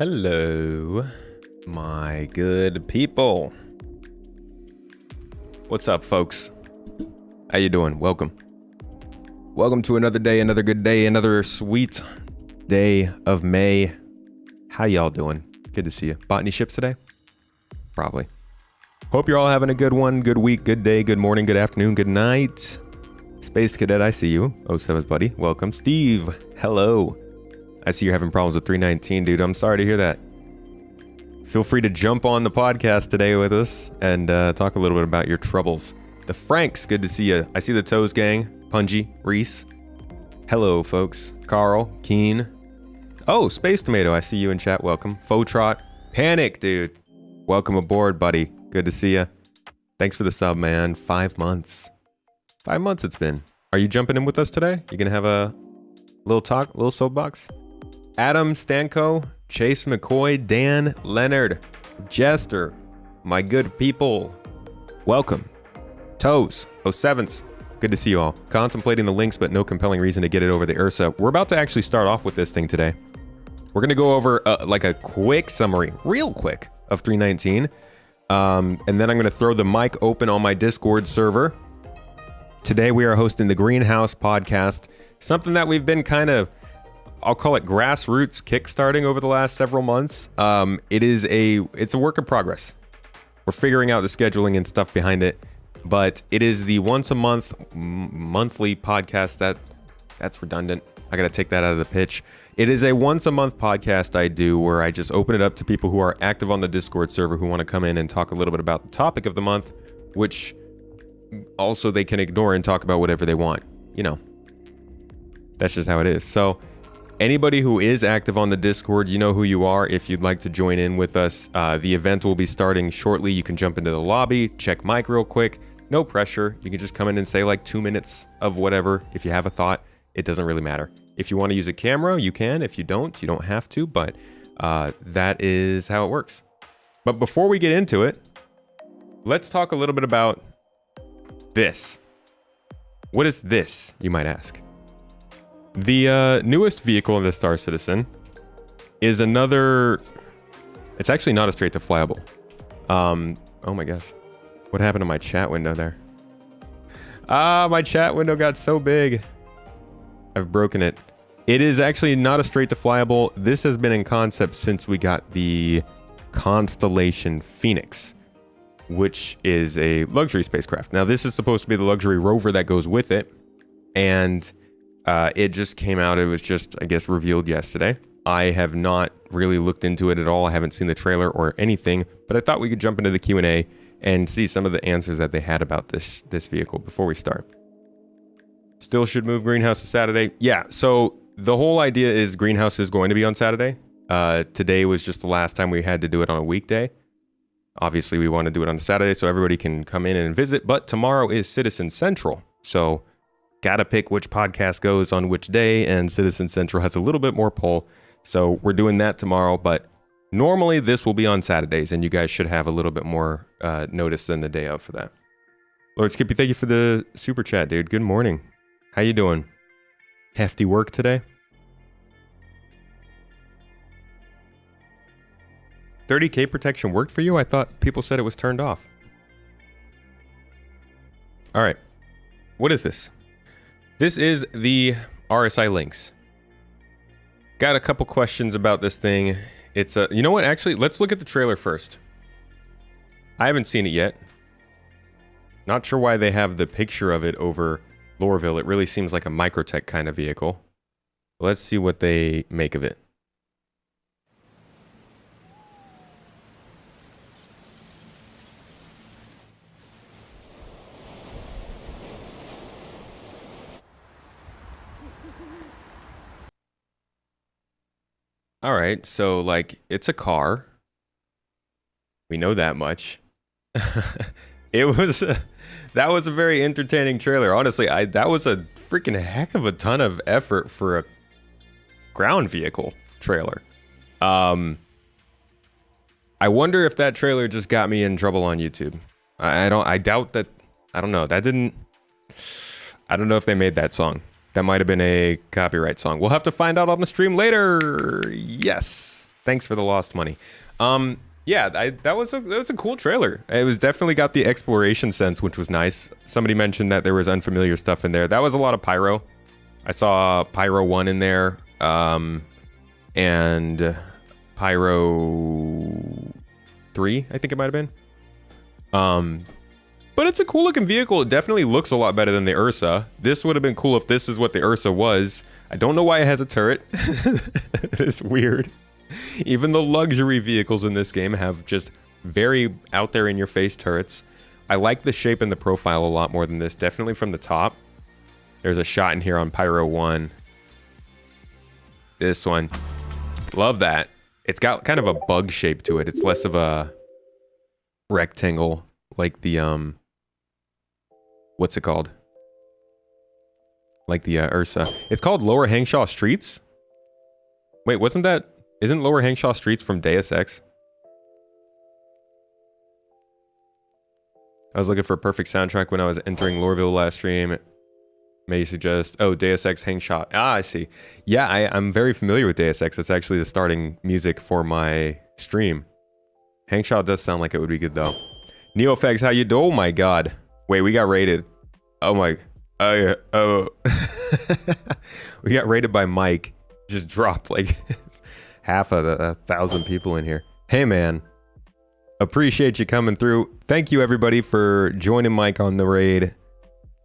Hello, my good people. What's up, folks? How you doing? Welcome. Welcome to another day, another good day, another sweet day of May. How y'all doing? Good to see you. Bought any ships today? Probably. Hope you're all having a good one, good week, good day, good morning, good afternoon, good night. Space Cadet, I see you. 07's buddy, welcome. Steve, hello. I see you're having problems with 319, dude. I'm sorry to hear that. Feel free to jump on the podcast today with us and talk a little bit about your troubles. The Franks, good to see you. I see the Toes gang. Punji, Reese. Hello, folks. Carl, Keen. Oh, Space Tomato, I see you in chat. Welcome. Fotrot. Panic, dude. Welcome aboard, buddy. Good to see you. Thanks for the sub, man. 5 months. 5 months it's been. Are you jumping in with us today? You gonna have a little talk, little soapbox? Adam Stanko, Chase McCoy, Dan Leonard, Jester, my good people. Welcome. Toes, 07s. Good to see you all. Contemplating the Lynx, but no compelling reason to get it over the Ursa. We're about to actually start off with this thing today. We're gonna go over like a quick summary, real quick, of 319. And then I'm gonna throw the mic open on my Discord server. Today we are hosting the Greenhouse podcast, something that we've been kind of, I'll call it grassroots kickstarting over the last several months. It's a work in progress. We're figuring out the scheduling and stuff behind it, but it is the once a month, monthly podcast that's redundant. I got to take that out of the pitch. It is a once a month podcast I do where I just open it up to people who are active on the Discord server who want to come in and talk a little bit about the topic of the month, which also they can ignore and talk about whatever they want. You know, that's just how it is. So anybody who is active on the Discord, you know who you are. If you'd like to join in with us, the event will be starting shortly. You can jump into the lobby, check mic real quick. No pressure. You can just come in and say like 2 minutes of whatever. If you have a thought, it doesn't really matter. If you want to use a camera, you can. If you don't, you don't have to. But that is how it works. But before we get into it, let's talk a little bit about this. What is this, you might ask? The newest vehicle in the Star Citizen is another... It's actually not a straight to flyable. Oh my gosh. What happened to my chat window there? My chat window got so big. I've broken it. It is actually not a straight to flyable. This has been in concept since we got the Constellation Phoenix, which is a luxury spacecraft. Now, this is supposed to be the luxury rover that goes with it. And it just came out. It was just, I guess, revealed yesterday. I have not really looked into it at all. I haven't seen the trailer or anything, but I thought we could jump into the Q&A and see some of the answers that they had about this vehicle before we start. Still should move Greenhouse to Saturday. Yeah, so the whole idea is Greenhouse is going to be on Saturday. Today was just the last time we had to do it on a weekday. Obviously, we want to do it on a Saturday so everybody can come in and visit, but tomorrow is Citizen Central. So gotta pick which podcast goes on which day, and Citizen Central has a little bit more pull. So we're doing that tomorrow, but normally this will be on Saturdays, and you guys should have a little bit more notice than the day of for that. Lord Skippy, thank you for the super chat, dude. Good morning. How you doing? Hefty work today? 30K protection worked for you? I thought people said it was turned off. All right. What is this? This is the RSI Lynx. Got a couple questions about this thing. It's a, you know what? Actually, let's look at the trailer first. I haven't seen it yet. Not sure why they have the picture of it over Lorville. It really seems like a Microtech kind of vehicle. Let's see what they make of it. All right, so like it's a car. We know that much. That was a very entertaining trailer. Honestly, that was a freaking heck of a ton of effort for a ground vehicle trailer. I wonder if that trailer just got me in trouble on YouTube. I doubt that. I don't know. I don't know if they made that song. That might have been a copyright song. We'll have to find out on the stream later. Yes. Thanks for the lost money. Yeah, that was a cool trailer. It was definitely got the exploration sense, which was nice. Somebody mentioned that there was unfamiliar stuff in there. That was a lot of pyro. I saw Pyro 1 in there, and Pyro 3, I think it might have been. But it's a cool looking vehicle. It definitely looks a lot better than the Ursa. This would have been cool if this is what the Ursa was. I don't know why it has a turret. It's weird. Even the luxury vehicles in this game have just very out there in your face turrets. I like the shape and the profile a lot more than this. Definitely from the top. There's a shot in here on Pyro 1. This one. Love that. It's got kind of a bug shape to it. It's less of a rectangle like the, what's it called? Like the Ursa. It's called Lower Hangshaw Streets? Wait, isn't Lower Hangshaw Streets from Deus Ex? I was looking for a perfect soundtrack when I was entering Loreville last stream. May you suggest... Oh, Deus Ex Hangshaw. Ah, I see. Yeah, I'm very familiar with Deus Ex. It's actually the starting music for my stream. Hangshaw does sound like it would be good, though. NeoFags, how you do? Oh, my God. Wait, we got raided. Oh, my... Oh, yeah. Oh. We got raided by Mike. Just dropped, like... half of 1,000 people in here. Hey, man. Appreciate you coming through. Thank you, everybody, for joining Mike on the raid.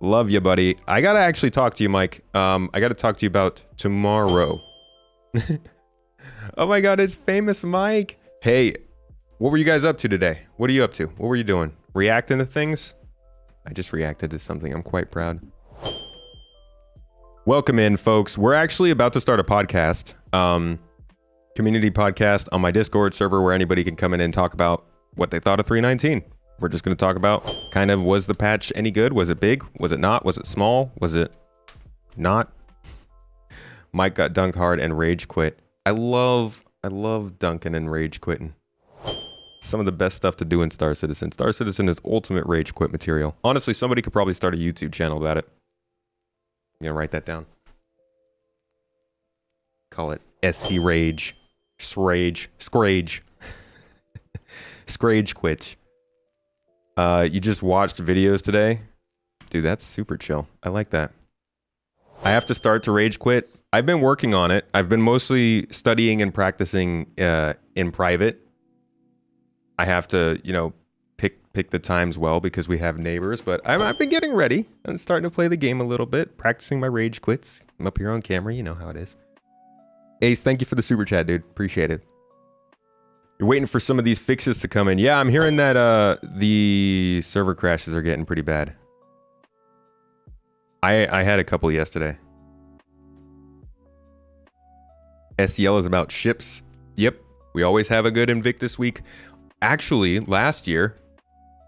Love you, buddy. I gotta actually talk to you, Mike. I gotta talk to you about tomorrow. Oh my God, it's famous Mike. Hey, what were you guys up to today? What are you up to? What were you doing? Reacting to things? I just reacted to something. I'm quite proud. Welcome in, folks. We're actually about to start a podcast. Community podcast on my Discord server where anybody can come in and talk about what they thought of 3.19. We're just going to talk about kind of, was the patch any good? Was it big? Was it not? Was it small? Was it not? Mike got dunked hard and rage quit. I love dunking and rage quitting. Some of the best stuff to do in Star Citizen. Star Citizen is ultimate rage quit material. Honestly, somebody could probably start a YouTube channel about it. You gonna write that down? Call it SC Rage. Scrage. Scrage quit. You just watched videos today? Dude, that's super chill. I like that. I have to start to rage quit. I've been working on it. I've been mostly studying and practicing in private. I have to, you know, pick the times well because we have neighbors, but I've been getting ready. I'm starting to play the game a little bit, practicing my rage quits. I'm up here on camera, you know how it is. Ace, thank you for the super chat, dude. Appreciate it. You're waiting for some of these fixes to come in. Yeah, I'm hearing that the server crashes are getting pretty bad. I had a couple yesterday. SCL is about ships. Yep, we always have a good Invictus week. Actually, last year,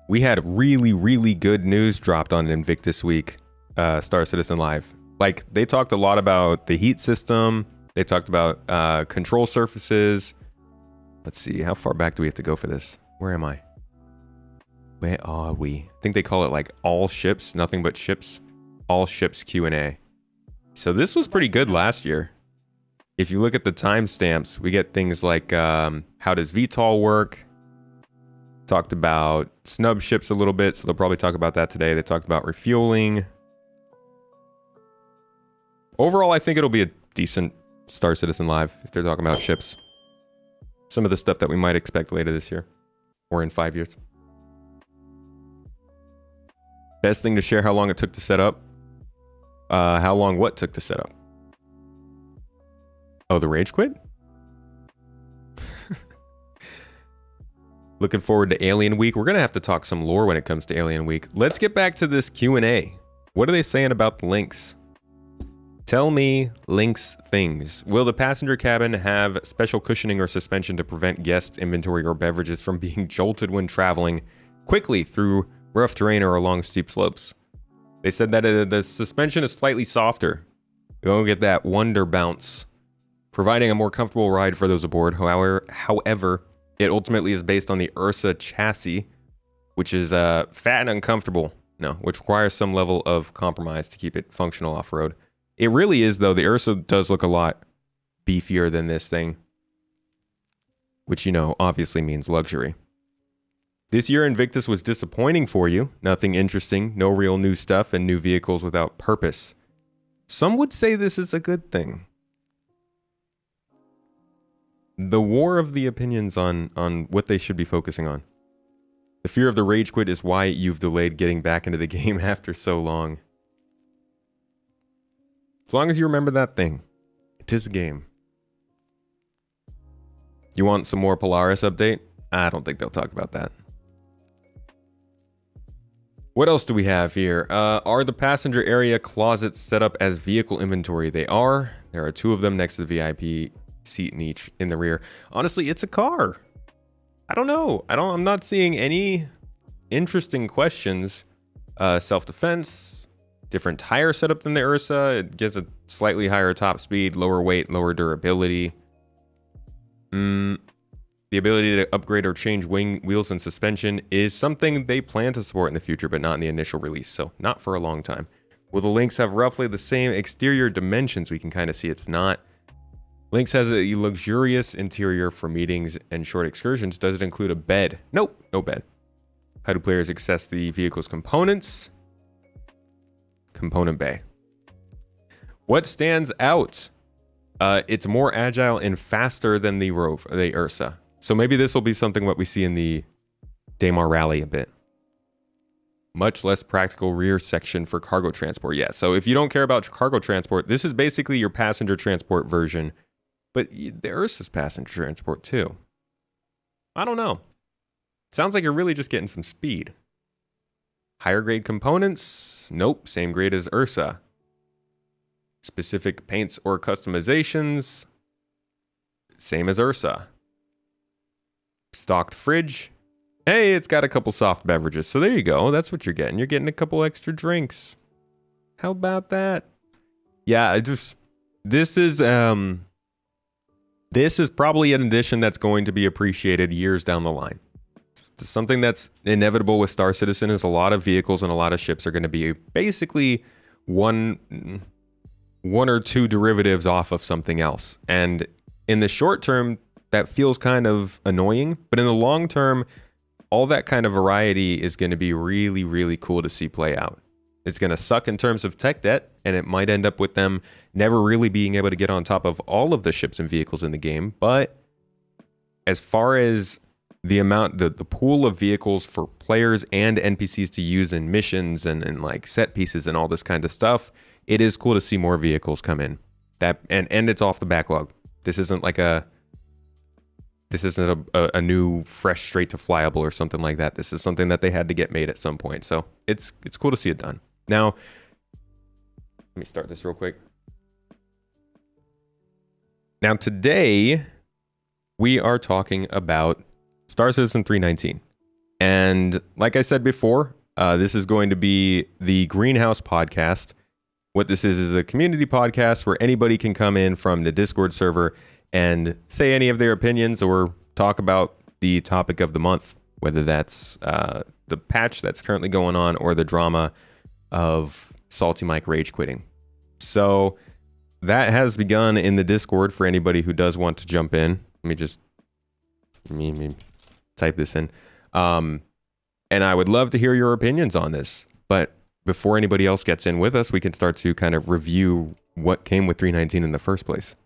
we had really, really good news dropped on Invictus week, Star Citizen Live. Like, they talked a lot about the heat system. They talked about control surfaces. Let's see, how far back do we have to go for this? Where am I? Where are we? I think they call it like all ships, nothing but ships. All ships Q&A. So this was pretty good last year. If you look at the timestamps, we get things like how does VTOL work? Talked about snub ships a little bit, so they'll probably talk about that today. They talked about refueling. Overall, I think it'll be a decent Star Citizen Live if they're talking about ships. Some of the stuff that we might expect later this year or in 5 years. Best thing to share how long it took to set up. How long what took to set up? Oh, the rage quit? Looking forward to Alien Week. We're going to have to talk some lore when it comes to Alien Week. Let's get back to this Q&A. What are they saying about the Lynx? Tell me Lynx things. Will the passenger cabin have special cushioning or suspension to prevent guests, inventory, or beverages from being jolted when traveling quickly through rough terrain or along steep slopes? They said that the suspension is slightly softer. You won't get that wonder bounce, providing a more comfortable ride for those aboard. However, it ultimately is based on the Ursa chassis, which is fat and uncomfortable. No, which requires some level of compromise to keep it functional off-road. It really is, though. The Ursa does look a lot beefier than this thing. which you know obviously means luxury. This year Invictus was disappointing for you. Nothing interesting, no real new stuff, and new vehicles without purpose. Some would say this is a good thing. The war of the opinions on what they should be focusing on. The fear of the rage quit is why you've delayed getting back into the game after so long. As long as you remember that thing, it is a game. You want some more Polaris update? I don't think they'll talk about that. What else do we have here? Are the passenger area closets set up as vehicle inventory? They are. There are 2 of them next to the VIP seat in the rear. Honestly, it's a car. I don't know. I'm not seeing any interesting questions. Self-defense, different tire setup than the Ursa. It gets a slightly higher top speed, lower weight, lower durability. The ability to upgrade or change wheels and suspension is something they plan to support in the future, but not in the initial release, so not for a long time. Will the Lynx have roughly the same exterior dimensions? We can kind of see it's not. Lynx has a luxurious interior for meetings and short excursions. Does it include a bed? Nope, no bed. How do players access the vehicle's components? Component bay. What stands out? It's more agile and faster than the Ursa. So maybe this will be something what we see in the Daymar Rally a bit. Much less practical rear section for cargo transport. Yeah, so if you don't care about cargo transport, this is basically your passenger transport version. But the Ursa's passenger transport too. I don't know. Sounds like you're really just getting some speed. Higher grade components? Nope, same grade as Ursa. Specific paints or customizations? Same as Ursa. Stocked fridge? Hey, it's got a couple soft beverages. So there you go. That's what you're getting. You're getting a couple extra drinks. How about that? Yeah, this is probably an addition that's going to be appreciated years down the line. Something that's inevitable with Star Citizen is a lot of vehicles and a lot of ships are going to be basically one or 2 derivatives off of something else. And in the short term, that feels kind of annoying, but in the long term, all that kind of variety is going to be really, really cool to see play out. It's going to suck in terms of tech debt, and it might end up with them never really being able to get on top of all of the ships and vehicles in the game. But as far as the amount, the pool of vehicles for players and NPCs to use in missions and like set pieces and all this kind of stuff, it is cool to see more vehicles come in. And it's off the backlog. This isn't like a new fresh straight to flyable or something like that. This is something that they had to get made at some point. So it's cool to see it done. Now, let me start this real quick. Now today, we are talking about Star Citizen 319. And like I said before, this is going to be the Greenhouse podcast. What this is a community podcast where anybody can come in from the Discord server and say any of their opinions or talk about the topic of the month, whether that's the patch that's currently going on or the drama of Salty Mike rage quitting. So that has begun in the Discord for anybody who does want to jump in. Let me just type this in. And I would love to hear your opinions on this. But before anybody else gets in with us, we can start to kind of review what came with 319 in the first place.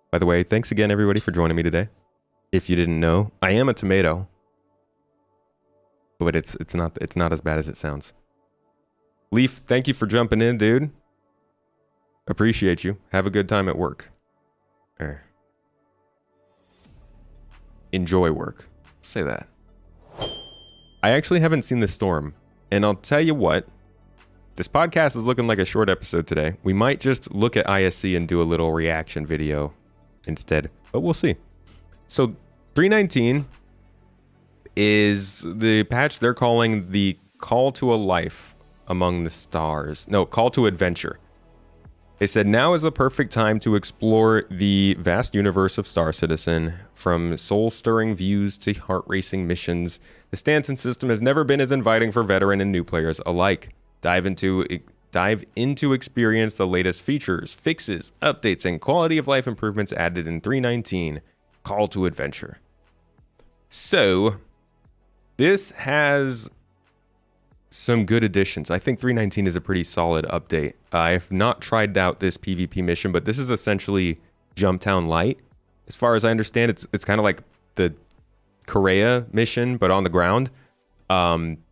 By the way, thanks again, everybody, for joining me today. If you didn't know, I am a tomato, but it's not as bad as it sounds. Leaf, thank you for jumping in, dude. Appreciate you. Have a good time at work. Enjoy work. Say that. I actually haven't seen the storm, and I'll tell you what. This podcast is looking like a short episode today. We might just look at ISC and do a little reaction video instead, but we'll see. So 319 is the patch they're calling the Call to a Life Among the Stars. No, Call to Adventure. They said now is the perfect time to explore the vast universe of Star Citizen, from soul-stirring views to heart-racing missions. The stance and system has never been as inviting for veteran and new players alike. Dive into experience the latest features, fixes, updates, and quality of life improvements added in 319. Call to Adventure. So this has some good additions. I think 319 is a pretty solid update. I've not tried out this PvP mission, but this is essentially Jumptown Light. As far as I understand, it's kind of like the Korea mission, but on the ground.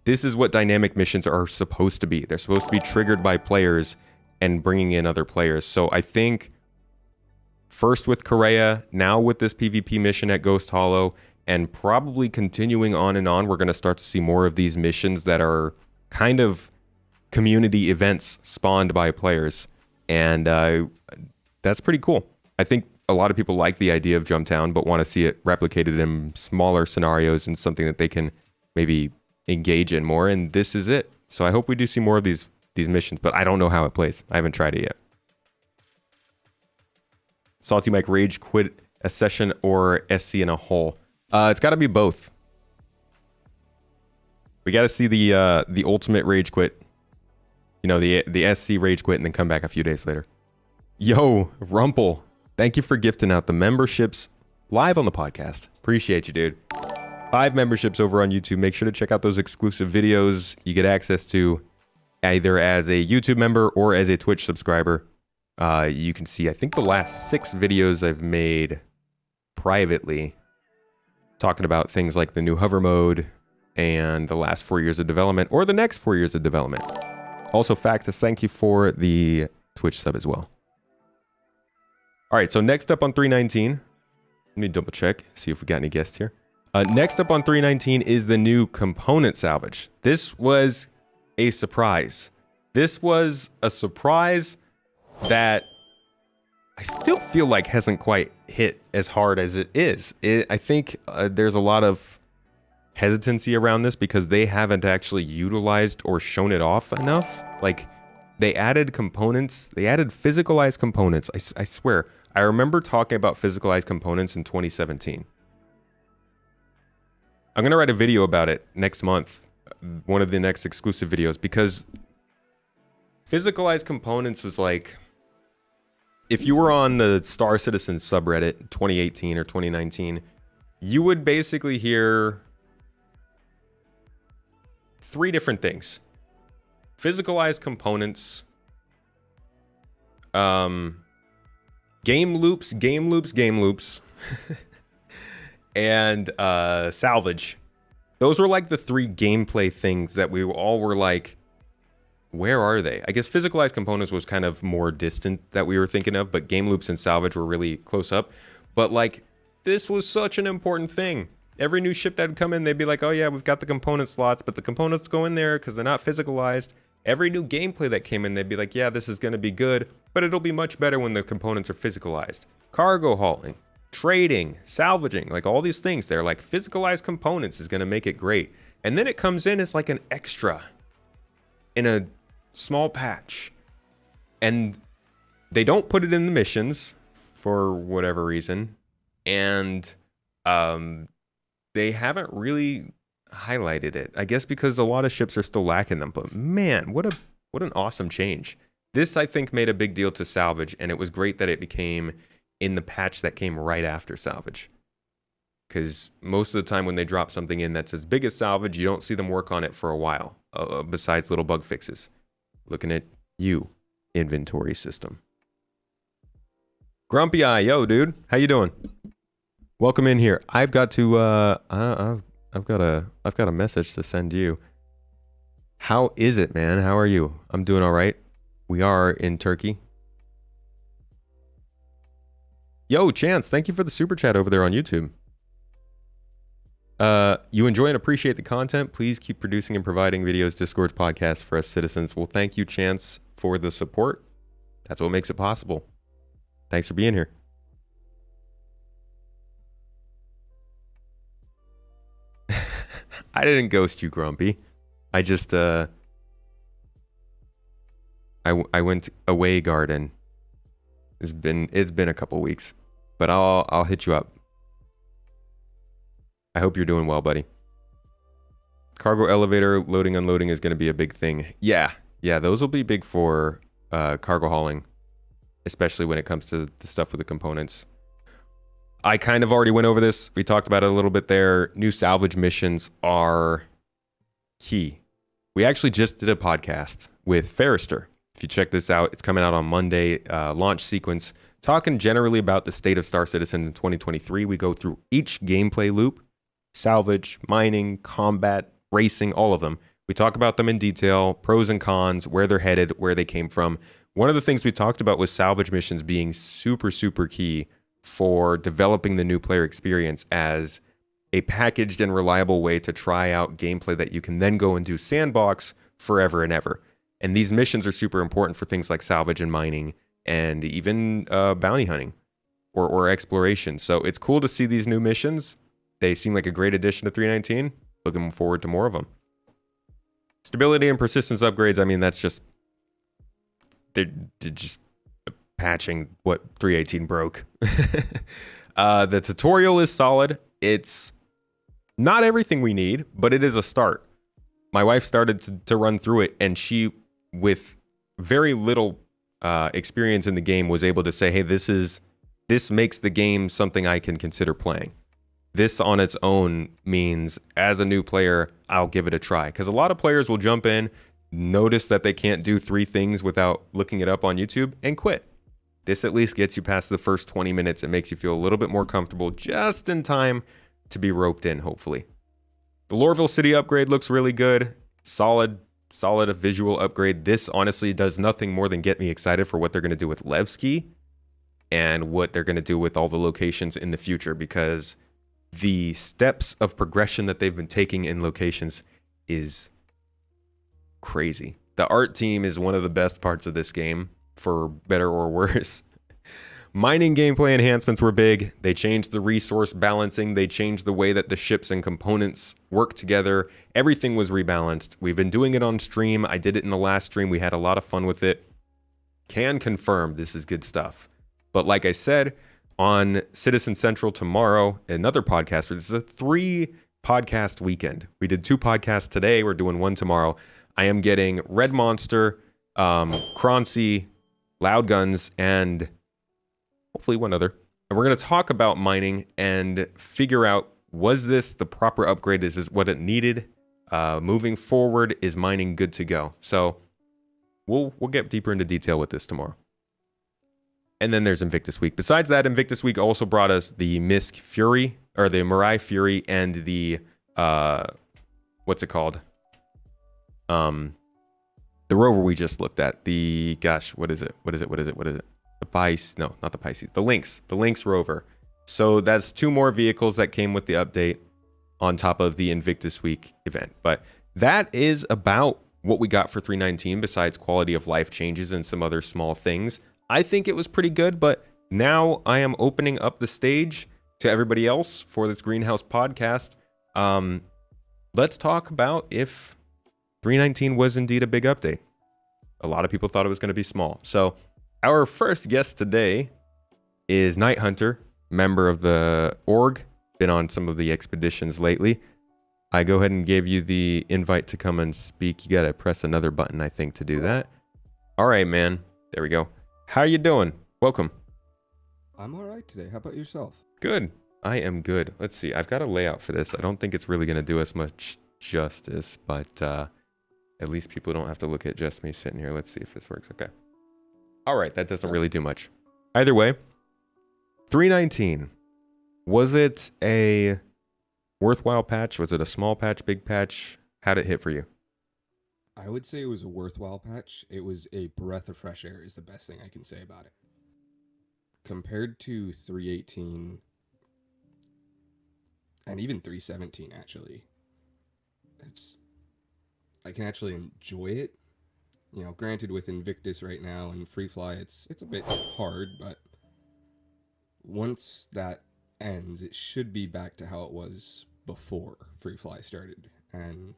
This is what dynamic missions are supposed to be. They're supposed to be triggered by players and bringing in other players. So I think first with Korea, now with this PvP mission at Ghost Hollow, and probably continuing on and on, we're going to start to see more of these missions that are kind of community events spawned by players. And that's pretty cool. I think a lot of people like the idea of Jumptown, but want to see it replicated in smaller scenarios and something that they can maybe engage in more. And this is it. So I hope we do see more of these missions, but I don't know how it plays. I haven't tried it yet. Salty Mike, rage quit a session or SC in a hole? It's got to be both. We got to see the ultimate rage quit. You know, the SC rage quit and then come back a few days later. Yo, Rumple, thank you for gifting out the memberships live on the podcast. Appreciate you, dude. 5 memberships over on YouTube. Make sure to check out those exclusive videos you get access to either as a YouTube member or as a Twitch subscriber. You can see, I think, the last 6 videos I've made privately talking about things like the new hover mode and the last 4 years of development or the next 4 years of development. Also, Factus, thank you for the Twitch sub as well. All right, so next up on 319, let me double check, see if we got any guests here. Next up on 319 is the new component salvage. This was a surprise. This was a surprise that I still feel like hasn't quite hit as hard as it is. I think there's a lot of hesitancy around this because they haven't actually utilized or shown it off enough. Like, they added components, they added physicalized components. I swear, I remember talking about physicalized components in 2017. I'm going to write a video about it next month, one of the next exclusive videos, because physicalized components was like, if you were on the Star Citizen subreddit 2018 or 2019, you would basically hear 3 different things. Physicalized components, game loops, and salvage. Those were like the 3 gameplay things that we all were like, where are they? I guess physicalized components was kind of more distant that we were thinking of, but game loops and salvage were really close up. But like, this was such an important thing. Every new ship that would come in, they'd be like, oh yeah, we've got the component slots, but the components go in there because they're not physicalized. Every new gameplay that came in, they'd be like, yeah, this is going to be good, but it'll be much better when the components are physicalized. Cargo hauling, trading, salvaging, like all these things, they're like, physicalized components is going to make it great. And then it comes in as like an extra in a small patch. And they don't put it in the missions for whatever reason. And they haven't really highlighted it. I guess because a lot of ships are still lacking them. But man, what an awesome change. This, I think, made a big deal to salvage, and it was great that it became in the patch that came right after salvage. Because most of the time when they drop something in that's as big as salvage, you don't see them work on it for a while, besides little bug fixes. Looking at you, inventory system. Grumpy Eye, yo, dude, how you doing? Welcome in here. I've got to, I've got a message to send you. How is it, man? How are you? I'm doing all right. We are in Turkey. Yo, Chance, thank you for the super chat over there on YouTube. You enjoy and appreciate the content. Please keep producing and providing videos, Discord, podcasts for us citizens. Well, thank you, Chance, for the support. That's what makes it possible. Thanks for being here. I didn't ghost you, Grumpy. I just, I went away garden. It's been a couple weeks, but I'll hit you up. I hope you're doing well, buddy. Cargo elevator loading, unloading is going to be a big thing. Yeah, those will be big for cargo hauling, especially when it comes to the stuff with the components. I kind of already went over this. We talked about it a little bit there. New salvage missions are key. We actually just did a podcast with Ferrister. If you check this out, it's coming out on Monday, launch sequence, talking generally about the state of Star Citizen in 2023. We go through each gameplay loop, salvage, mining, combat, racing, all of them. We talk about them in detail, pros and cons, where they're headed, where they came from. One of the things we talked about was salvage missions being super, super key for developing the new player experience as a packaged and reliable way to try out gameplay that you can then go and do sandbox forever and ever. And these missions are super important for things like salvage and mining and even bounty hunting or exploration. So it's cool to see these new missions. They seem like a great addition to 319. Looking forward to more of them. Stability and persistence upgrades, I mean, that's just... They're just patching what 318 broke. The tutorial is solid. It's not everything we need, but it is a start. My wife started to run through it, and she, with very little experience in the game, was able to say, hey, this makes the game something I can consider playing. This on its own means, as a new player, I'll give it a try. Because a lot of players will jump in, notice that they can't do 3 things without looking it up on YouTube, and quit. This at least gets you past the first 20 minutes and makes you feel a little bit more comfortable just in time to be roped in, hopefully. The Lorville City upgrade looks really good. Solid visual upgrade. This honestly does nothing more than get me excited for what they're going to do with Levski and what they're going to do with all the locations in the future, because the steps of progression that they've been taking in locations is crazy. The art team is one of the best parts of this game, for better or worse. Mining gameplay enhancements were big. They changed the resource balancing. They changed the way that the ships and components work together. Everything was rebalanced. We've been doing it on stream. I did it in the last stream. We had a lot of fun with it. Can confirm this is good stuff. But like I said, on Citizen Central tomorrow, another podcast. This is a 3 podcast weekend. We did 2 podcasts today. We're doing 1 tomorrow. I am getting Red Monster, Croncy, Loud Guns, and hopefully one other. And we're going to talk about mining and figure out, was this the proper upgrade? Is this what it needed? Moving forward, is mining good to go? So we'll get deeper into detail with this tomorrow. And then there's Invictus Week. Besides that, Invictus Week also brought us the Misk Fury, or the Mirai Fury, and the, what's it called? The rover we just looked at. The, gosh, what is it? The Pisces, no, not the Pisces. The Lynx rover. So that's 2 more vehicles that came with the update on top of the Invictus Week event. But that is about what we got for 319, besides quality of life changes and some other small things. I think it was pretty good, but now I am opening up the stage to everybody else for this Greenhouse podcast. Let's talk about if 319 was indeed a big update. A lot of people thought it was going to be small. So our first guest today is Night Hunter, member of the org, been on some of the expeditions lately. I go ahead and gave you the invite to come and speak. You got to press another button, I think, to do that. All right, man. There we go. How you doing? Welcome. I'm all right today. How about yourself? Good. I am good. Let's see. I've got a layout for this. I don't think it's really going to do us much justice, but at least people don't have to look at just me sitting here. Let's see if this works. Okay. All right. That doesn't really do much. Either way, 319. Was it a worthwhile patch? Was it a small patch, big patch? How'd it hit for you? I would say it was a worthwhile patch. It was a breath of fresh air is the best thing I can say about it. Compared to 318 and even 317, actually, I can actually enjoy it. You know, granted, with Invictus right now and Free Fly, it's a bit hard, but once that ends, it should be back to how it was before Free Fly started, and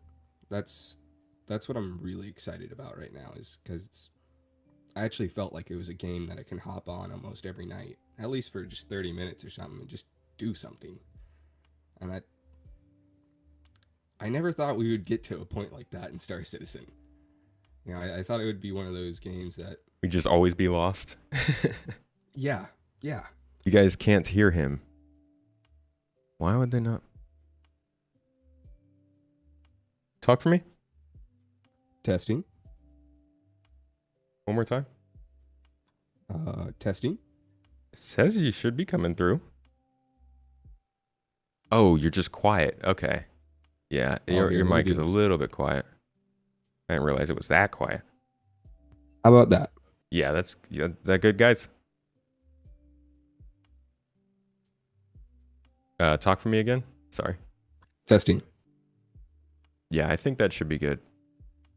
that's what I'm really excited about right now, is because I actually felt like it was a game that I can hop on almost every night, at least for just 30 minutes or something, and just do something. And I never thought we would get to a point like that in Star Citizen. You know, I thought it would be one of those games that We just always be lost. yeah. You guys can't hear him. Why would they not? Talk for me? Testing. One more time? Testing. It says you should be coming through. Oh, you're just quiet. Okay. Yeah, your mic is a little bit quiet. I didn't realize it was that quiet. How about that? Yeah, that good, guys? Talk for me again? Sorry. Testing. Yeah, I think that should be good.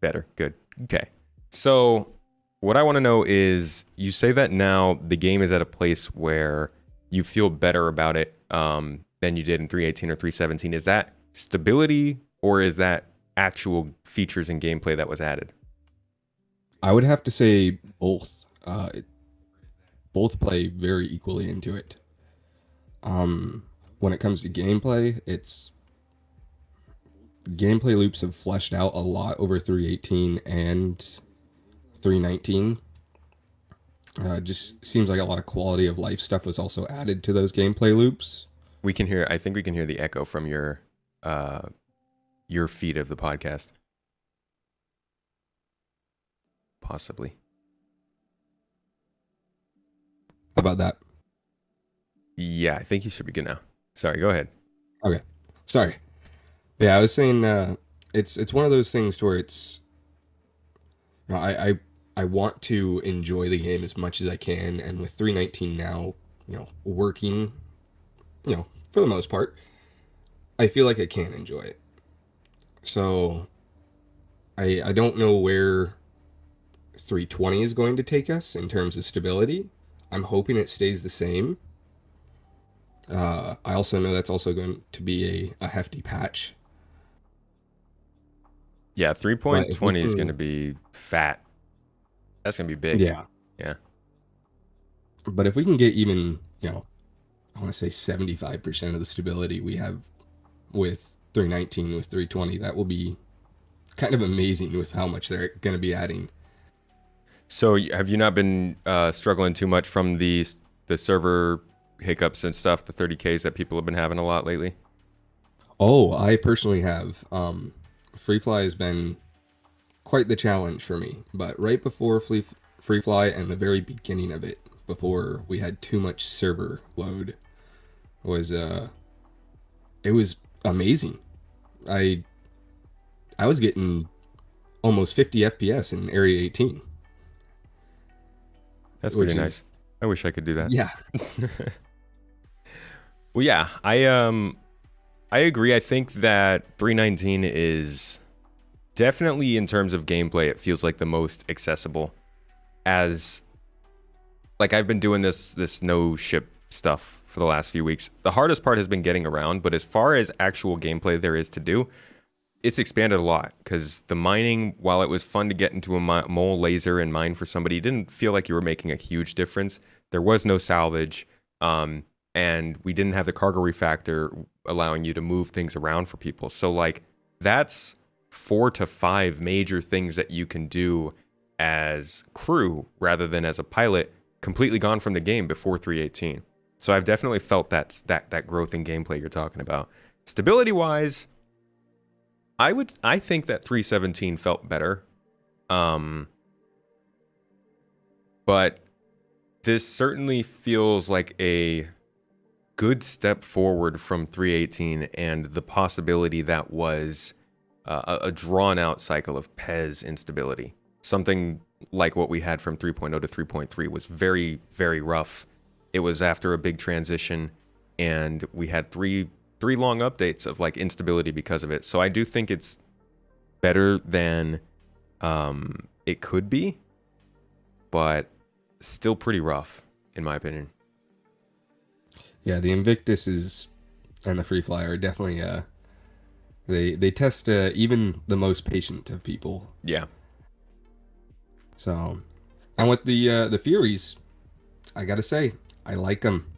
Better. Good. Okay. So what I want to know is, you say that now the game is at a place where you feel better about it than you did in 3.18 or 3.17. Is that stability, or is that actual features and gameplay that was added? I would have to say both. Both play very equally into it. When it comes to gameplay, gameplay loops have fleshed out a lot over 3.18 and 3.19. Just seems like a lot of quality of life stuff was also added to those gameplay loops. I think we can hear the echo from your feed of the podcast. Possibly. How about that? Yeah, I think you should be good now. Sorry, go ahead. Okay. Sorry. Yeah, I was saying it's one of those things to where it's, you know, I want to enjoy the game as much as I can, and with 3.19 now, working, for the most part, I feel like I can enjoy it. So I don't know where 3.20 is going to take us in terms of stability. I'm hoping it stays the same. I also know that's also going to be a hefty patch. Yeah, 3.20 is going to be fat. That's going to be big. Yeah. Yeah. But if we can get even, I want to say 75% of the stability we have with 3.19, with 3.20, that will be kind of amazing with how much they're going to be adding. So have you not been struggling too much from the server hiccups and stuff, the 30Ks that people have been having a lot lately? Oh, I personally have. FreeFly has been quite the challenge for me. But right before FreeFly and the very beginning of it, before we had too much server load, it was amazing. I was getting almost 50 FPS in Area 18. That's pretty nice. I wish I could do that. Yeah. Well, yeah, I agree. I think that 3.19 is definitely, in terms of gameplay, it feels like the most accessible. As like, I've been doing this no ship stuff for the last few weeks. The hardest part has been getting around, but as far as actual gameplay there is to do, it's expanded a lot, because the mining, while it was fun to get into a mole laser and mine for somebody, it didn't feel like you were making a huge difference. There was no salvage, and we didn't have the cargo refactor allowing you to move things around for people. So like, that's 4 to 5 major things that you can do as crew rather than as a pilot, completely gone from the game before 3.18. So I've definitely felt that growth in gameplay you're talking about. Stability wise, I think that 3.17 felt better. But this certainly feels like a good step forward from 3.18 and the possibility that was a drawn-out cycle of PES instability. Something like what we had from 3.0 to 3.3 was very, very rough. It was after a big transition, and we had three long updates of like instability because of it. So I do think it's better than it could be, but still pretty rough in my opinion. Yeah, the Invictus and the Free Fly are definitely they test even the most patient of people. Yeah. So, and with the Furies, I gotta say, I like them.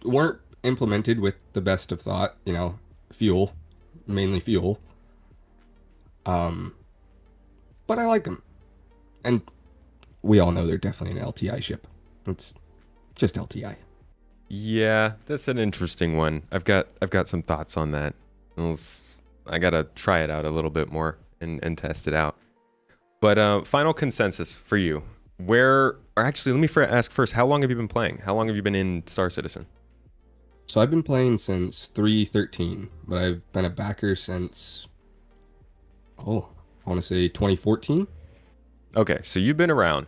Weren't implemented with the best of thought, mainly fuel. But I like them, and we all know they're definitely an LTI ship. It's just LTI. Yeah, that's an interesting one. I've got some thoughts on that. I gotta try it out a little bit more and test it out. But final consensus for you. Or actually, let me ask first, how long have you been playing? How long have you been in Star Citizen? So I've been playing since 3.13, but I've been a backer since, I want to say 2014. Okay, so you've been around.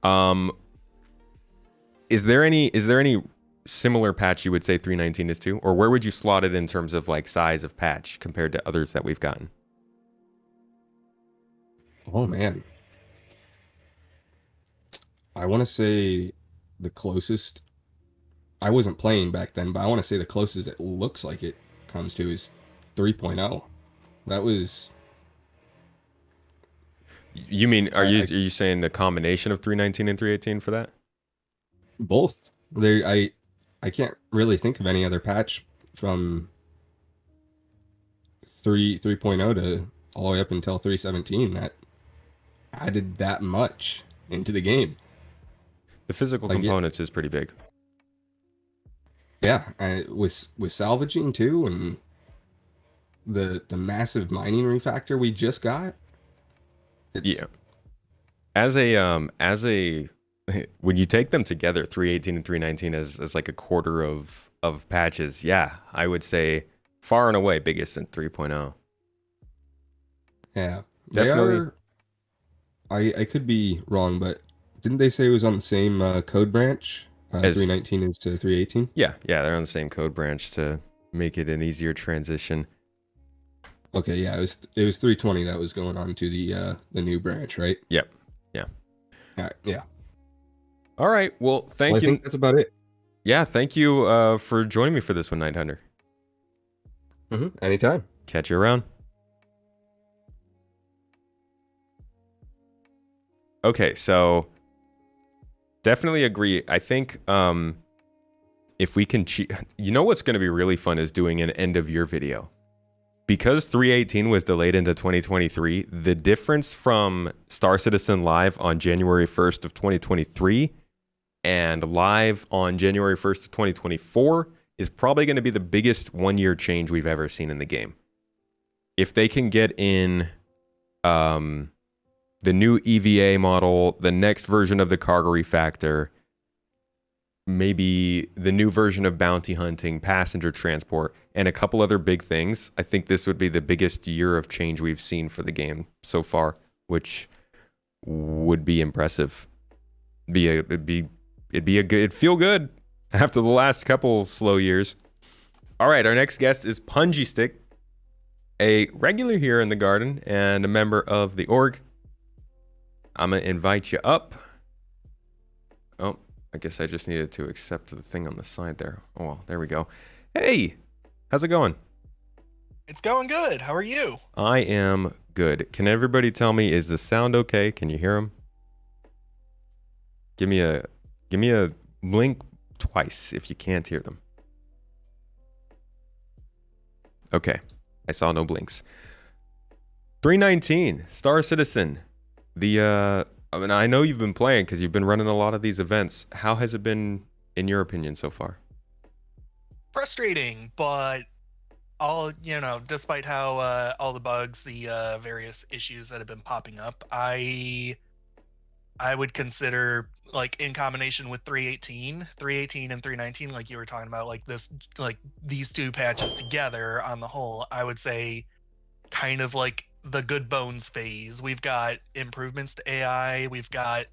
Um, is there any similar patch you would say 319 is to, or where would you slot it in terms of like size of patch compared to others that we've gotten? Oh man, I want to say the closest. I wasn't playing back then, but I want to say the closest it looks like it comes to is 3.0. That was You mean I are you saying the combination of 319 and 318 for that? both. There, I can't really think of any other patch from 3.0 to all the way up until 3.17 that added that much into the game. The physical Like it, components is pretty big. yeah, and with salvaging too, and the massive mining refactor we just got. It's Yeah. As a when you take them together, 318 and 319 as like a quarter of patches, yeah, I would say far and away biggest in 3.0. yeah, they Definitely. are. I could be wrong, but didn't they say it was on the same code branch? As 319 is to 318. Yeah, they're on the same code branch to make it an easier transition. Okay, yeah, it was 320 that was going on to the new branch, right? Yep. Yeah. All right, yeah. All right. Well, Well, I thank you. think that's about it. Yeah, thank you for joining me for this one, Night Hunter. Anytime. Catch you around. Okay, so definitely agree. I think if we can cheat, you know what's going to be really fun is doing an end of year video. Because 318 was delayed into 2023, the difference from Star Citizen Live on January 1st of 2023 and live on January 1st of 2024 is probably going to be the biggest one-year change we've ever seen in the game. If they can get in the new EVA model, the next version of the cargo refactor, maybe the new version of bounty hunting, passenger transport, and a couple other big things, I think this would be the biggest year of change we've seen for the game so far, which would be impressive. It'd feel good after the last couple slow years. All right, our next guest is Punji Stick, a regular here in the garden and a member of the org. I'm gonna invite you up. Oh, I guess I just needed to accept the thing on the side there. Oh, well, there we go. Hey, how's it going? It's going good. How are you? I am good. Can everybody tell me, is the sound okay? Can you hear them? Give me a blink twice if you can't hear them. Okay, I saw no blinks. 319, Star Citizen. I know you've been playing because you've been running a lot of these events. How has it been, in your opinion, so far? Frustrating, but despite how all the bugs, the various issues that have been popping up, I would consider, like, in combination with 318 and 319, like you were talking about, like these two patches together on the whole, I would say kind of like the good bones phase. We've got improvements to AI, we've got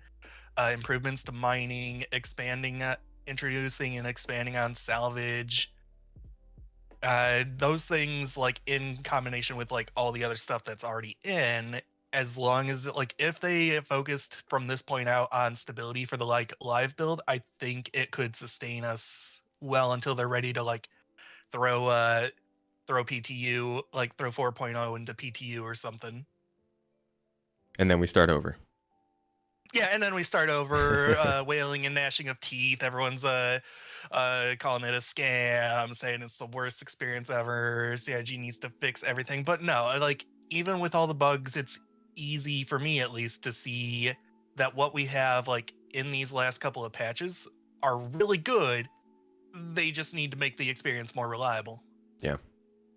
improvements to mining, introducing and expanding on salvage. Those things, like, in combination with like all the other stuff that's already in, as long as if they focused from this point out on stability for the like live build, I think it could sustain us well until they're ready to like throw PTU, like throw 4.0 into PTU or something. And then we start over. Yeah, and then we start over, wailing and gnashing of teeth. Everyone's calling it a scam, saying it's the worst experience ever. CIG needs to fix everything. But no, like, even with all the bugs, it's easy for me at least to see that what we have like in these last couple of patches are really good. they just need to make the experience more reliable. Yeah.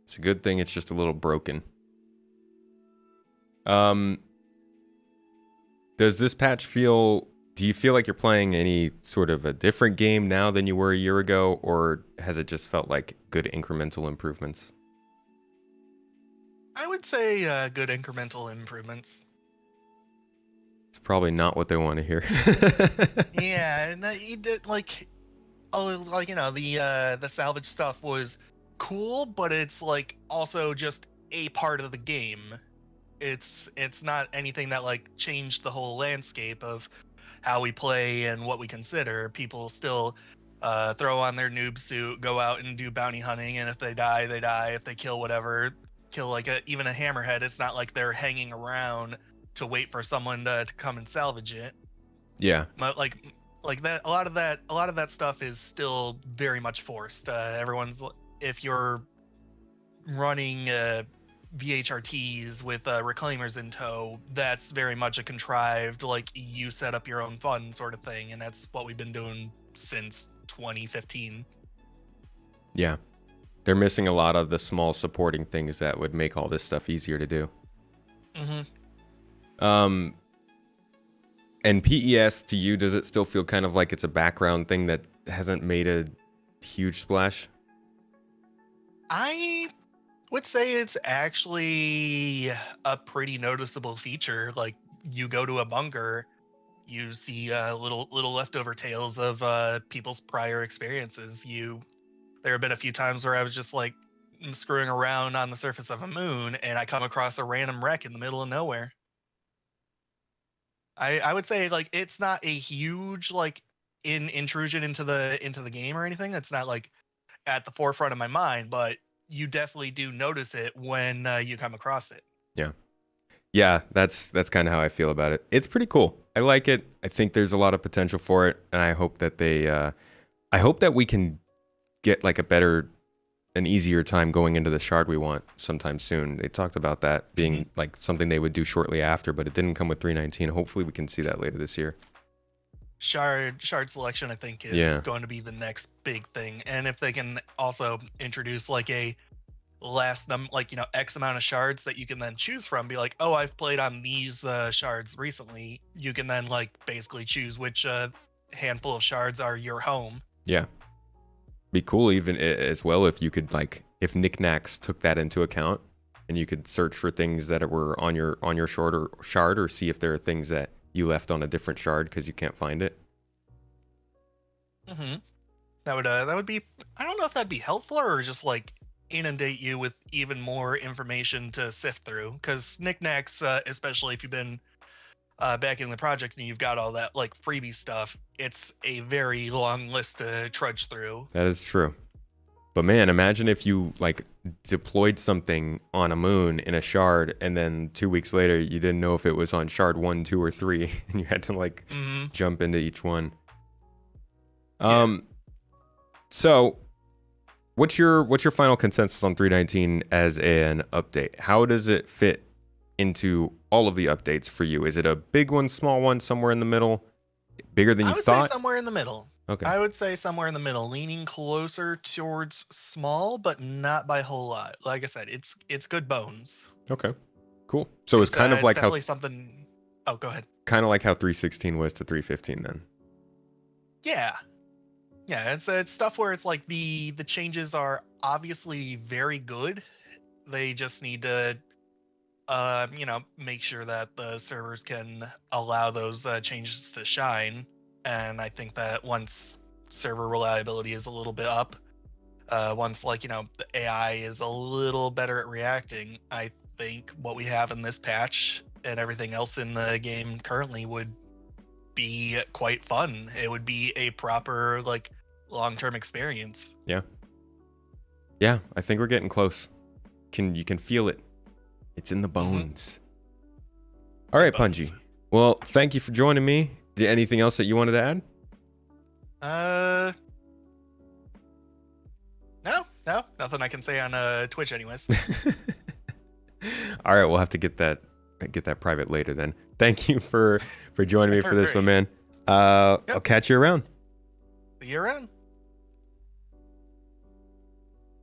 It's a good thing it's just a little broken. Does this patch do you feel like you're playing any sort of a different game now than you were a year ago, or has it just felt like good incremental improvements? I would say good incremental improvements. It's probably not what they want to hear. Yeah, and he did like the salvage stuff was cool, but it's like also just a part of the game. It's not anything that like changed the whole landscape of how we play and what we consider. People still throw on their noob suit, go out and do bounty hunting, and if they die, they die. If they kill like even a hammerhead, it's not like they're hanging around to wait for someone to come and salvage it. Yeah. But like that, a lot of that stuff is still very much forced. If you're running VHRTs with reclaimers in tow, that's very much a contrived, like, you set up your own fun sort of thing, and that's what we've been doing since 2015. Yeah. They're missing a lot of the small supporting things that would make all this stuff easier to do. Mm-hmm. And PES, to you, does it still feel kind of like it's a background thing that hasn't made a huge splash? I would say it's actually a pretty noticeable feature. Like, you go to a bunker, you see little leftover tales of people's prior experiences. There have been a few times where I was just like screwing around on the surface of a moon, and I come across a random wreck in the middle of nowhere. I would say, like, it's not a huge like intrusion into the game or anything. It's not like at the forefront of my mind, but you definitely do notice it when you come across it. Yeah, that's kind of how I feel about it. It's pretty cool. I like it. I think there's a lot of potential for it, and I hope that we can get like an easier time going into the shard we want sometime soon. They talked about that being like something they would do shortly after, but it didn't come with 3.19. Hopefully we can see that later this year. Shard selection, I think, is going to be the next big thing. And if they can also introduce like a X amount of shards that you can then choose from, be like, oh, I've played on these shards recently. You can then like basically choose which handful of shards are your home. Yeah. Be cool even as well if you could, like, if Knickknacks took that into account and you could search for things that were on your shard, or see if there are things that you left on a different shard because you can't find it. Mm-hmm. That would be, I don't know if that'd be helpful or just like inundate you with even more information to sift through, because Knickknacks, especially if you've been back in the project and you've got all that like freebie stuff, it's a very long list to trudge through. That is true. But man, imagine if you like deployed something on a moon in a shard, and then 2 weeks later you didn't know if it was on shard 1, 2, or 3, and you had to like jump into each one. So what's your final consensus on 3.19 as an update? How does it fit into all of the updates for you? Is it a big one, small one, somewhere in the middle? Bigger than you thought? I would say somewhere in the middle. Okay. I would say somewhere in the middle, leaning closer towards small, but not by a whole lot. Like I said, it's good bones. Okay, cool. So it's kind of like how something. Oh, go ahead. Kind of like how 3.16 was to 3.15 then. Yeah, it's stuff where it's like the changes are obviously very good. They just need to make sure that the servers can allow those changes to shine. And I think that once server reliability is a little bit up, once the AI is a little better at reacting, I think what we have in this patch and everything else in the game currently would be quite fun. It would be a proper long-term experience. Yeah, I think we're getting close. You can feel it. It's in the bones. All right, Punji. Well, thank you for joining me. Anything else that you wanted to add? No, nothing I can say on Twitch anyways. All right, we'll have to get that private later then. Thank you for joining me for this one, man. I'll catch you around. See you around.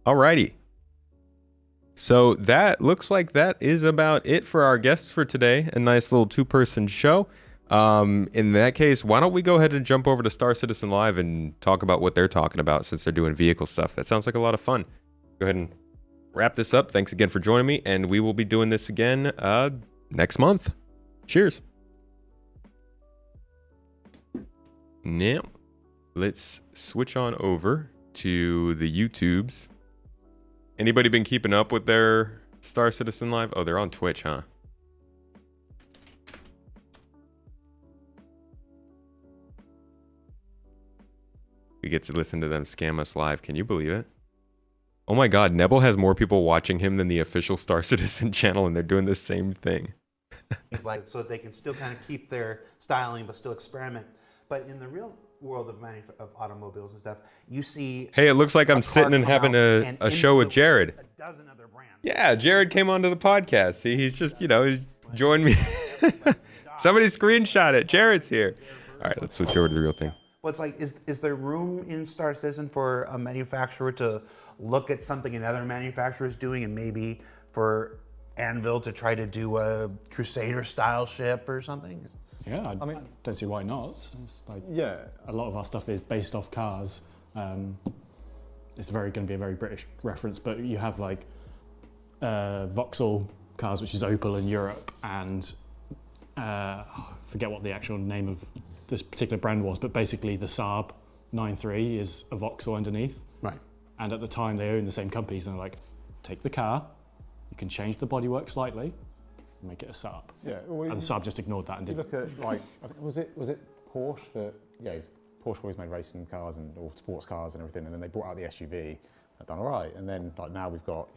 Alrighty. So that looks like that is about it for our guests for today. A nice little 2-person show. In that case, why don't we go ahead and jump over to Star Citizen Live and talk about what they're talking about since they're doing vehicle stuff. That sounds like a lot of fun. Go ahead and wrap this up. Thanks again for joining me, and we will be doing this again next month. Cheers. Now, let's switch on over to the YouTubes. Anybody been keeping up with their Star Citizen Live? Oh, they're on Twitch, huh? We get to listen to them scam us live. Can you believe it? Oh my God, Nebel has more people watching him than the official Star Citizen channel, and they're doing the same thing. It's like so that they can still kind of keep their styling, but still experiment. But in the real world of automobiles and stuff, you see. Hey, it looks like I'm sitting and having a show with Jared. A dozen other brands. Yeah, Jared came onto the podcast. See, he's just, he joined me. Somebody screenshot it. Jared's here. All right, let's switch over to the real thing. Well, it's like, is there room in Star Citizen for a manufacturer to look at something another manufacturer is doing, and maybe for Anvil to try to do a Crusader-style ship or something? Yeah, I mean, don't see why not. It's like, yeah, a lot of our stuff is based off cars. It's going to be a very British reference, but you have like Vauxhall cars, which is Opel in Europe, and I forget what the actual name of this particular brand was, but basically the Saab 9.3 is a Vauxhall underneath. Right. And at the time they own the same companies, and they're like, take the car, you can change the bodywork slightly, and make it a Saab. Yeah, well, and the Saab just ignored that and you didn't. look at like, was it Porsche that, Porsche always made racing cars and or sports cars and everything, and then they brought out the SUV, they've done all right, and then like now we've got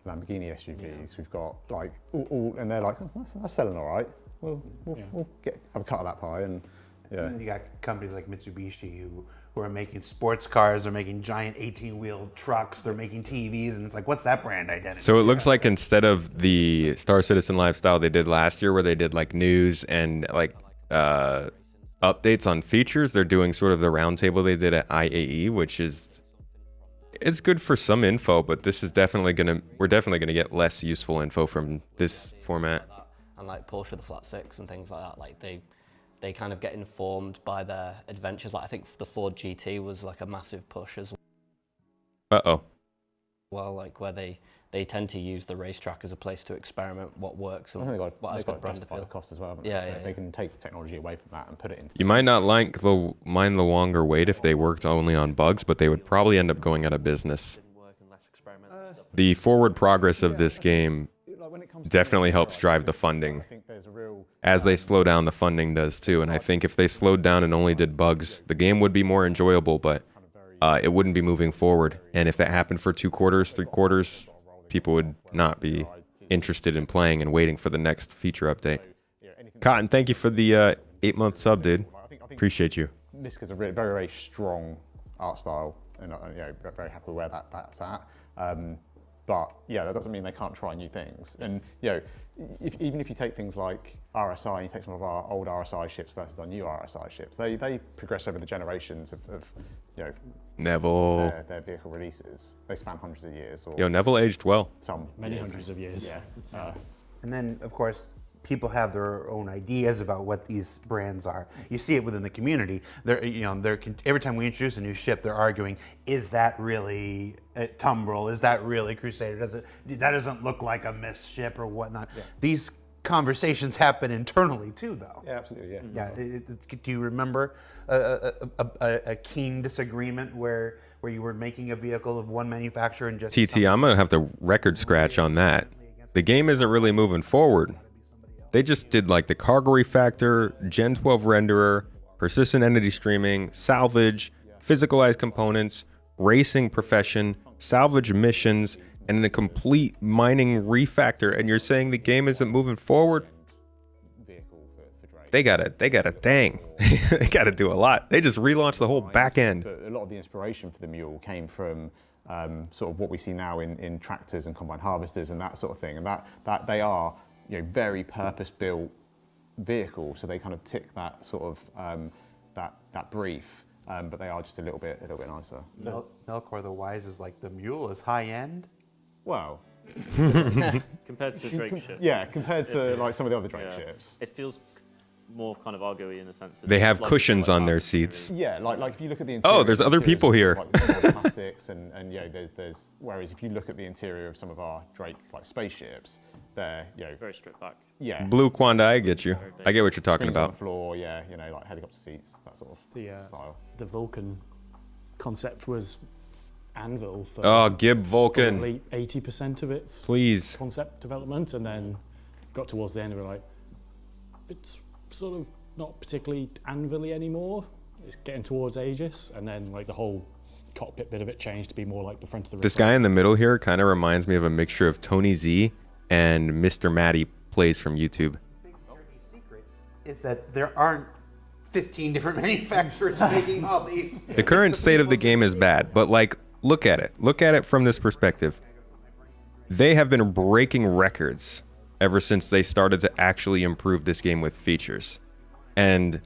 Lamborghini SUVs, we've got like all and they're like, oh, that's selling all right. We'll have a cut of that pie, and And then you got companies like Mitsubishi who are making sports cars, they're making giant 18-wheel trucks, they're making TVs, and it's like, what's that brand identity? So it looks like instead of the Star Citizen lifestyle they did last year, where they did like news and like updates on features, they're doing sort of the roundtable they did at IAE, which is, it's good for some info, but this is we're definitely gonna get less useful info from this format. And like Porsche with the flat six and things like that, like they kind of get informed by their adventures. Like I think the Ford GT was like a massive push as well, like where they tend to use the racetrack as a place to experiment what works and what has got brand appeal. The cost as well. They can take technology away from that and put it into. You might not mind the longer wait if they worked only on bugs, but they would probably end up going out of business. The forward progress of this game definitely helps drive the funding. As they slow down, the funding does too. And I think if they slowed down and only did bugs, the game would be more enjoyable, but it wouldn't be moving forward. And if that happened for 2 quarters, 3 quarters, people would not be interested in playing and waiting for the next feature update. Cotton, thank you for the 8-month sub, dude. Appreciate you. Niska's a very, very strong art style, and very happy where that's at. But yeah, that doesn't mean they can't try new things. And even if you take things like RSI, and you take some of our old RSI ships versus our new RSI ships, they progress over the generations of Neville. Their vehicle releases. They span hundreds of years. Yo, Neville aged well. Many hundreds of years. Yeah. And then, of course, people have their own ideas about what these brands are. You see it within the community. Every time we introduce a new ship, they're arguing, is that really Tumbril? Is that really Crusader? That doesn't look like a Miss ship or whatnot. Yeah. These conversations happen internally too, though. Yeah, absolutely. Yeah. Do you remember a keen disagreement where you were making a vehicle of one manufacturer and just TT? I'm gonna have to record scratch on that. The game isn't really moving forward. They just did like the cargo refactor, Gen 12 renderer, persistent entity streaming, salvage, physicalized components, racing profession, salvage missions, and a complete mining refactor. And you're saying the game isn't moving forward? They gotta dang. They gotta do a lot. They just relaunched the whole back end. But a lot of the inspiration for the Mule came from sort of what we see now in tractors and combine harvesters and that sort of thing. And that they are very purpose-built vehicles, so they kind of tick that sort of that brief. but they are just a little bit nicer. Melkor the Wise is like the mule is high end. Well, Compared to the Drake ship. yeah, compared to like some of the other Drake ships. It feels more kind of argo-y in the sense that They it's have like cushions like on that, their seats. Yeah, like if you look at the interior. Oh, there's other people here. Like the plastics and there's whereas if you look at the interior of some of our Drake like spaceships, they're very stripped back. yeah. Blue Quanda, I get you. I get what you're talking Screens on about. the floor, yeah, like helicopter seats, that sort of style. The Vulcan concept was Anvil for Oh, Gib Vulcan, probably 80% of its please. concept development, and then got towards the end and we're like, it's sort of not particularly Anvil-y anymore. It's getting towards Aegis, and then like the whole cockpit bit of it changed to be more like the front of the. This guy in the middle here kind of reminds me of a mixture of Tony Z and Mr. Matty Plays from YouTube. Big dirty secret is that there aren't 15 different manufacturers making all these. The current state of the game is bad, but like, look at it. Look at it from this perspective. They have been breaking records ever since they started to actually improve this game with features. And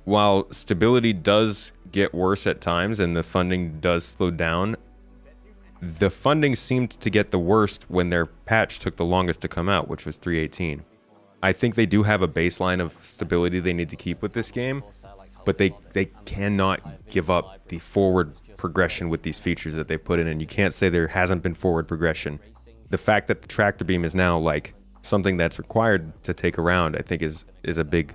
while stability does get worse at times and the funding does slow down, the funding seemed to get the worst when their patch took the longest to come out, which was 3.18. I think they do have a baseline of stability they need to keep with this game, but they cannot give up the forward progression with these features that they've put in, and you can't say there hasn't been forward progression. The fact that the tractor beam is now like something that's required to take around, I think is a big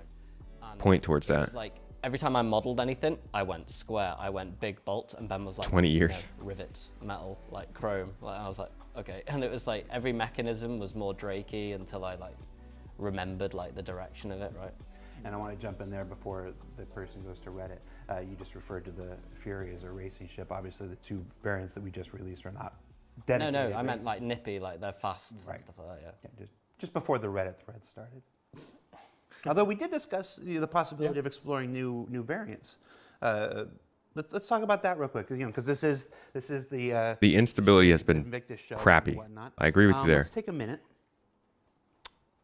point towards that. Like every time I modeled anything, I went square, I went big bolt, and Ben was like 20 years. Rivets, metal, like chrome. Like I was like, okay, and it was like every mechanism was more Drakey until I like remembered like the direction of it, right? And I want to jump in there before the person goes to Reddit. You just referred to the Fury as a racing ship. Obviously, the two variants that we just released are not dedicated. No, I meant like nippy, like they're fast and stuff like that. Yeah, just before the Reddit thread started. Although we did discuss the possibility of exploring new variants. Let's talk about that real quick, because this is the instability has been Invictus show crappy. and whatnot. I agree with you there. Let's take a minute.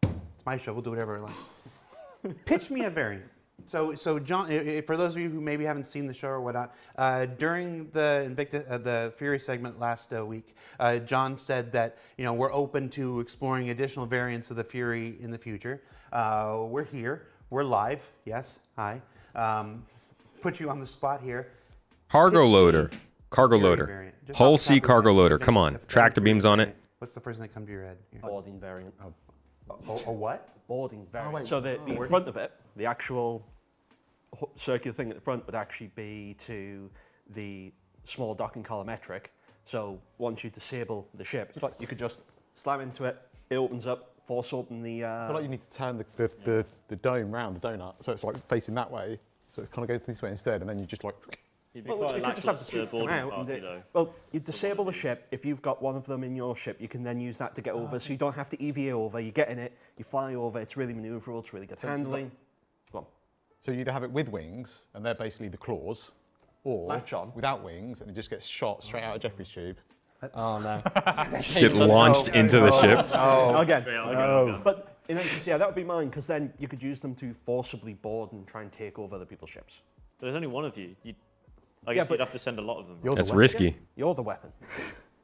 It's my show. We'll do whatever I like. Pitch me a variant. So John, for those of you who maybe haven't seen the show or whatnot, during the Invictus, the Fury segment last week, John said that we're open to exploring additional variants of the Fury in the future. We're here. We're live. Yes. Hi. Put you on the spot here. Cargo Pitch loader. me Cargo Fury loader. variant. Just Hull off the C top of your cargo head. loader. If- Come on. if Tractor Fury beams on it. variant, what's the first thing that comes to your head? Here? Boarding variant. A what? Boarding variant. wait. So the front of it, the actual circular thing at the front would actually be to the small docking collimatric. So once you disable the ship, you could just slam into it. It opens up, force open the. I feel like you need to turn the dome round the donut, so it's like facing that way. So it kind of goes this way instead, and then you just like. You'd be Well, quite you a could just have the lackluster ship come boarding out. party, though. Well, you disable the ship. If you've got one of them in your ship, you can then use that to get over. So you don't have to EVA over. You get in it, you fly over. It's really manoeuvrable. It's really good handling. Go on. So you'd have it with wings, and they're basically the claws, or Latch on. without wings, and it just gets shot straight out of Jeffrey's tube. Oh no. Get launched into the ship. Again. Oh. But in essence, yeah, that would be mine, because then you could use them to forcibly board and try and take over other people's ships. But there's only one of you. I guess but- you'd have to send a lot of them. That's risky. You're the weapon.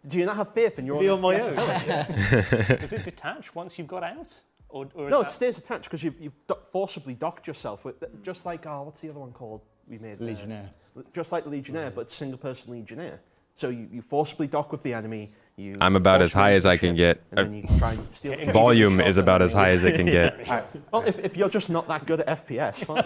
Do you not have faith in your Be own on my FPS own. ability? Does it detach once you've got out? Or No, it stays attached because you've forcibly docked yourself with, just like, what's the other one called we made? Legionnaire. Just like Legionnaire, but single-person Legionnaire. So you forcibly dock with the enemy. I'm about as high as I can get. And then you try and steal the ship. Volume is about as high as it can get. Well, if you're just not that good at FPS, fine.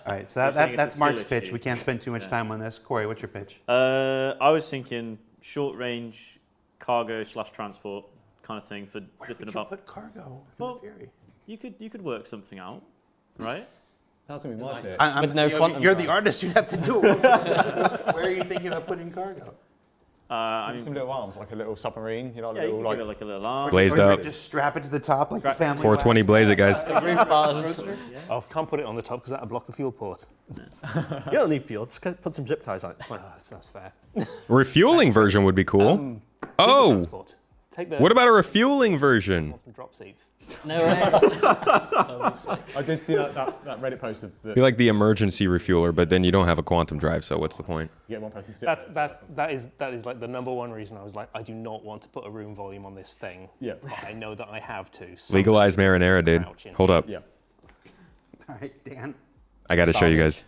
All right, so You're saying that's it's a Mark's skill pitch. issue. We can't spend too much time on this. Corey, what's your pitch? I was thinking short range cargo / transport kind of thing for zipping about. Put cargo in Well, the Fury. You could work something out, right? That's gonna be my bit. With no quantum You're the drive. artist. You have to do it. Where are you thinking about putting cargo? I mean, Some little arms, like a little submarine. You know, yeah, like a you little could give it like a little arm. Blazed Or up. Just strap it to the top like the family. 420 wagon. blaze it, guys. Roof bars. Oh, can't put it on the top because that'll block the fuel port. You don't need fields. Put some zip ties on it. It's fine. That's fair. Refueling version would be cool. Oh, Transport. Take the What about a refueling version? some drop seats. No way. I did see that Reddit post of the. Be like the emergency refueler, but then you don't have a quantum drive, so what's the point? You get one person sit That is like the number one reason I was like, I do not want to put a room volume on this thing. Yeah. But I know that I have to. So Legalize marinara, dude. crouching. Hold up. Yeah. All right, Dan. I got to show you guys.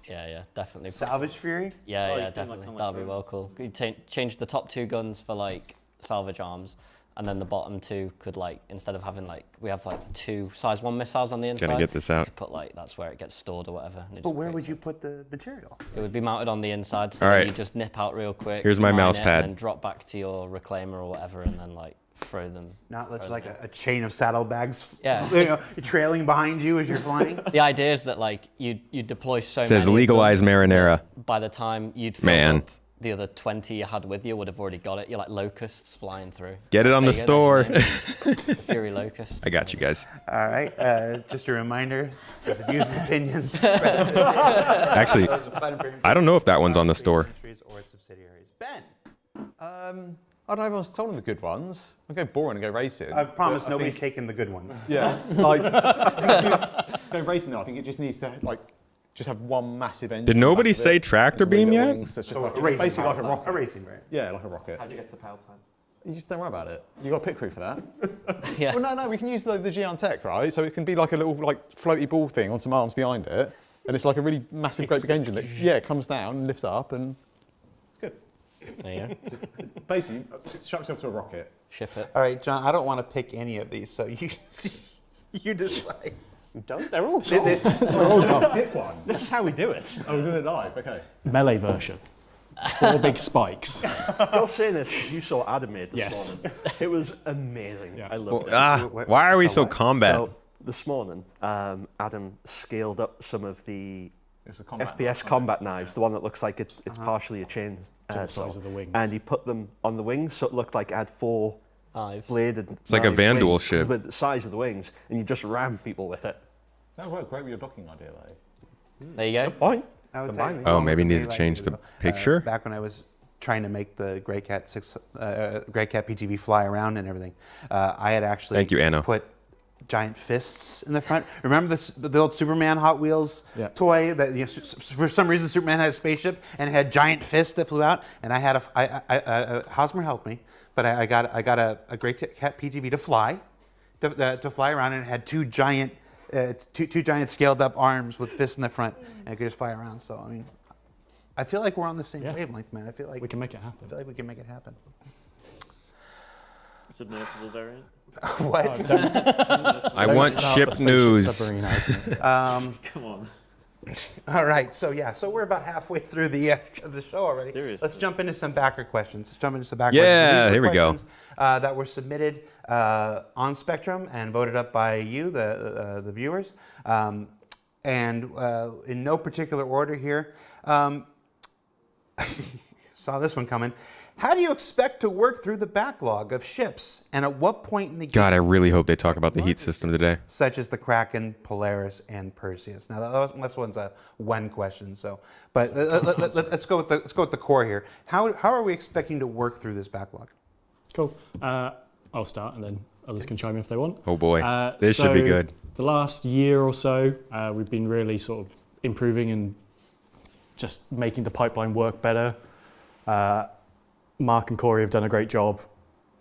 Yeah, definitely. Salvage Fury? Yeah, Oh, yeah, you've done, like, definitely. kind of That'd be like well cool. You change the top 2 guns for like salvage arms, and then the bottom 2 could like, instead of having like, we have like the 2 size 1 missiles on the inside. Gonna get this out. You put like, that's where it gets stored or whatever. And it But just where creates would you put the material? It would be mounted on the inside, so All then right. you just nip out real quick. Here's my mine mouse it, pad. And then drop back to your reclaimer or whatever, and then like throw them. Not throw like them a chain of saddlebags Yeah. trailing behind you as you're flying. The idea is that like you deploy so It says many of them legalize marinara. that by the time you'd fill Man. up, the other 20 you had with you would have already got it. You're like locusts flying through. Get it on the There you go, there's store. your name. The Fury Locust. I got you guys. All right. Just a reminder that the views and opinions. Actually, I don't know if that one's on the store. Or its subsidiaries. Ben. I don't know. Everyone's told them the good ones. I'll go boring and go racing. I promise but nobody's think- taking the good ones. Yeah. Like, I think go racing though. I think it just needs to like just have one massive engine. Did nobody back of say it, tractor with beam wing yet? wings, so it's just So like, a racing basically like a variant. rocket. A racing variant. Yeah, like a rocket. How'd you get the power plant? You just don't worry about it. You got a pit crew for that. Yeah. Well, no, we can use the Giant Tech, right? So it can be like a little like floaty ball thing on some arms behind it, and it's like a really massive, great big engine that it comes down, lifts up, and it's good. There you go. Basically, strap yourself to a rocket. Ship it. All right, John. I don't want to pick any of these, so you decide. You don't? They're all They- gone. Pick one. This is how we do it. Oh, we're doing it live. Okay. Melee version. 4 big spikes. You're saying this because you saw Adam made this Yes. morning. It was amazing. Yeah. I loved it. Why are we so what? combat? So this morning, Adam scaled up some of the It was a combat FPS knife, combat knives, the one that looks like it's partially a chain the saw. size of the wings. And he put them on the wings, so it looked like it had 4 Knives. bladed. It's like a knife Vandal wings ship. with the size of the wings, and you just ram people with it. That would work great with your docking idea, though. There you go. Point. I would Combine say- it. Oh, maybe need to Melee change as the well. picture? Back when I was trying to make the Grey Cat PTV fly around and everything, I had actually Thank you, Anno. put giant fists in the front. Remember the old Superman Hot Wheels Yeah. toy that for some reason Superman had a spaceship and it had giant fists that flew out, and I had Hosmer helped me, but I got a Grey Cat PTV to fly around, and it had 2 giant scaled up arms with fists in the front, and it could just fly around. So I mean, I feel like we're on the same Yeah. wavelength, man. I feel like We can make it happen. I feel like we can make it happen. Submersible variant. What? I want Start ship the spaceship news. submarine argument. Come on. All right, so we're about halfway through the show already. Seriously. Let's jump into some backer questions. Yeah, Questions. These here were we go. questions, that were submitted on Spectrum and voted up by you, the viewers, and in no particular order here. Saw this one coming. How do you expect to work through the backlog of ships, and at what point in the game? God, I really hope they talk about the heat system today. Such as the Kraken, Polaris, and Perseus. Now, this one's a when question. So, but let's go with the core here. How are we expecting to work through this backlog? Cool. I'll start, and then others can chime in if they want. Oh boy, this should be good. The last year or so, we've been really sort of improving and just making the pipeline work better. Mark and Corey have done a great job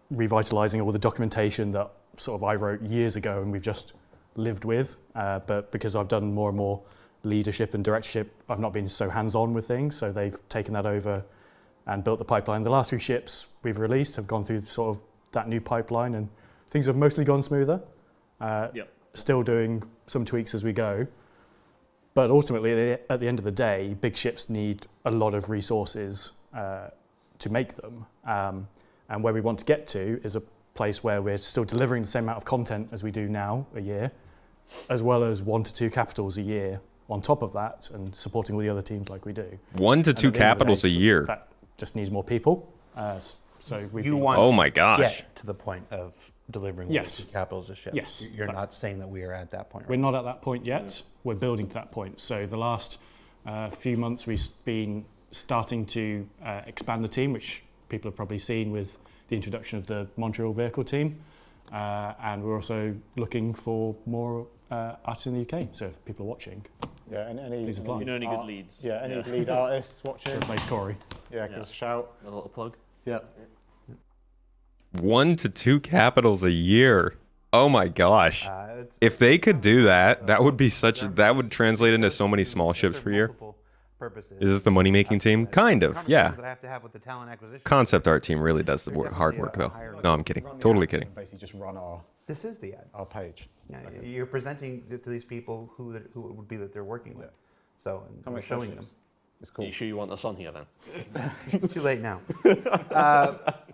revitalizing all the documentation that sort of I wrote years ago and we've just lived with. But because I've done more and more leadership and directorship, I've not been so hands-on with things. So they've taken that over and built the pipeline. The last 2 ships we've released have gone through sort of that new pipeline, and things have mostly gone smoother. Still doing some tweaks as we go. But ultimately, at the end of the day, big ships need a lot of resources to make them. And where we want to get to is a place where we're still delivering the same amount of content as we do now a year, as well as 1 to 2 capitals a year on top of that, and supporting all the other teams like we do. 1 to 2 And at the end of the capitals day, a year. That just needs more people. So we You want Oh to my gosh. get to the point of delivering Yes. capitals of ships. Yes. You're not saying that we are at that point. We're Right? not at that point yet. We're building to that point. So the last few months we've been starting to expand the team, which people have probably seen with the introduction of the Montreal vehicle team, and we're also looking for more artists in the UK. So if people are watching, Yeah, and any Please apply. You know any good leads? Yeah, any lead artists watching? replace Corey. Yeah, give us a shout. A little plug. Yeah. 1 to 2 capitals a year. Oh my gosh. It's- If they could do that, that would be that would translate into so many small ships per year. multiple purposes. Is this the money making team? Kind of, yeah. Conversations that I have to have with the talent acquisition. Concept art team really does the There's hard definitely work a though. higher No, I'm kidding. Run the Totally ads kidding. and basically just run This is the ad. our page. Yeah, you're presenting it to these people who it would be that they're working with. So and Come we're make showing them. ships. It's cool. Are you sure you want us on here then? It's too late now.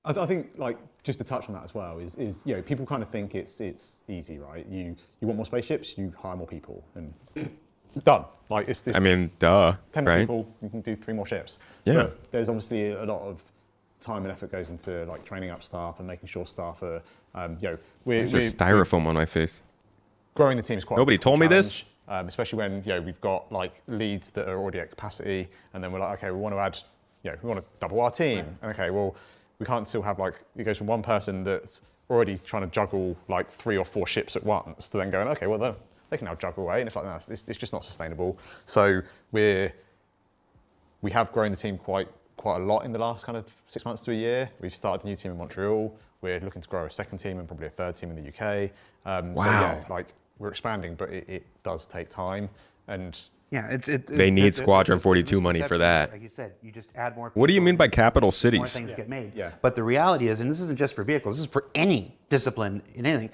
I think, like, just to touch on that as well is you know, people kind of think it's easy, right? You want more spaceships, you hire more people, and done. Like, it's this. I mean, duh, 10 right? people, you can do 3 more ships. Yeah. But there's obviously a lot of time and effort goes into like training up staff and making sure staff are, you know, There's a styrofoam on my face. growing the team is quite. Nobody a told me this? challenge, especially when we've got like leads that are already at capacity, and then we're like, okay, we want to add, we want to double our team. And okay, well, we can't still have like it goes from one person that's already trying to juggle like 3 or 4 ships at once to then going, okay, well they can now juggle away, and it's like that. It's just not sustainable. So we have grown the team quite a lot in the last kind of 6 months to a year. We've started a new team in Montreal. We're looking to grow a second team and probably a third team in the UK. So yeah, like we're expanding, but it does take time. And Yeah, They need Squadron 42 money for that. Like you said, you just add more. What do you people mean by and capital more cities? things get made. Yeah. But the reality is, and this isn't just for vehicles, this is for any discipline in anything.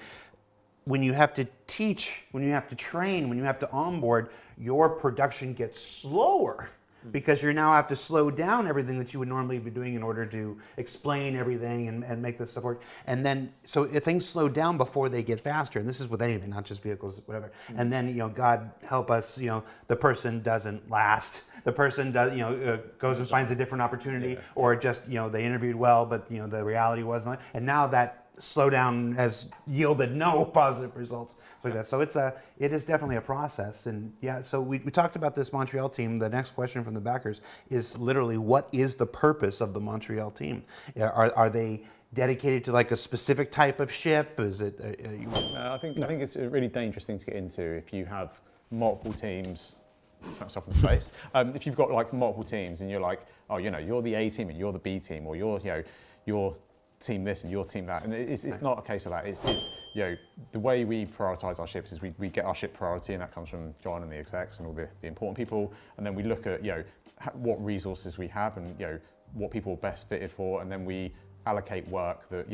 When you have to teach, when you have to train, when you have to onboard, your production gets slower because you now have to slow down everything that you would normally be doing in order to explain everything and make this stuff work. And then, so if things slow down before they get faster, and this is with anything, not just vehicles, whatever. And then, God help us, the person doesn't last. The person does, goes and finds a different opportunity, or just, they interviewed well, but the reality wasn't. And now that slowdown has yielded no positive results like that. So it is definitely a process. And yeah, so we talked about this Montreal team. The next question from the backers is literally, what is the purpose of the Montreal team? Are they dedicated to like a specific type of ship? Is it? I think it's a really dangerous thing to get into if you have multiple teams. That's off in the face. If you've got like multiple teams and you're like, oh, you're the A team and you're the B team, or you're team this and your team that, and it's not a case of that. It's the way we prioritize our ships is we get our ship priority, and that comes from John and the execs and all the important people, and then we look at what resources we have and what people are best fitted for, and then we allocate work that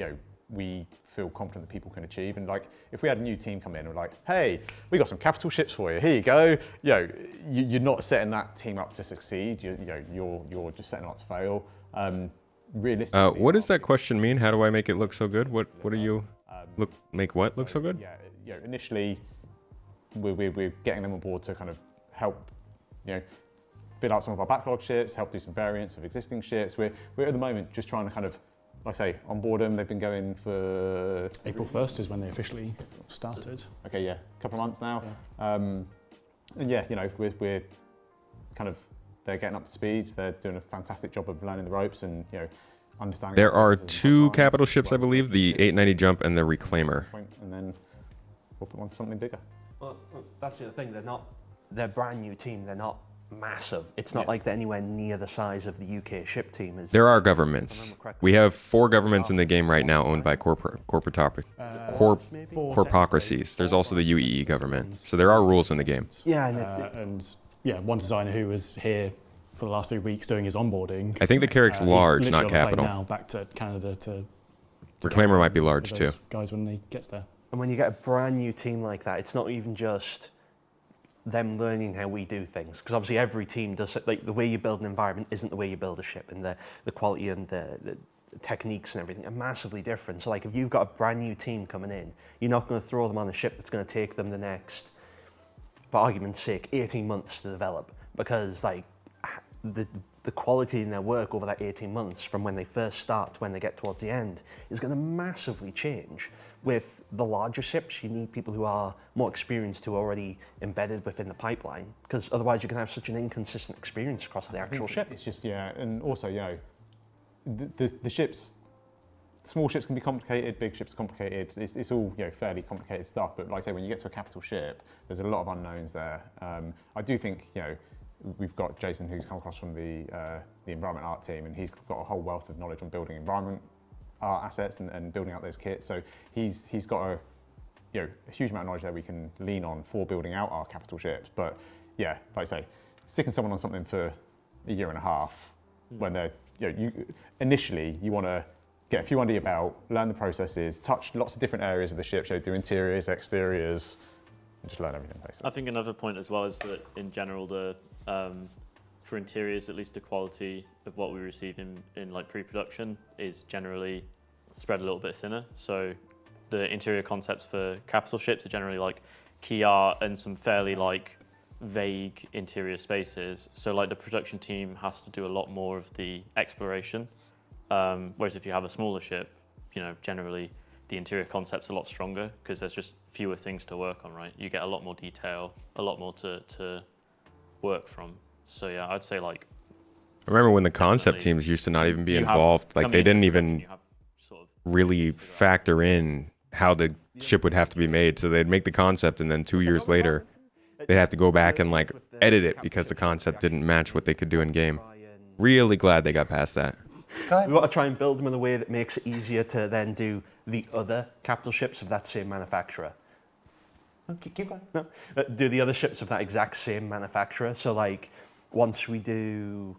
we feel confident that people can achieve. And like if we had a new team come in and we're like, hey, we got some capital ships for you, here you go, you're not setting that team up to succeed. You're just setting them up to fail. Realistically, what does that question mean? How do I make it look so good? What do you make what look so good? Yeah. Initially, we're getting them on board to kind of help, fill out some of our backlog ships, help do some variants of existing ships. We're at the moment just trying to kind of, like I say, onboard them. They've been going for April 1st is when they officially started. Okay, yeah, a couple of months now. Yeah. And yeah, we're kind of. They're getting up to speed. They're doing a fantastic job of learning the ropes and understanding. There are 2 capital ships, I believe, the 890 Jump and the Reclaimer. And then we'll put on something bigger. Well, that's the thing. They're a brand new team. They're not massive. It's not like they're anywhere near the size of the UK ship team. There are governments. We have 4 governments in the game right now owned by corporacies. There's also the UEE government. So there are rules in the game. Yeah, one designer who was here for the last 3 weeks doing his onboarding. I think the Carrick's large, he's not literally on a plane capital. now back to Canada to Reclaimer might be large too. Guys, when he gets there. And when you get a brand new team like that, it's not even just them learning how we do things. Because obviously every team does, like the way you build an environment isn't the way you build a ship, and the quality and the techniques and everything are massively different. So like if you've got a brand new team coming in, you're not going to throw them on a ship that's going to take them the next, for argument's sake, 18 months to develop, because like the quality in their work over that 18 months from when they first start to when they get towards the end is going to massively change. With the larger ships, you need people who are more experienced, who are already embedded within the pipeline, because otherwise you can have such an inconsistent experience across the actual ship. It's just, and also, the ships, small ships can be complicated, big ships are complicated. It's all fairly complicated stuff. But like I say, when you get to a capital ship, there's a lot of unknowns there. I do think we've got Jason, who's come across from the environment art team, and he's got a whole wealth of knowledge on building environment art assets and building out those kits. So he's got a huge amount of knowledge that we can lean on for building out our capital ships. But yeah, like I say, sticking someone on something for a year and a half when they're initially you want to get a few under your belt, learn the processes, touch lots of different areas of the ship, do interiors, exteriors, and just learn everything basically. I think another point as well is that in general, for interiors, at least the quality of what we receive in like pre-production is generally spread a little bit thinner. So the interior concepts for capital ships are generally like key art and some fairly like vague interior spaces. So like the production team has to do a lot more of the exploration. Whereas if you have a smaller ship, generally the interior concept's a lot stronger because there's just fewer things to work on, right? You get a lot more detail, a lot more to work from. So yeah, I'd say like. I remember when the concept teams used to not even be involved. Like they didn't even really factor in how the ship would have to be made. So they'd make the concept and then 2 years later, they'd have to go back and like edit it because the concept didn't match what they could do in game. Really glad they got past that. We want to try and build them in a way that makes it easier to then do the other capital ships of that same manufacturer. Okay, keep going. No, do the other ships of that exact same manufacturer. So like once we do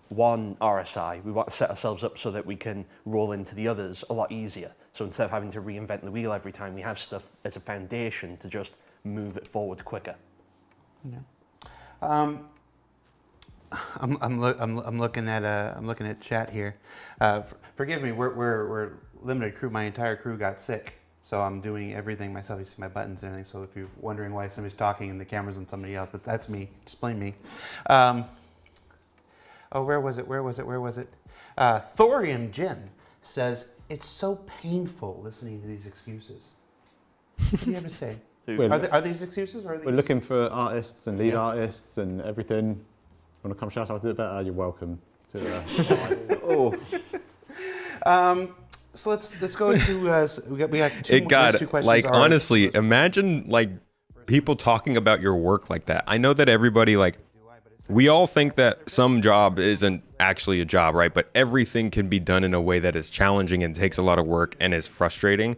one RSI, we want to set ourselves up so that we can roll into the others a lot easier. So instead of having to reinvent the wheel every time, we have stuff as a foundation to just move it forward quicker. Yeah. I'm looking at chat here. Forgive me, we're limited crew. My entire crew got sick, so I'm doing everything myself. You see my buttons and everything. So if you're wondering why somebody's talking and the camera's on somebody else, that's me. Just blame me. Where was it? Thorium Jim says it's so painful listening to these excuses. What do you have to say? Are these excuses? Or are these... We're looking for artists and lead artists and everything. Want to come shout out, do it better? You're welcome. So let's go to we got two questions. Like honestly, imagine like people talking about your work like that. I know that everybody like we all think that some job isn't actually a job, right? But everything can be done in a way that is challenging and takes a lot of work and is frustrating.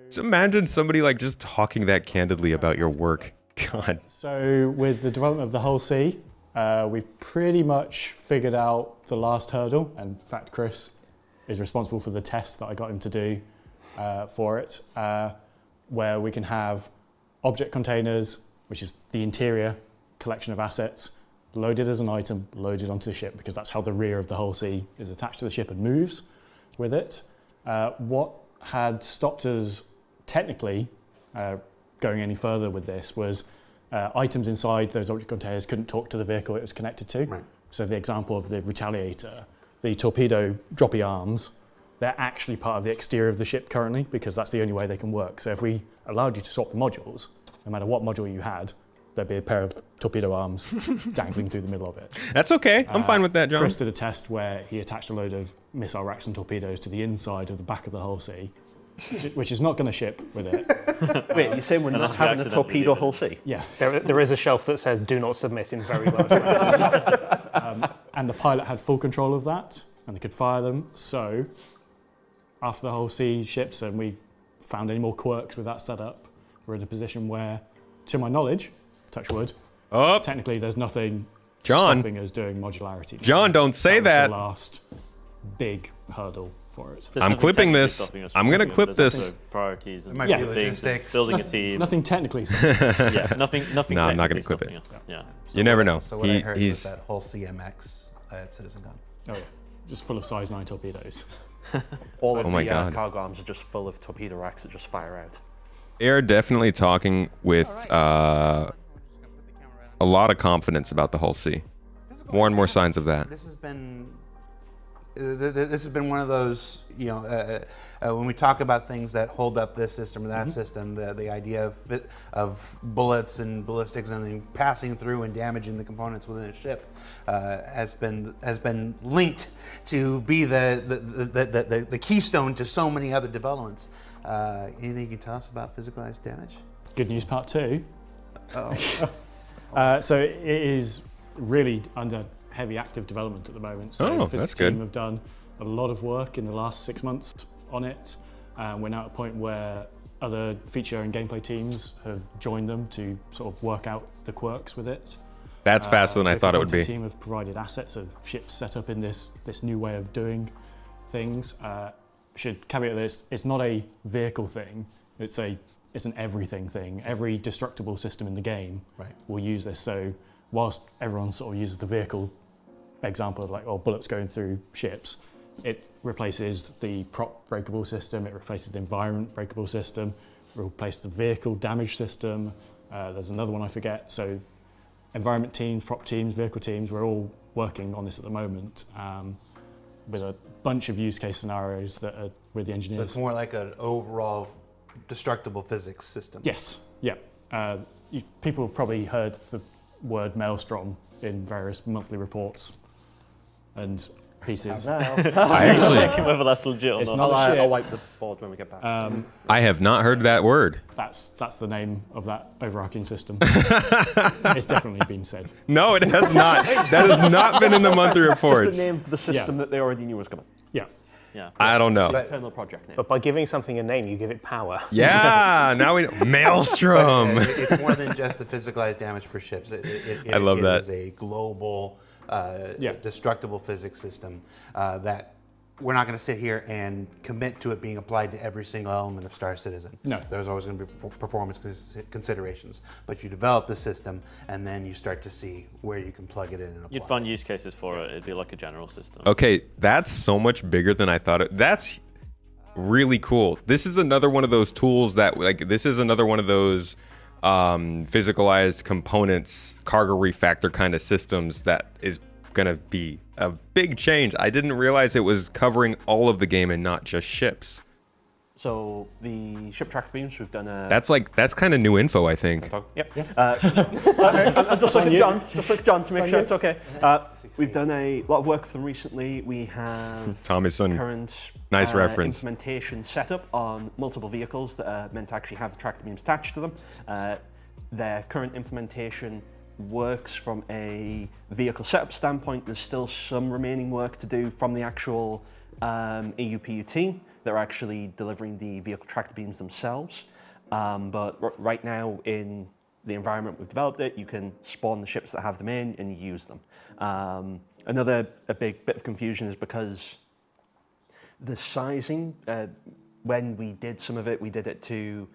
So imagine somebody like just talking that candidly about your work. God. So with the development of the Hull C, we've pretty much figured out the last hurdle. And in fact, Chris is responsible for the test that I got him to do for it, where we can have object containers, which is the interior collection of assets, loaded as an item, loaded onto the ship, because that's how the rear of the Hull C is attached to the ship and moves with it. What had stopped us technically going any further with this was items inside those object containers couldn't talk to the vehicle it was connected to. Right. So the example of the Retaliator, the torpedo droppy arms, they're actually part of the exterior of the ship currently because that's the only way they can work. So if we allowed you to swap the modules, no matter what module you had, there'd be a pair of torpedo arms dangling through the middle of it. That's okay. I'm fine with that, John. Chris did a test where he attached a load of missile racks and torpedoes to the inside of the back of the Hull C, which is not going to ship with it. Wait, you're saying we're not having a torpedo Hull C? Yeah. There is a shelf that says "Do not submit" in very large letters. And the pilot had full control of that, and they could fire them. So after the Hull C ships and we found any more quirks with that setup, we're in a position where, to my knowledge, touch wood, technically there's nothing stopping us doing modularity. John, don't say that. The last big hurdle for it. I'm clipping this. I'm going to clip this. Priorities and logistics. Building a team. Nothing technically. Yeah, nothing. No, I'm not going to clip it. Yeah. You never know. So what I heard was that whole CMX at Citizen Gun. Oh yeah, just full of size 9 torpedoes. All of the God. cargo arms are just full of torpedo racks that just fire out. They're definitely talking with a lot of confidence about the Hull C. More and more signs of that. This has been this has been one of those, when we talk about things that hold up this system or that system, the idea of bullets and ballistics and then passing through and damaging the components within a ship has been linked to be the keystone to so many other developments. Anything you can tell us about physicalized damage? Good news part 2. Uh-oh. So it is really under heavy active development at the moment. So the physics team have done a lot of work in the last 6 months on it. We're now at a point where other feature and gameplay teams have joined them to sort of work out the quirks with it. That's faster than I thought it would be. The team have provided assets of ships set up in this new way of doing things. Should caveat this, it's not a vehicle thing, it's an everything thing. Every destructible system in the game will use this. So whilst everyone sort of uses the vehicle example of like, bullets going through ships, it replaces the prop breakable system, it replaces the environment breakable system, it replaces the vehicle damage system. There's another one I forget. So environment teams, prop teams, vehicle teams, we're all working on this at the moment with a bunch of use case scenarios that are with the engineers. So it's more like an overall destructible physics system. Yes, yeah. People have probably heard the word maelstrom in various monthly reports and pieces. I actually, whether that's legit or It's not. not a ship. I'll wipe the board when we get back. I have not heard that word. That's the name of that overarching system. It's definitely been said. No, it has not. That has not been in the monthly Just reports. the name for the system that they already knew was coming. Yeah. Yeah. I don't know. Internal project name. But by giving something a name, you give it power. Yeah, now we know. Maelstrom. It's more than just the physicalized damage for ships. I love that. It is a global destructible physics system that we're not going to sit here and commit to it being applied to every single element of Star Citizen. No. There's always going to be performance considerations. But you develop the system, and then you start to see where you can plug it in and apply You'd find use cases for it. It'd be like a general system. Okay, that's so much bigger than I thought it. That's really cool. This is another one of those tools that, this is another one of those physicalized components, cargo refactor kind of systems that is gonna be a big change. I didn't realize it was covering all of the game and not just ships. So the ship tractor beams, we've done a... That's kind of new info, I think. Yep. I'm just looking at John to make sure it's okay. We've done a lot of work with them recently. We have Thomason. current Nice reference. implementation set up on multiple vehicles that are meant to actually have the tractor beams attached to them. Their current implementation works from a vehicle setup standpoint. There's still some remaining work to do from the actual EUPU team. They're actually delivering the vehicle tractor beams themselves. But right now in the environment we've developed it, you can spawn the ships that have them in and use them. Another big bit of confusion is because the sizing, when we did some of it, we did it to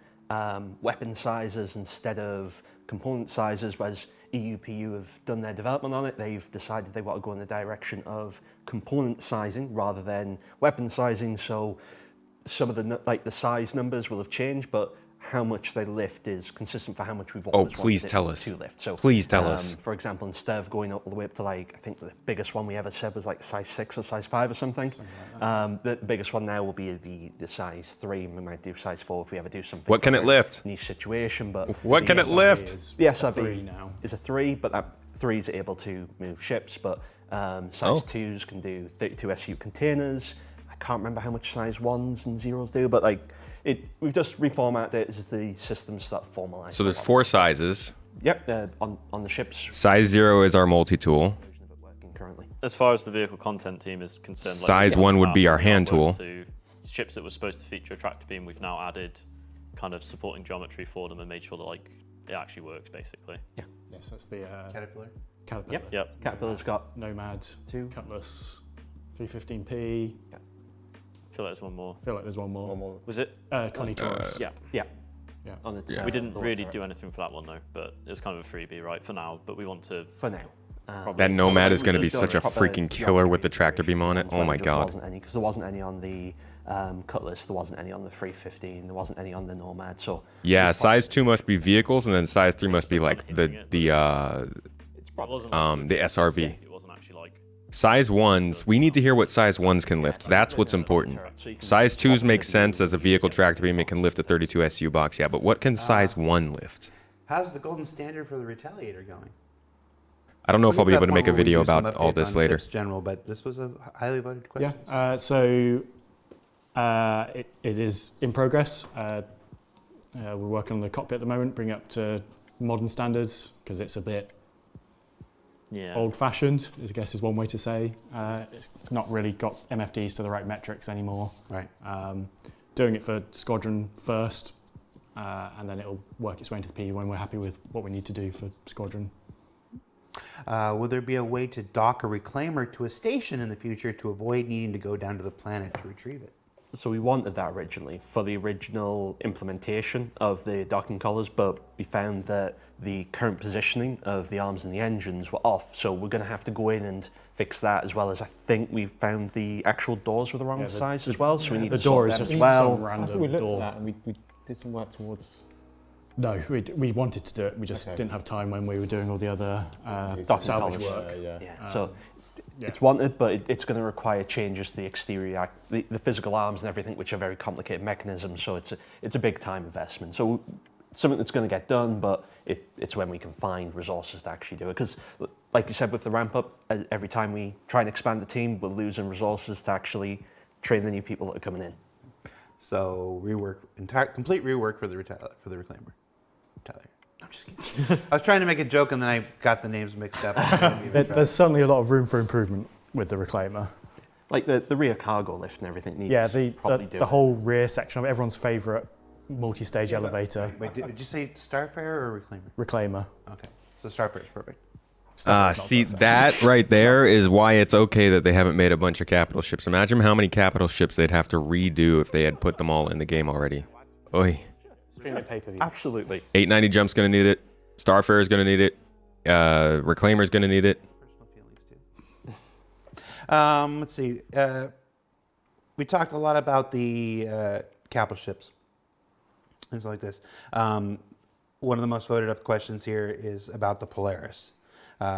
weapon sizes instead of component sizes, whereas EUPU have done their development on it. They've decided they want to go in the direction of component sizing rather than weapon sizing. So some of the size numbers will have changed, but how much they lift is consistent for how much we've always please wanted tell it us. to lift. So Please tell us. For example, instead of going all the way up to I think the biggest one we ever said was like size 6 or size 5 or something. The biggest one now will be the size 3. We might do size 4 if we ever do something. What can it lift? Niche situation, but What can it lift? the SRV now. is a 3, but that 3 is able to move ships, but size 2s can do 32 SU containers. I can't remember how much size 1s and 0s do, but we've just reformatted it as the systems start formalizing. So there's 4 sizes. Yep, on the ships. Size 0 is our multi-tool. Version of it working currently. As far as the vehicle content team is concerned, Size 1 would be our hand tool. To ships that were supposed to feature a tractor beam, we've now added kind of supporting geometry for them and made sure that it actually works basically. Yeah. Yes, that's the Caterpillar. Caterpillar. Yep. Caterpillar's got Nomad, 2. Cutlass, 315p. I feel like there's one more. I feel like there's one more. Was it? Connie Taurus. Yeah. Yeah. Yeah. On its, We didn't the really turret. do anything for that one though, but it was kind of a freebie, right, for now. But we want to For now. That Nomad is going to be We've done such a proper freaking killer with the geometry tractor beam on it. ones Oh where my there just god. wasn't any, because there wasn't any on the Cutlass, there wasn't any on the 315, there wasn't any on the Nomad. So Yeah, size 2 must be vehicles, and then size 3 must be like the It's probably SRV. It wasn't actually like Size 1s, we need to hear what size 1s can lift. That's what's important. Size 2s make sense as a vehicle tractor beam. It can lift a 32 SU box, yeah, but what can size 1 lift? How's the golden standard for the Retaliator going? I don't know if I'll be We'll able to make a get to that video point where we about do some all updates this on later. ships General, but this was a highly voted question. It is in progress. We're working on the cockpit at the moment, bring it up to modern standards because it's a bit old-fashioned, I guess is one way to say. It's not really got MFDs to the right metrics anymore. Right. Doing it for Squadron first, and then it'll work its way into the P when we're happy with what we need to do for Squadron. Will there be a way to dock a reclaimer to a station in the future to avoid needing to go down to the planet to retrieve it? So we wanted that originally for the original implementation of the docking collars, but we found that the current positioning of the arms and the engines were off. So we're going to have to go in and fix that, as well as I think we found the actual doors were the wrong size as well. So we need the to door sort is them just as well. some random I think we looked door. at that and we did some work towards. No, we wanted to do it. We just didn't have time when we were doing all the other Docking salvage collars. work. So it's wanted, but it's going to require changes to the exterior, the physical arms and everything, which are very complicated mechanisms. So it's a big time investment. So something that's going to get done, but it's when we can find resources to actually do it. Because, like you said, with the ramp up, every time we try and expand the team, we're losing resources to actually train the new people that are coming in. So complete rework for the reclaimer. I'm just kidding. I was trying to make a joke and then I got the names mixed up. There's certainly a lot of room for improvement with the reclaimer. Like the rear cargo lift and everything needs the whole rear section of everyone's favourite multi-stage elevator. Wait, did you say Starfare or Reclaimer? Reclaimer. Okay, so Starfare is perfect. See, that right there is why it's okay that they haven't made a bunch of capital ships. Imagine how many capital ships they'd have to redo if they had put them all in the game already. Oy. Absolutely. 890 Jump's going to need it. Starfare is going to need it. Reclaimer is going to need it. Personal feelings too. Let's see. We talked a lot about the capital ships. Things like this. One of the most voted up questions here is about the Polaris.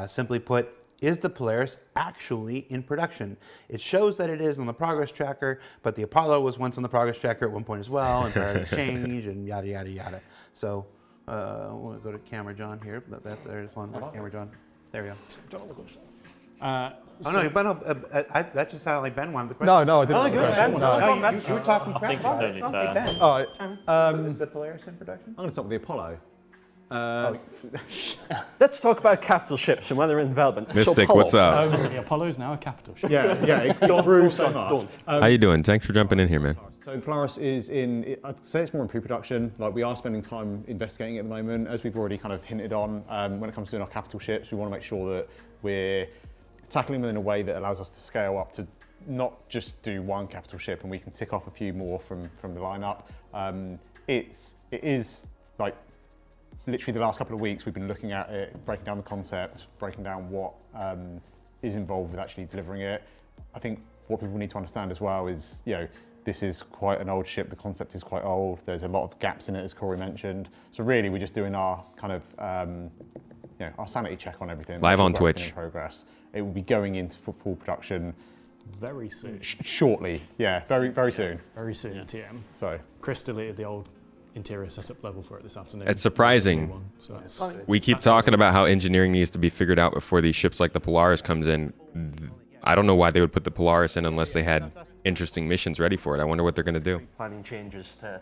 Simply put, is the Polaris actually in production? It shows that it is on the progress tracker, but the Apollo was once on the progress tracker at one point as well, and priorities change, and yada, yada, yada. So we'll go to Camera John here. There's one. Camera John. There we go. That just sounded like Ben wanted the question. No, I didn't. Oh, good. Ben, you were talking crap. I think it's only fair. Ben. All right. So is the Polaris in production? I'm going to talk about the Apollo. Let's talk about capital ships and when they're in development. Mystic, so, what's up? The Apollo is now a capital ship. Yeah, it grew so much. How you doing? Thanks for jumping in here, man. So the Polaris is I'd say it's more in pre-production. Like we are spending time investigating it at the moment. As we've already kind of hinted on, when it comes to doing our capital ships, we want to make sure that we're tackling them in a way that allows us to scale up to not just do one capital ship and we can tick off a few more from the lineup. It is like literally the last couple of weeks we've been looking at it, breaking down the concept, breaking down what is involved with actually delivering it. I think what people need to understand as well is, this is quite an old ship, the concept is quite old, there's a lot of gaps in it as Corey mentioned. So really we're just doing our kind of, our sanity check on everything. Live on Twitch. In progress. It will be going into full production very soon. Shortly, very, very soon. Very soon, TM. So Chris deleted the old interior setup level for it this afternoon. It's surprising. So We keep talking about how engineering needs to be figured out before these ships like the Polaris comes in. I don't know why they would put the Polaris in unless they had interesting missions ready for it. I wonder what they're going to do. Planning changes to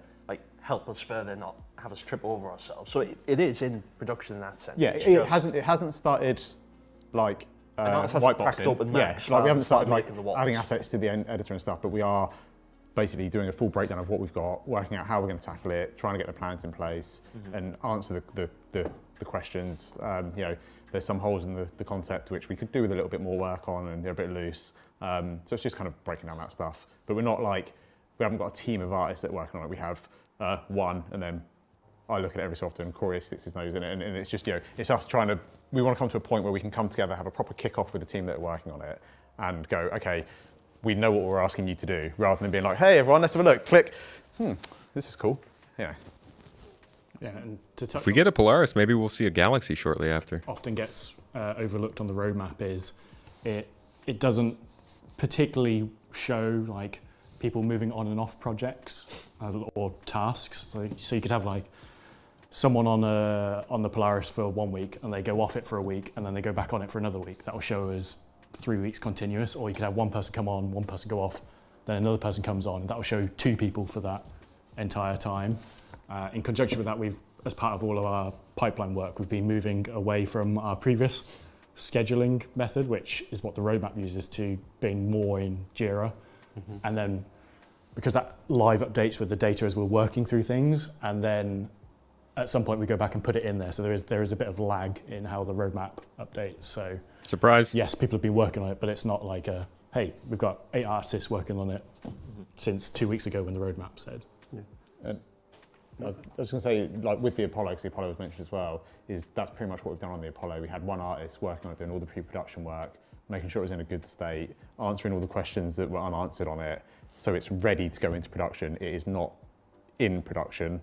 help us further, not have us trip over ourselves. So it is in production in that sense. Yeah, it hasn't started like white boxing. We haven't started like adding assets to the editor and stuff, but we are basically doing a full breakdown of what we've got, working out how we're going to tackle it, trying to get the plans in place and answer the questions. There's some holes in the concept which we could do with a little bit more work on, and they're a bit loose. So it's just kind of breaking down that stuff. But we haven't got a team of artists that work on it. We have one, and then I look at it every so often. Corey sticks his nose in it, and it's just it's us trying to. We want to come to a point where we can come together, have a proper kick-off with the team that are working on it, and go, okay, we know what we're asking you to do, rather than being like, hey everyone, let's have a look. Click. This is cool. Yeah. Yeah, and to touch If we get a Polaris, maybe we'll see a Galaxy shortly after. often gets overlooked on the roadmap is it it doesn't particularly show like people moving on and off projects or tasks. So you could have like someone on the Polaris for 1 week and they go off it for a week and then they go back on it for another week. That will show as 3 weeks continuous. Or you could have one person come on, one person go off, then another person comes on, and that will show 2 people for that entire time. In conjunction with that, as part of all of our pipeline work, we've been moving away from our previous scheduling method, which is what the roadmap uses, to being more in Jira. And then because that live updates with the data as we're working through things, and then at some point we go back and put it in there. So there is a bit of lag in how the roadmap updates. So surprise. Yes, people have been working on it, but it's not like hey, we've got 8 artists working on it since 2 weeks ago when the roadmap said. I was going to say, like with the Apollo, because the Apollo was mentioned as well, that's pretty much what we've done on the Apollo. We had one artist working on it, doing all the pre-production work, making sure it was in a good state, answering all the questions that were unanswered on it, so it's ready to go into production. It is not in production.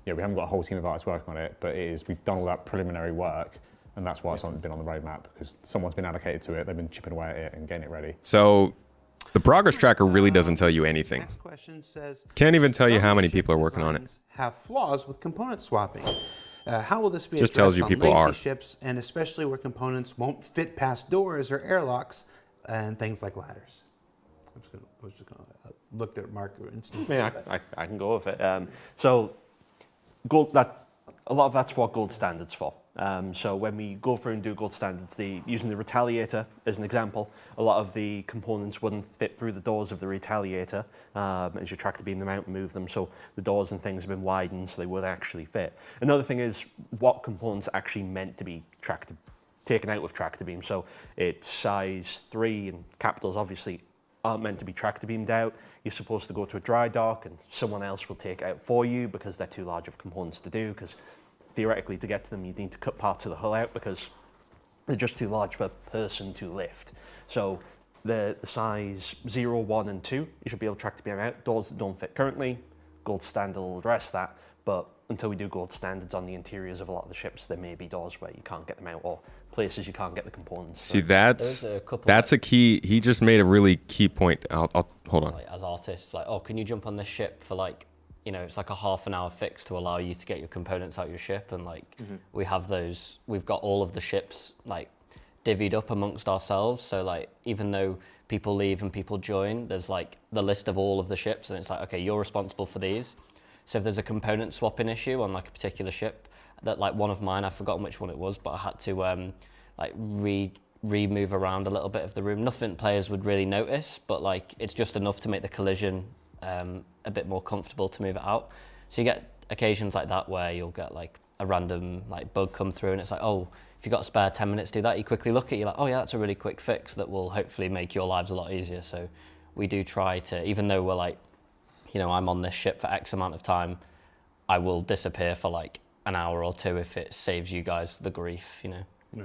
Yeah, we haven't got a whole team of artists working on it, but we've done all that preliminary work, and that's why it's been on the roadmap, because someone's been allocated to it, they've been chipping away at it and getting it ready. So the progress tracker really doesn't tell you anything. Next question says, Can't even tell you how many people are working on it. Have flaws with component swapping. How will this be Just addressed tells you on people lazy are. ships, and especially where components won't fit past doors or airlocks and things like ladders? I was just gonna looked at Mark instantly. Yeah, I can go with it. So a lot of that's what gold standard's for. So when we go through and do gold standards, using the retaliator as an example, a lot of the components wouldn't fit through the doors of the retaliator as you tractor beam them out and move them. So the doors and things have been widened so they would actually fit. Another thing is what components are actually meant to be taken out with tractor beam. So it's size 3 and capitals obviously aren't meant to be tractor beamed out. You're supposed to go to a dry dock and someone else will take it out for you because they're too large of components to do, because theoretically to get to them you need to cut parts of the hull out because they're just too large for a person to lift. So the size 0, 1 and 2 you should be able to tractor beam out. Doors that don't fit currently, gold standard will address that, but until we do gold standards on the interiors of a lot of the ships, there may be doors where you can't get them out or places you can't get the components. See, that's a key. He just made a really key point. I'll hold on. Like, as artists, like, oh, can you jump on this ship for like, you know, it's like a half-an-hour fix to allow you to get your components out your ship, and like we have those. We've got all of the ships like divvied up amongst ourselves. So like, even though people leave and people join, there's like the list of all of the ships, and it's like, okay, you're responsible for these. So if there's a component swapping issue on like a particular ship, that like one of mine, I've forgotten which one it was, but I had to like re-move around a little bit of the room. Nothing players would really notice, but like it's just enough to make the collision a bit more comfortable to move it out. So you get occasions like that where you'll get like a random like bug come through, and it's like, oh, if you've got a spare 10 minutes to do that, you quickly look at it, you're like, oh yeah, that's a really quick fix that will hopefully make your lives a lot easier. So we do try to, even though we're like, you know, I'm on this ship for X amount of time, I will disappear for like an hour or 2 if it saves you guys the grief, you know. Yeah.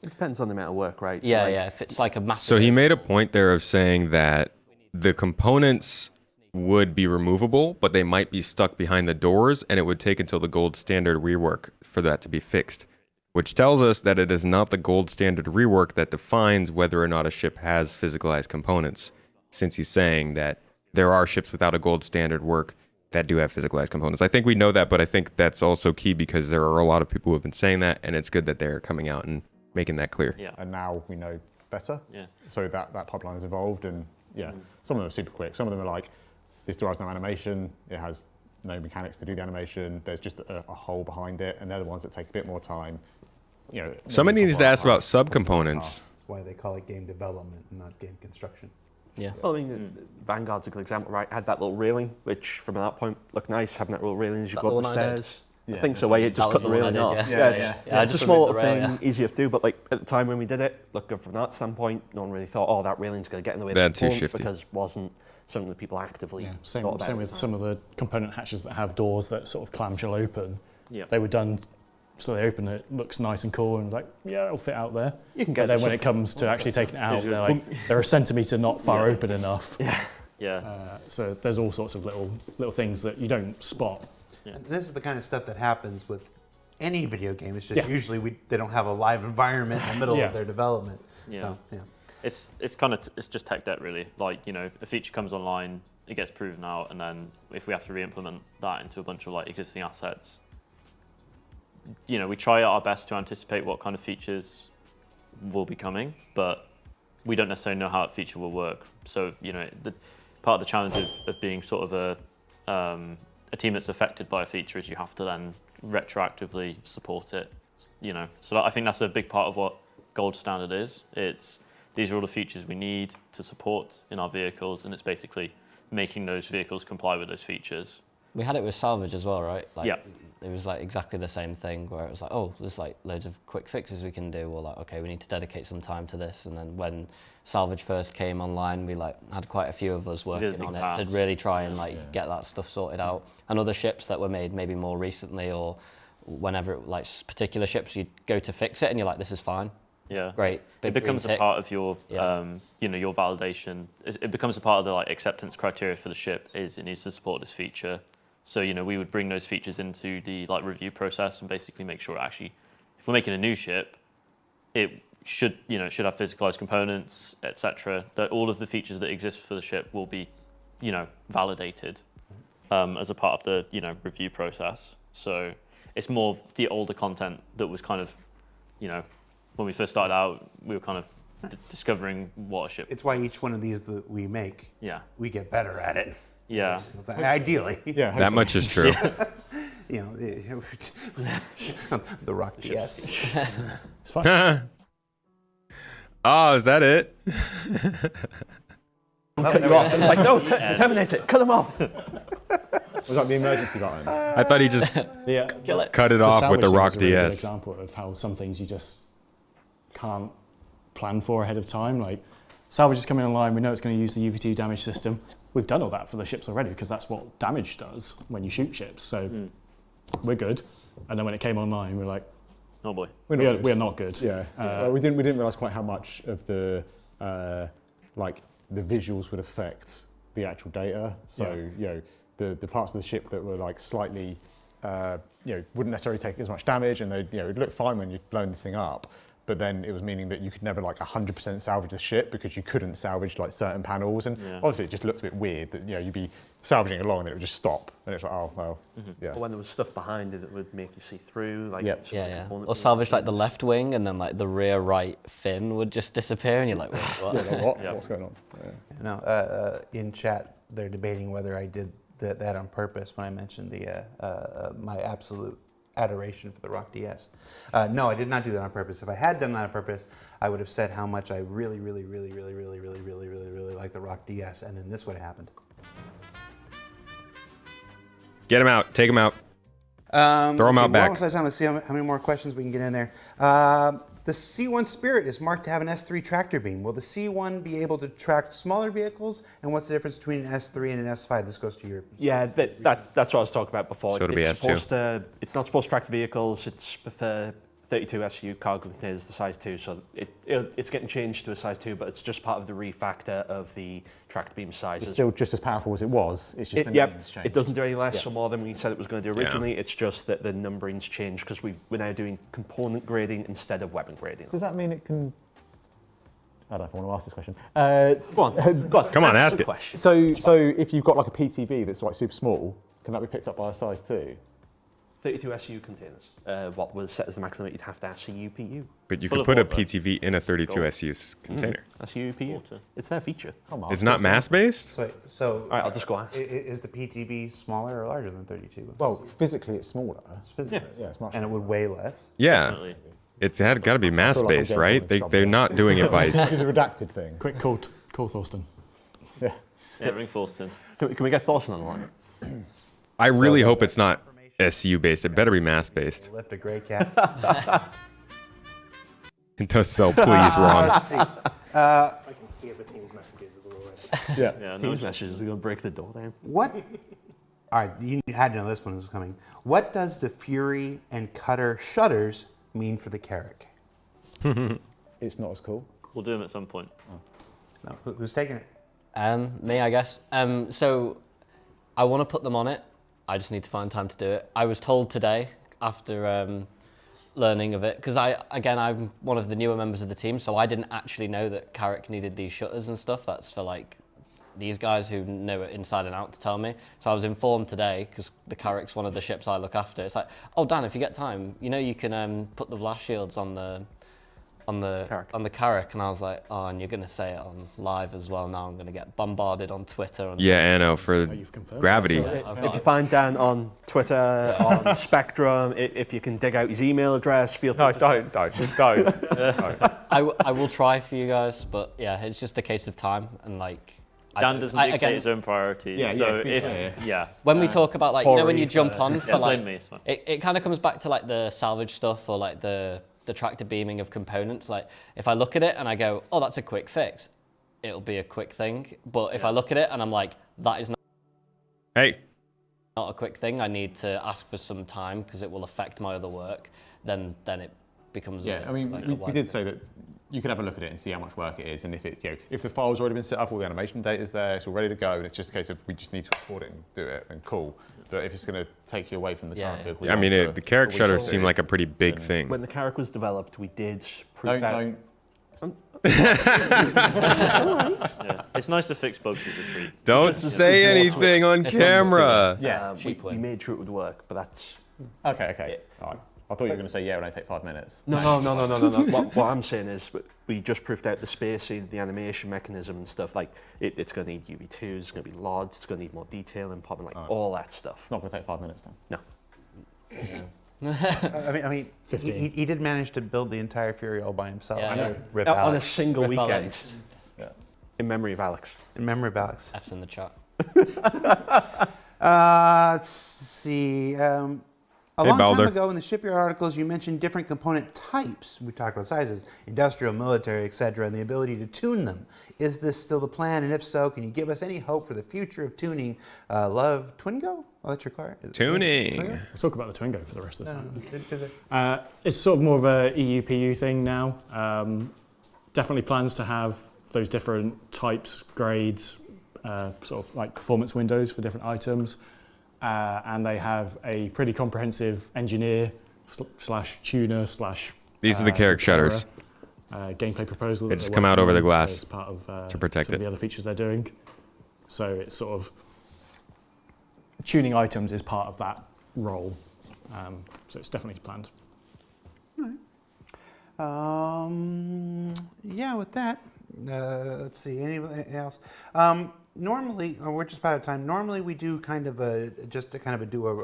It depends on the amount of work, right? Yeah, so yeah. If it's like a massive. So he made a point there of saying that the components would be removable, but they might be stuck behind the doors, and it would take until the gold standard rework for that to be fixed, which tells us that it is not the gold standard rework that defines whether or not a ship has physicalized components, since he's saying that there are ships without a gold standard work that do have physicalized components. I think we know that, but I think that's also key because there are a lot of people who have been saying that, and it's good that they're coming out and making that clear. Yeah. And now we know better. Yeah. So that pipeline has evolved, and yeah, some of them are super quick. Some of them are like, this door has no animation, it has no mechanics to do the animation, there's just a hole behind it, and they're the ones that take a bit more time. You know, somebody needs to ask about subcomponents. Why they call it game development and not game construction. Yeah. Well, I mean, Vanguard's a good example, right? Had that little railing, which from that point looked nice, having that little railing as you go up the stairs. I think so, where you just cut the railing off. It's a small little thing, easier to do, but like at the time when we did it, looked good from that standpoint. No one really thought, oh, that railing's going to get in the way of the components, because it wasn't something that people actively same thought about. Same with some of the component hatches that have doors that sort of clamshell open. Yeah. They were done so they open it, looks nice and cool, and like, yeah, it'll fit out there. You can get. But then when it comes to actually taking it out, they're a centimetre not far open enough. Yeah. Yeah. So there's all sorts of little things that you don't spot. Yeah. And this is the kind of stuff that happens with any video game. It's just usually they don't have a live environment in the middle of their development. Yeah. So, It's just tech debt really. Like, you know, a feature comes online, it gets proven out, and then if we have to re-implement that into a bunch of like existing assets, you know, we try our best to anticipate what kind of features will be coming, but we don't necessarily know how that feature will work. So, you know, part of the challenge of being sort of a team that's affected by a feature is you have to then retroactively support it, you know. So I think that's a big part of what gold standard is. These are all the features we need to support in our vehicles, and it's basically making those vehicles comply with those features. We had it with salvage as well, right? Like, yeah. It was like exactly the same thing where it was like, oh, there's like loads of quick fixes we can do, or like, okay, we need to dedicate some time to this. And then when salvage first came online, we like had quite a few of us working on it to really try and like get that stuff sorted out. And other ships that were made maybe more recently, or whenever like particular ships, you'd go to fix it and you're like, this is fine. Yeah, great. It becomes a part of your, you know, your validation. It becomes a part of the like acceptance criteria for the ship. Is it needs to support this feature. So, you know, we would bring those features into the like review process and basically make sure actually, if we're making a new ship, it should have physicalized components, etc. That all of the features that exist for the ship will be, you know, validated as a part of the, you know, review process. So it's more the older content that was kind of, you know, when we first started out, we were kind of discovering what a ship. It's why each one of these that we make, we get better at it. Yeah. Ideally. Yeah. That much is true. You know, the Rock DS. It's fine. Oh, is that it? Cut you off. It's like, no, terminate it. Cut them off. Was that the emergency button? I thought he just Kill it. cut it off with the salvage Rock thing is a really good DS. example of how some things you just can't plan for ahead of time. Like salvage is coming online, we know it's going to use the UV2 damage system. We've done all that for the ships already because that's what damage does when you shoot ships. So we're good. And then when it came online, we're like, oh boy, we're not good. Yeah. Well, we didn't realize quite how much of the like the visuals would affect the actual data. So you know, the parts of the ship that were like slightly you know, wouldn't necessarily take as much damage, and they, you know, it'd look fine when you're blowing this thing up. But then it was meaning that you could never like 100% salvage the ship because you couldn't salvage like certain panels, and obviously it just looked a bit weird that, you know, you'd be salvaging along and it would just stop, and it's like, oh well, yeah. Or when there was stuff behind it that would make you see through, like or salvage like the left wing, and then like the rear right fin would just disappear, and you're like, what? What's going on? Yeah. You know, in chat they're debating whether I did that on purpose when I mentioned the my absolute adoration for the Rock DS. No, I did not do that on purpose. If I had done that on purpose, I would have said how much I really like the Rock DS, and then this would have happened. Get him out. Take him out. Throw him out back. Let's see how many more questions we can get in there. The C1 Spirit is marked to have an S3 tractor beam. Will the C1 be able to track smaller vehicles? And what's the difference between an S3 and an S5? This goes to your... Yeah, that's what I was talking about before. So it'll be S2. It's not supposed to track the vehicles. It's for 32 SU cargo containers, the size 2. So it's getting changed to a size 2, but it's just part of the refactor of the tractor beam sizes. It's still just as powerful as it was. It's just it doesn't do any less or more than we said it was going to do originally. It's just that the numbering's changed because we're now doing component grading instead of weapon grading. Does that mean it can... I don't know if I want to ask this question. Go on. Come on, ask it. Question. So if you've got like a PTV that's like super small, can that be picked up by a size 2? 32 SU containers. What was set as the maximum you'd have to ask a UPU. But you could put a PTV in a 32 SU container. That's a UPU. It's their feature. Come on. It's not mass-based? So all right, I'll just go ask. Is the PTV smaller or larger than 32? Well, physically it's smaller. Yeah, it's much. And it would weigh less? Yeah. Definitely. It's got to be mass-based, right? They're not doing it by... The redacted thing. Quick call Thorsten. Yeah. Yeah, bring Thorsten. Can we get Thorsten on the line? I really hope it's not SU-based. It better be mass-based. Lift a gray cat. It does so, please, Ron. Let's see. I can hear the team's messages as well. Yeah. Teams messages are going to break the door down. What? All right, you had to know this one was coming. What does the Fury and Cutter shutters mean for the Carrack? It's not as cool. We'll do them at some point. No, who's taking it? Me, I guess. So I want to put them on it. I just need to find time to do it. I was told today, after learning of it because I'm one of the newer members of the team, so I didn't actually know that Carrick needed these shutters and stuff. That's for like these guys who know it inside and out to tell me. So I was informed today because the Carrick's one of the ships I look after. It's like, oh Dan, if you get time, you can put the blast shields on the Carrick, and I was like, oh, and you're gonna say it on live as well. Now I'm gonna get bombarded on Twitter. Yeah, I know, for Gravity. If you find Dan on Twitter, on Spectrum, if you can dig out his email address, feel free. No, don't. I will try for you guys, but yeah, it's just a case of time and like. Dan doesn't dictate his own priorities. When we talk about like, when you jump on for like, me, it's fine. it kind of comes back to like the salvage stuff or like the tractor beaming of components. Like if I look at it and I go, oh, that's a quick fix, it'll be a quick thing. But if I look at it and I'm like, that is not a quick thing, I need to ask for some time because it will affect my other work, then it becomes we did say that you could have a look at it and see how much work it is, and if the file's already been set up, all the animation data's there, it's all ready to go, and it's just a case of we just need to export it and do it, then cool. But if it's going to take you away from the current vehicle, the Carrick shutters seem like a pretty big thing. When the Carrick was developed, we did prove Don't. It's nice to fix bugs as a treat. Don't say anything on camera. We made sure it would work, but that's okay. All right. I thought you were going to say when I take 5 minutes. No. What I'm saying is we just proved out the spacing, the animation mechanism and stuff. Like it's going to need UV2s, it's going to be LODs, it's going to need more detail and popping, all that stuff. It's not going to take 5 minutes then. No. I mean, he did manage to build the entire Fury all by himself. Yeah. On a single weekend. Alex. In memory of Alex. F's in the chat. Let's see. A long time ago in the shipyard articles, you mentioned different component types. We talked about sizes, industrial, military, etc., and the ability to tune them. Is this still the plan? And if so, can you give us any hope for the future of tuning? Love Twingo? Oh, that's your car. Tuning. We'll talk about the Twingo for the rest of the time. It's sort of more of a EU-PU thing now. Definitely plans to have those different types, grades, sort of like performance windows for different items. And they have a pretty comprehensive engineer slash tuner slash. These are the Carrick shutters. Gameplay proposal. They just come out over the glass as part of to protect some of the other features they're doing. So it's sort of tuning items is part of that role. So it's definitely planned. All right. With that, let's see. Anything else? Normally, we're just about out of time. Normally, we do kind of a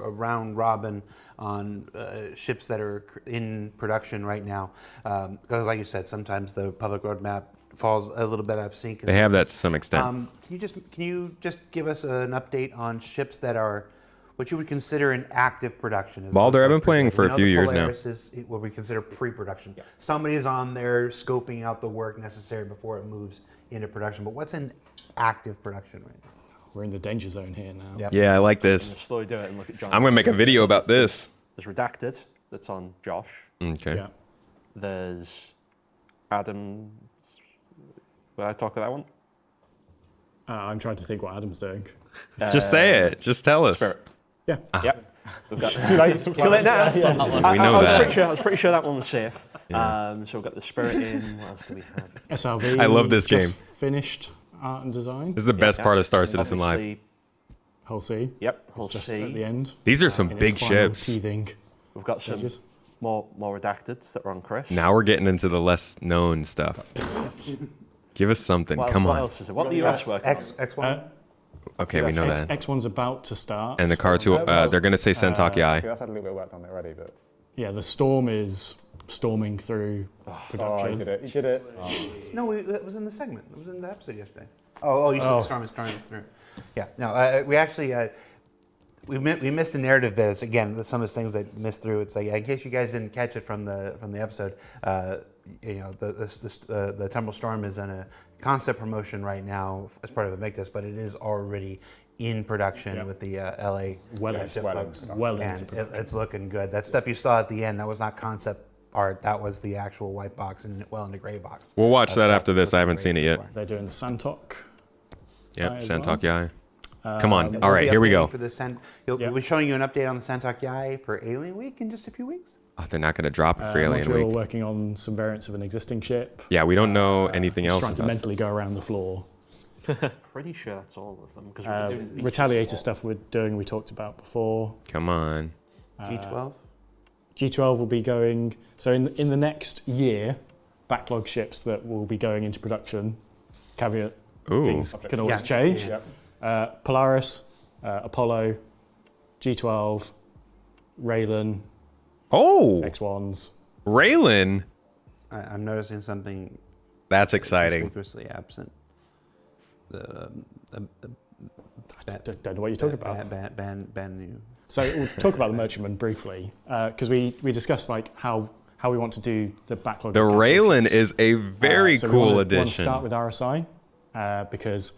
round robin on ships that are in production right now. Because, like you said, sometimes the public roadmap falls a little bit out of sync. They have that to some extent. Can you just give us an update on ships that are what you would consider in active production? Balder, I've been playing for a few years now. Is what we consider pre-production. Yeah. Somebody is on there scoping out the work necessary before it moves into production. But what's in active production right now? We're in the danger zone here now. Yep. Yeah, I like this. Slowly do it and look at John. I'm going to make a video about this. There's Redacted, that's on Josh. Okay. Yeah. There's Adam. Will I talk about that one? I'm trying to think what Adam's doing. Just say it. Just tell us. Spirit. Yeah. Yep. We've got Too late. Too late now. We know that. I was pretty sure that one was safe. So we've got the Spirit in. What else do we have? SLV. I love this just game. Finished art and design. This is the best part of Star Citizen Live. Obviously, Hull C. Yep, Hull Just C. at the end. These are some in its big final ships. Teething We've got some stages. more Redacteds that are on Chris. Now we're getting into the less known stuff. Give us something. Come what on. else is it? What the US working on? X1? Okay, we know that. X1's about to start. And the car too. They're going to say Sentok Yai. That's had a little bit of work done there already, but. Yeah, the Storm is storming through production. He did it. No, it was in the segment. It was in the episode yesterday. Oh, you said the storm is coming through. Yeah, no, we actually we missed a narrative bit. It's, again, some of the things that missed through. It's like, in case you guys didn't catch it from the episode, the Tumbril Storm is in a concept promotion right now as part of Invictus, but it is already in production with the LA folks. It's looking good. That stuff you saw at the end, that was not concept art. That was the actual white box and in the gray box. We'll watch that after this. I haven't seen it yet. They're doing the Santok. Yep, Sentok Yai. Come on. All right, here we go. We'll be showing you an update on the Sentok Yai for Alien Week in just a few weeks. Oh, they're not going to drop it for Alien Montreal Week. working on some variants of an existing ship. Yeah, we don't know anything Just else trying to about mentally go around the floor. Pretty sure that's all of them. Because we're doing Retaliator stuff we're doing, we talked about before. Come on. G12. G12 will be going. So in the next year, backlog ships that will be going into production. Caveat: Ooh. things can always Yeah. change. Yeah. Polaris, Apollo, G12, Raylan, Oh, X1s. Raylan. I'm noticing something That's exciting. conspicuously absent. The I don't know what you're talking about. ban new. So we'll talk about the Merchantman briefly, because we discussed like how we want to do the backlog. The of capital Raylan ships. is a very So we cool wanna addition. start with RSI, because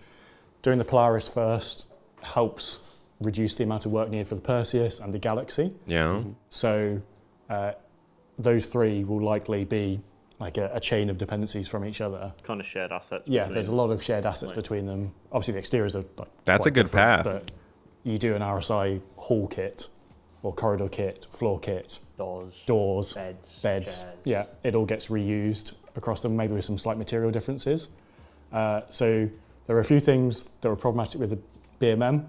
doing the Polaris first helps reduce the amount of work needed for the Perseus and the Galaxy. Yeah. So those three will likely be like a chain of dependencies from each other. Kind of shared assets. Yeah, between- there's a lot of shared assets between them. Obviously, the exteriors are like That's quite a good different, path. But you do an RSI hall kit, or corridor kit, floor kit, doors, beds, beds. chairs. Yeah, it all gets reused across them, maybe with some slight material differences. So there are a few things that are problematic with the BMM.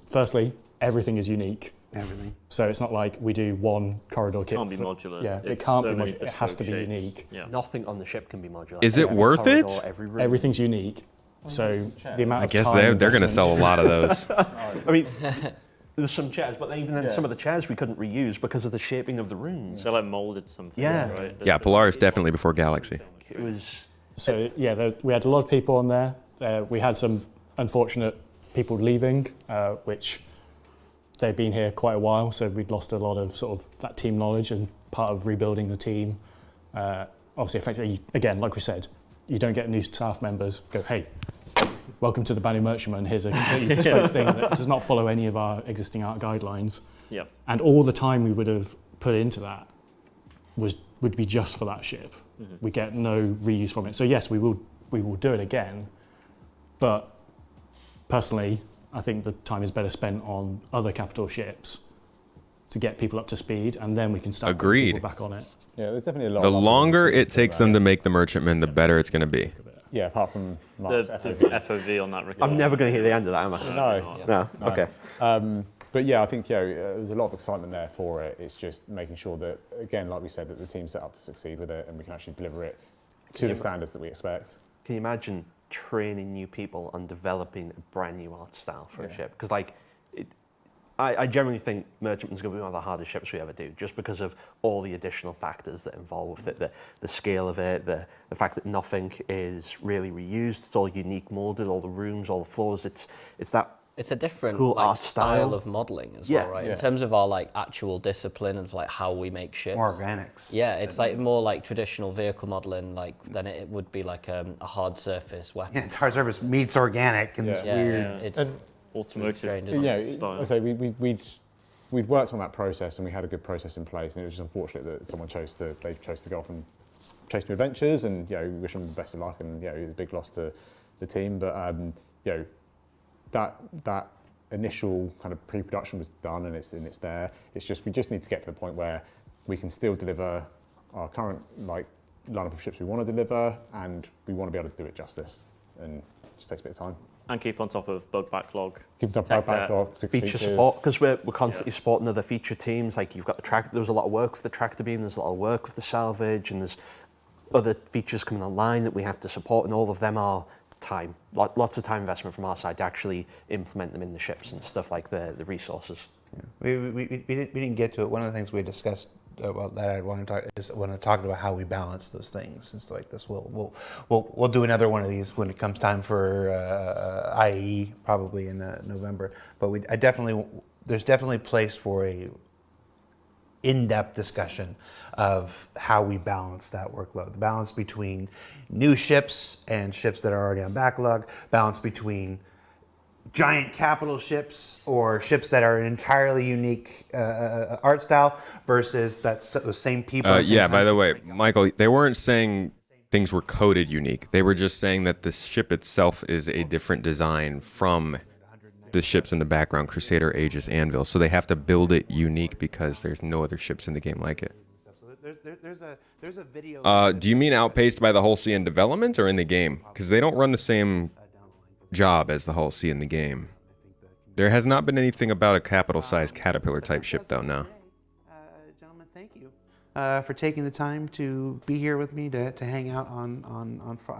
Firstly, everything is unique. Everything. So it's not like we do one corridor kit. Can't be modular. Yeah, it It's can't so be many modular. It has to be bespoke shapes. unique. Yeah. Nothing on the ship can be modular. Is it Every worth corridor, it? Every room. Everything's unique. So the amount I of guess time they're going to investment- sell a lot of those. I mean, there's some chairs, but even then, some of the chairs we couldn't reuse because of the shaping of the rooms. So like molded something. Yeah. Right? Yeah, Polaris definitely before Galaxy. It was. So yeah, we had a lot of people on there. We had some unfortunate people leaving, which they'd been here quite a while, so we'd lost a lot of sort of that team knowledge and part of rebuilding the team. Obviously, effectively, again, like we said, you don't get new staff members go, hey, welcome to the Banu Merchantman. Here's a completely bespoke thing that does not follow any of our existing art guidelines. Yeah. And all the time we would have put into that would be just for that ship. Mm-hmm. We get no reuse from it. So yes, we will do it again, but personally, I think the time is better spent on other capital ships to get people up to speed, and then we can start putting Agreed. people back on it. Yeah, there's definitely a lot. The of other longer things it takes them to make the Merchantman, the better it's going to be. Yeah, apart from Mark's The FOV. FOV on that. I'm never going to hear the end of that, am I? No. No. Okay. But yeah, I think there's a lot of excitement there for it. It's just making sure that, again, like we said, that the team's set up to succeed with it, and we can actually deliver it to the standards that we expect. Can you imagine training new people on developing a brand new art style for a ship? Because I generally think Merchantman's going to be one of the hardest ships we ever do, just because of all the additional factors that involve with it, the scale of it, the fact that nothing is really reused. It's all unique molded, all the rooms, all the floors. It's that. It's a different Cool like, art style. of modelling as Yeah. well, right? Yeah. In terms of our like actual discipline of like how we make ships. More organics. Yeah, it's like more like traditional vehicle modelling, like than it would be like a hard surface weapon. Yeah, it's hard surface meets organic and this Yeah, weird. it's automotive. strange, You isn't know, it? style. so we'd worked on that process, and we had a good process in place, and it was just unfortunate that someone chose to go off and chase new adventures, and we wish them the best of luck, and it was a big loss to the team, but that initial kind of pre-production was done, and it's there. It's just we just need to get to the point where we can still deliver our current lineup of ships we want to deliver, and we want to be able to do it justice, and it just takes a bit of time. And keep on top of bug backlog. Keep the Tech debt. backlog, fix Feature features. support, because we're constantly supporting other feature teams. Like you've got the tractor. There was a lot of work with the tractor beam. There's a lot of work with the salvage, and there's other features coming online that we have to support, and all of them are time. Lots of time investment from our side to actually implement them in the ships and stuff like the resources. We didn't get to it. One of the things we discussed about that I want to talk is when I talked about how we balance those things. It's like this. We'll do another one of these when it comes time for IE probably in November. But there's definitely place for a in-depth discussion of how we balance that workload. The balance between new ships and ships that are already on backlog, balance between giant capital ships or ships that are an entirely unique art style versus the same people. at the same Yeah, by time. the way, Michael, they weren't saying things were coded unique. They were just saying that the ship itself is a different design from the ships in the background, Crusader, Aegis, Anvil. So they have to build it unique because there's no other ships in the game like it. There's a video. Do you mean outpaced by the Hull C in development or in the game? Because they don't run the same job as the Hull C in the game. There has not been anything about a capital-sized Caterpillar type ship, though. No. Gentlemen, thank you for taking the time to be here with me to hang out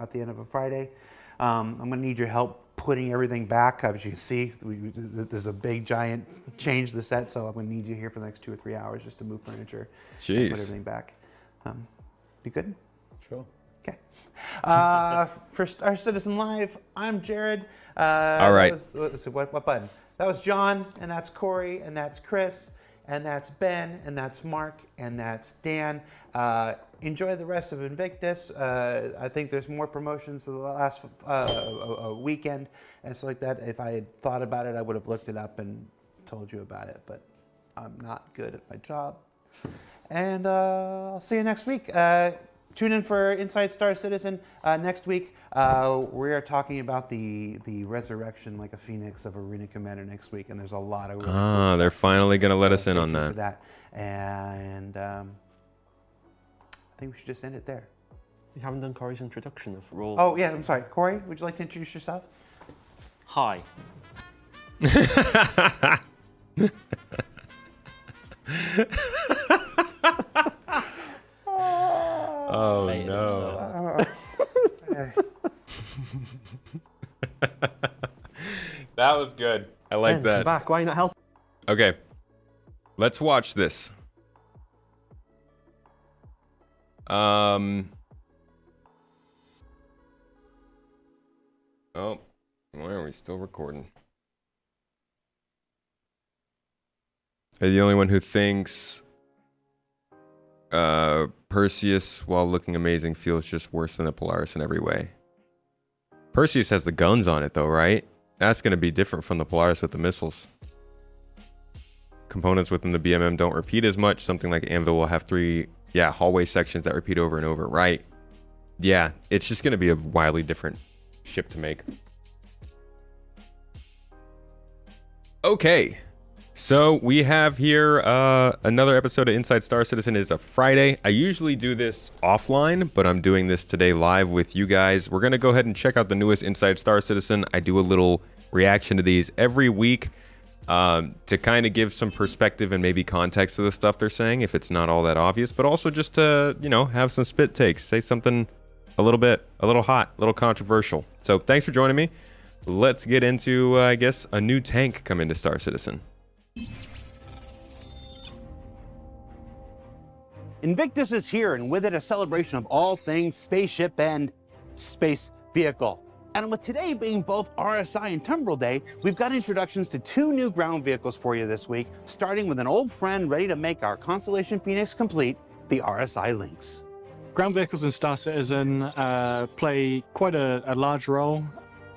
at the end of a Friday. I'm going to need your help putting everything back. As you can see, there's a big giant change to the set, so I'm going to need you here for the next 2 or 3 hours just to move furniture and put everything back. You good? Sure. Okay. For Star Citizen Live, I'm Jared. All right. What button? That was John, and that's Corey, and that's Chris, and that's Ben, and that's Mark, and that's Dan. Enjoy the rest of Invictus. I think there's more promotions to the last weekend and stuff like that. If I had thought about it, I would have looked it up and told you about it, but I'm not good at my job. And I'll see you next week. Tune in for Inside Star Citizen next week. We are talking about the resurrection like a phoenix of Arena Commander next week, and there's a lot of They're finally gonna let us in on for that. And I think we should just end it there. You haven't done Corey's introduction of role. Oh yeah, I'm sorry, Corey. Would you like to introduce yourself? Hi. Oh Made it, no. That was good. I like Ben, that. back. Why not help? Okay. Let's watch this. Oh, why are we still recording? Are you the only one who thinks Perseus, while looking amazing, feels just worse than the Polaris in every way? Perseus has the guns on it though, right? That's going to be different from the Polaris with the missiles. Components within the BMM don't repeat as much. Something like Anvil will have 3, hallway sections that repeat over and over, right? Yeah, it's just going to be a wildly different ship to make. Okay. So we have here another episode of Inside Star Citizen. Is a Friday. I usually do this offline, but I'm doing this today live with you guys. We're going to go ahead and check out the newest Inside Star Citizen. I do a little reaction to these every week to kind of give some perspective and maybe context to the stuff they're saying, if it's not all that obvious, but also just to, have some spit takes, say something a little hot, a little controversial. So thanks for joining me. Let's get into, I guess, a new tank come into Star Citizen. Invictus is here, and with it a celebration of all things spaceship and space vehicle. And with today being both RSI and Tumbril Day, we've got introductions to 2 new ground vehicles for you this week, starting with an old friend ready to make our Constellation Phoenix complete, the RSI Lynx. Ground vehicles in Star Citizen play quite a large role.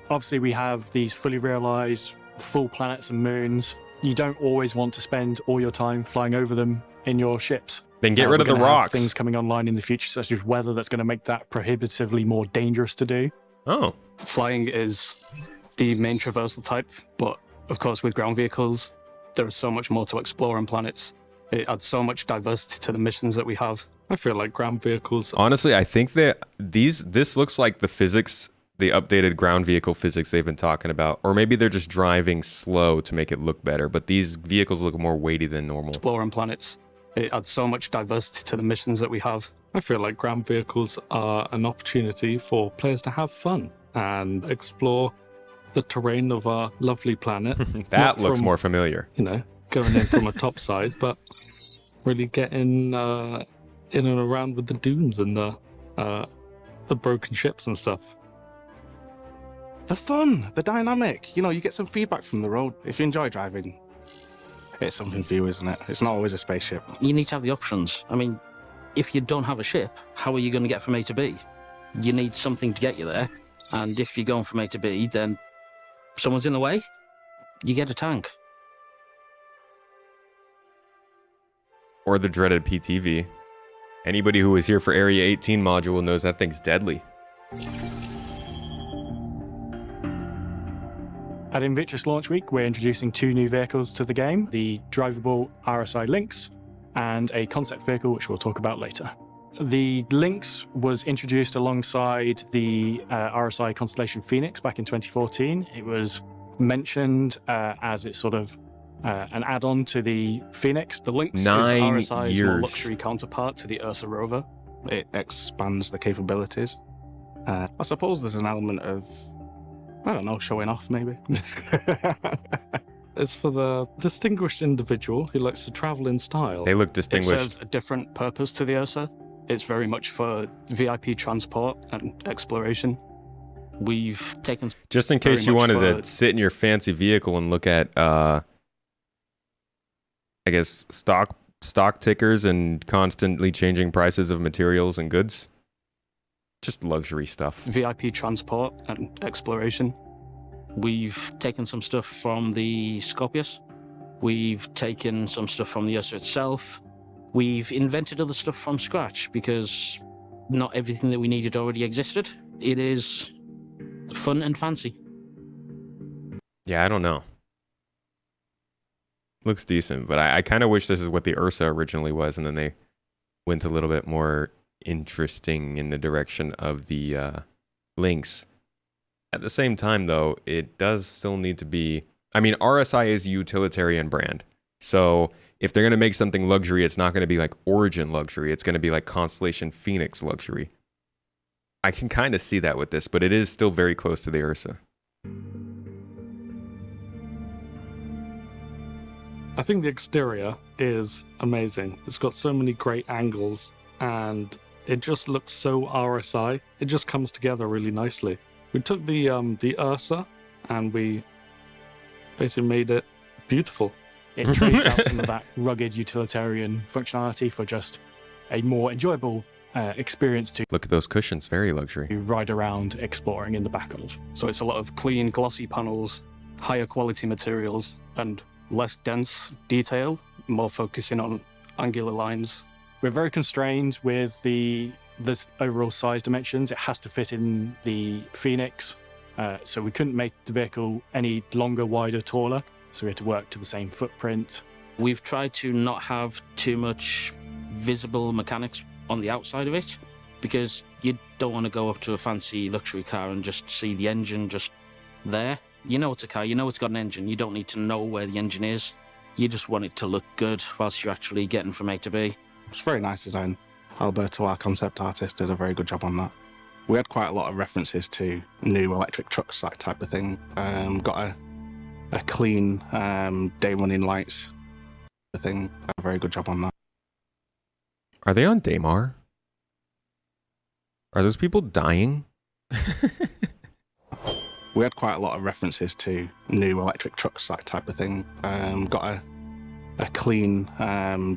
Obviously, we have these fully realized full planets and moons. You don't always want to spend all your time flying over them in your ships. Then get rid of the rocks. Things coming online in the future, such as weather, that's going to make that prohibitively more dangerous to do. Oh. Flying is the main traversal type, but of course with ground vehicles, there is so much more to explore on planets. It adds so much diversity to the missions that we have. I feel like ground vehicles... Honestly, I think that this looks like the physics, the updated ground vehicle physics they've been talking about. Or maybe they're just driving slow to make it look better, but these vehicles look more weighty than normal. Explore on planets. It adds so much diversity to the missions that we have. I feel like ground vehicles are an opportunity for players to have fun and explore the terrain of our lovely planet. That looks more familiar. Going in from a top side, but really getting in and around with the dunes and the broken ships and stuff. The fun, the dynamic. You get some feedback from the road. If you enjoy driving, it's something for you, isn't it? It's not always a spaceship. You need to have the options. I mean, if you don't have a ship, how are you going to get from A to B? You need something to get you there. And if you're going from A to B, then someone's in the way, you get a tank. Or the dreaded PTV. Anybody who was here for Area 18 module knows that thing's deadly. At Invictus launch week, we're introducing 2 new vehicles to the game, the drivable RSI Lynx and a concept vehicle, which we'll talk about later. The Lynx was introduced alongside the RSI Constellation Phoenix back in 2014. It was mentioned as it's sort of an add-on to the Phoenix. The Lynx 9 is RSI's years. more luxury counterpart to the Ursa rover. It expands the capabilities. I suppose there's an element of, I don't know, showing off maybe. It's for the distinguished individual who likes to travel in style. They look It distinguished. serves a different purpose to the Ursa. It's very much for VIP transport and exploration. We've taken... Just in case you very much wanted for- to sit in your fancy vehicle and look at, I guess, stock tickers and constantly changing prices of materials and goods. Just luxury stuff. VIP transport and exploration. We've taken some stuff from the Scorpius. We've taken some stuff from the Ursa itself. We've invented other stuff from scratch because not everything that we needed already existed. It is fun and fancy. Yeah, I don't know. Looks decent, but I kind of wish this is what the Ursa originally was, and then they went a little bit more interesting in the direction of the Lynx. At the same time, though, it does still need to be... I mean, RSI is a utilitarian brand. So if they're going to make something luxury, it's not going to be like Origin luxury. It's going to be like Constellation Phoenix luxury. I can kind of see that with this, but it is still very close to the Ursa. I think the exterior is amazing. It's got so many great angles and it just looks so RSI. It just comes together really nicely. We took the Ursa and we basically made it beautiful. It trades out some of that rugged utilitarian functionality for just a more enjoyable experience to Look at those cushions, very luxury. ride around exploring in the back of. So it's a lot of clean, glossy panels, higher quality materials, and less dense detail, more focusing on angular lines. We're very constrained with the overall size dimensions. It has to fit in the Phoenix, so we couldn't make the vehicle any longer, wider, taller, so we had to work to the same footprint. We've tried to not have too much visible mechanics on the outside of it because you don't want to go up to a fancy luxury car and just see the engine just there. You know it's a car, you know it's got an engine, you don't need to know where the engine is. You just want it to look good whilst you're actually getting from A to B. It's very nice design. Alberto, our concept artist, did a very good job on that. We had quite a lot of references to new electric trucks, that type of thing. Got a clean day running lights thing. A very good job on that. Are they on Daymar? Are those people dying? We had quite a lot of references to new electric trucks, that type of thing. Got a clean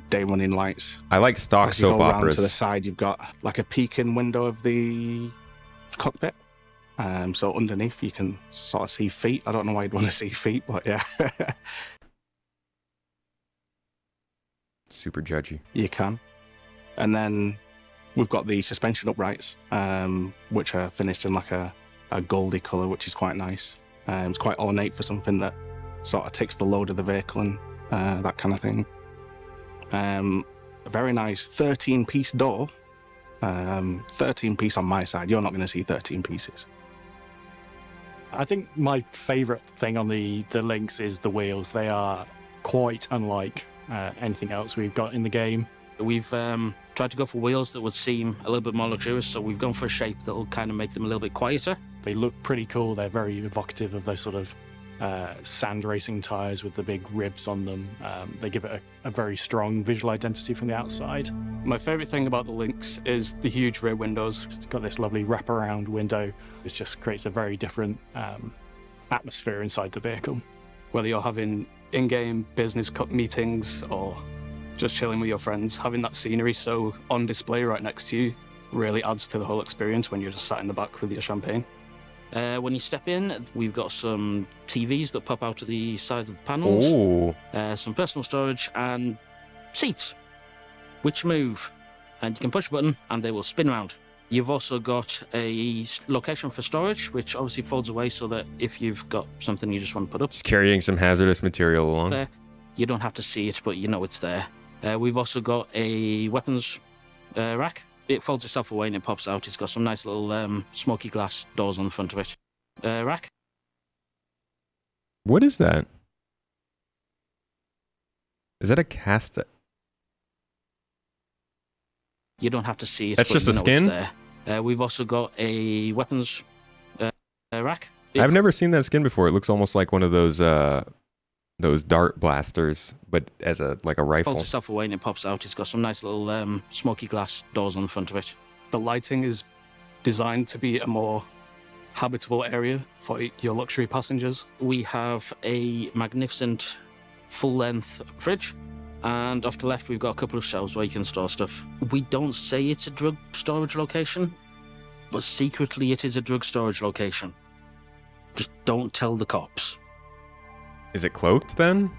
day running lights. I like stock As you soap go around operas. to the side, you've got like a peek-in window of the cockpit. So underneath you can sort of see feet. I don't know why you'd want to see feet, but yeah. Super judgy. You can. And then we've got the suspension uprights, which are finished in like a goldy colour, which is quite nice. It's quite ornate for something that sort of takes the load of the vehicle and that kind of thing. A very nice 13-piece door. 13-piece on my side. You're not going to see 13 pieces. I think my favourite thing on the Lynx is the wheels. They are quite unlike anything else we've got in the game. We've tried to go for wheels that would seem a little bit more luxurious, so we've gone for a shape that will kind of make them a little bit quieter. They look pretty cool. They're very evocative of those sort of sand racing tyres with the big ribs on them. They give it a very strong visual identity from the outside. My favourite thing about the Lynx is the huge rear windows. It's got this lovely wraparound window. It just creates a very different atmosphere inside the vehicle. Whether you're having in-game business meetings or just chilling with your friends, having that scenery so on display right next to you really adds to the whole experience when you're just sat in the back with your champagne. When you step in, we've got some TVs that pop out of the sides of the panels, Ooh. some personal storage, and seats, which move. And you can push a button and they will spin around. You've also got a location for storage, which obviously folds away so that if you've got something you just want to put up Just carrying some hazardous material along. there, you don't have to see it, but you know it's there. We've also got a weapons rack. It folds itself away and it pops out. It's got some nice little smoky glass doors on the front of it. Rack. What is that? Is that a cast? You don't have to see it. That's but just you a know skin? It's there. We've also got a weapons rack. I've never seen that skin before. It looks almost like one of those dart blasters, but as a rifle. Folds itself away and it pops out. It's got some nice little smoky glass doors on the front of it. The lighting is designed to be a more habitable area for your luxury passengers. We have a magnificent full-length fridge, and off to the left we've got a couple of shelves where you can store stuff. We don't say it's a drug storage location, but secretly it is a drug storage location. Just don't tell the cops. Is it cloaked then?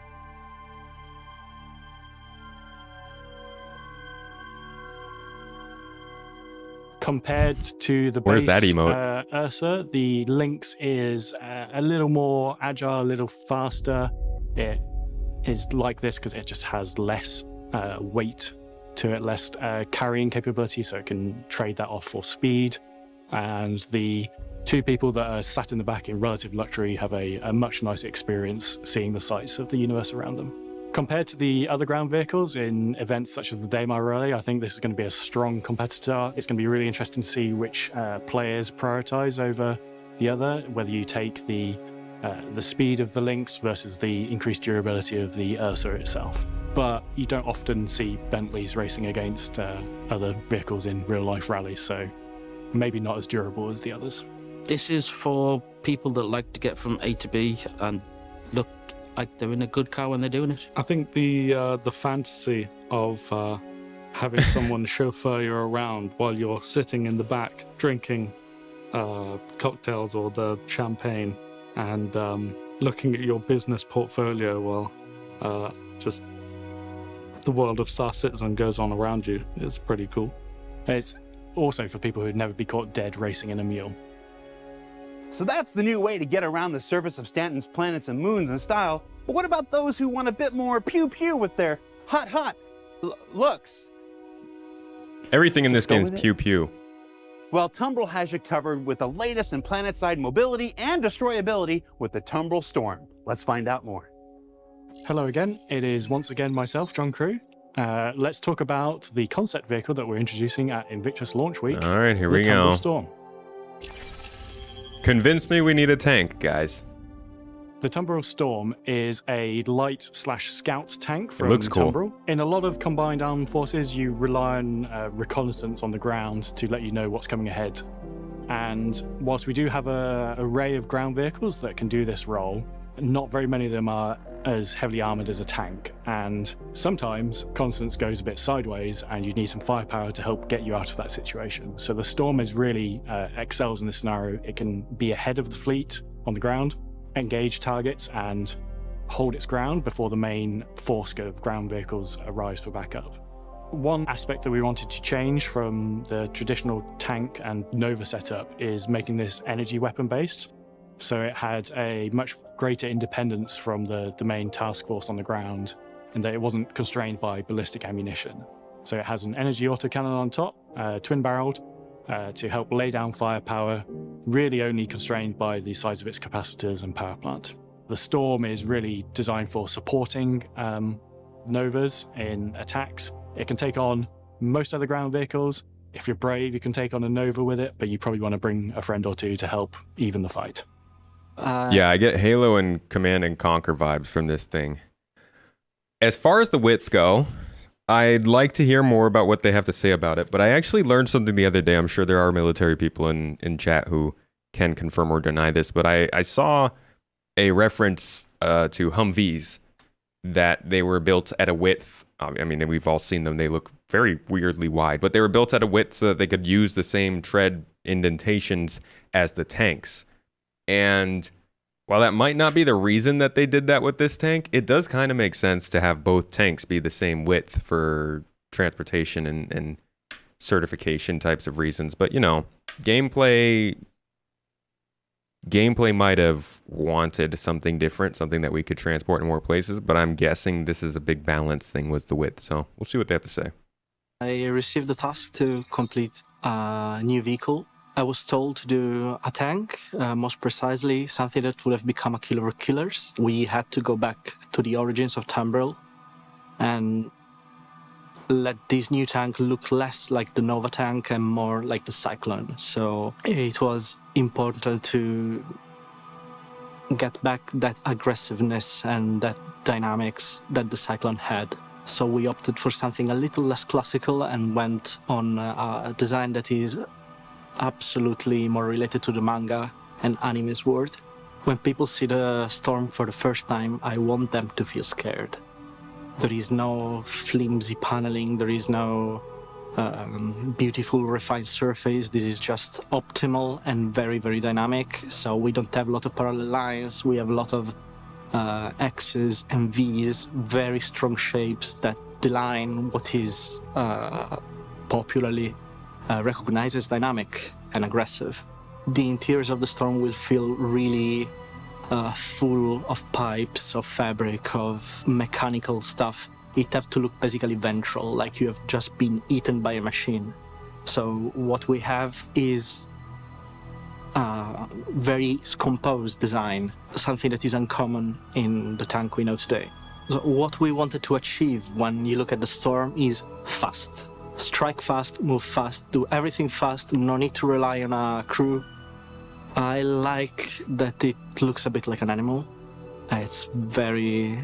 Compared to the Where's base that emote? Ursa, the Lynx is a little more agile, a little faster. It is like this because it just has less weight to it, less carrying capability, so it can trade that off for speed. And the two people that are sat in the back in relative luxury have a much nicer experience seeing the sights of the universe around them. Compared to the other ground vehicles in events such as the Daymar Rally, I think this is going to be a strong competitor. It's going to be really interesting to see which players prioritize over the other, whether you take the speed of the Lynx versus the increased durability of the Ursa itself. But you don't often see Bentleys racing against other vehicles in real-life rallies, so maybe not as durable as the others. This is for people that like to get from A to B and look like they're in a good car when they're doing it. I think the fantasy of having someone chauffeur you around while you're sitting in the back drinking cocktails or the champagne and looking at your business portfolio while just the world of Star Citizen goes on around you is pretty cool. It's also for people who'd never be caught dead racing in a mule. So that's the new way to get around the surface of Stanton's planets and moons in style. But what about those who want a bit more pew-pew with their hot looks? Everything in this Just go game is with it. pew-pew. Well, Tumbril has you covered with the latest in planet-side mobility and destroyability with the Tumbril Storm. Let's find out more. Hello again, it is once again myself, John Crew. Let's talk about the concept vehicle that we're introducing at Invictus launch week. All right, here the we Tumbril go. Storm. Convince me we need a tank, guys. The Tumbril Storm is a light/scout tank from looks cool. Tumbril. In a lot of combined armed forces, you rely on reconnaissance on the ground to let you know what's coming ahead. And whilst we do have an array of ground vehicles that can do this role, not very many of them are as heavily armored as a tank. And sometimes reconnaissance goes a bit sideways and you need some firepower to help get you out of that situation. So the Storm is really excels in this scenario. It can be ahead of the fleet on the ground, engage targets and hold its ground before the main force of ground vehicles arrives for backup. One aspect that we wanted to change from the traditional tank and Nova setup is making this energy weapon based. So it had a much greater independence from the main task force on the ground in that it wasn't constrained by ballistic ammunition. So it has an energy autocannon on top, twin-barreled, to help lay down firepower, really only constrained by the size of its capacitors and power plant. The Storm is really designed for supporting Novas in attacks. It can take on most other ground vehicles. If you're brave, you can take on a Nova with it, but you probably want to bring a friend or two to help even the fight. Yeah, I get Halo and Command and Conquer vibes from this thing. As far as the width go, I'd like to hear more about what they have to say about it, but I actually learned something the other day. I'm sure there are military people in chat who can confirm or deny this, but I saw a reference to Humvees, that they were built at a width. I mean, we've all seen them. They look very weirdly wide, but they were built at a width so that they could use the same tread indentations as the tanks. And while that might not be the reason that they did that with this tank, it does kind of make sense to have both tanks be the same width for transportation and certification types of reasons. But, you know, gameplay might have wanted something different, something that we could transport in more places, but I'm guessing this is a big balance thing with the width. So we'll see what they have to say. I received the task to complete a new vehicle. I was told to do a tank, most precisely something that would have become a killer of killers. We had to go back to the origins of Tumbril and let this new tank look less like the Nova tank and more like the Cyclone. So it was important to get back that aggressiveness and that dynamics that the Cyclone had. So we opted for something a little less classical and went on a design that is absolutely more related to the manga and anime's world. When people see the Storm for the first time, I want them to feel scared. There is no flimsy paneling, there is no beautiful refined surface. This is just optimal and very, very dynamic. So we don't have a lot of parallel lines, we have a lot of X's and V's, very strong shapes that deline what is popularly recognized as dynamic and aggressive. The interiors of the Storm will feel really full of pipes, of fabric, of mechanical stuff. It have to look basically ventral, like you have just been eaten by a machine. So what we have is very composed design, something that is uncommon in the tank we know today. So what we wanted to achieve when you look at the Storm is fast. Strike fast, move fast, do everything fast, no need to rely on a crew. I like that it looks a bit like an animal. It's very,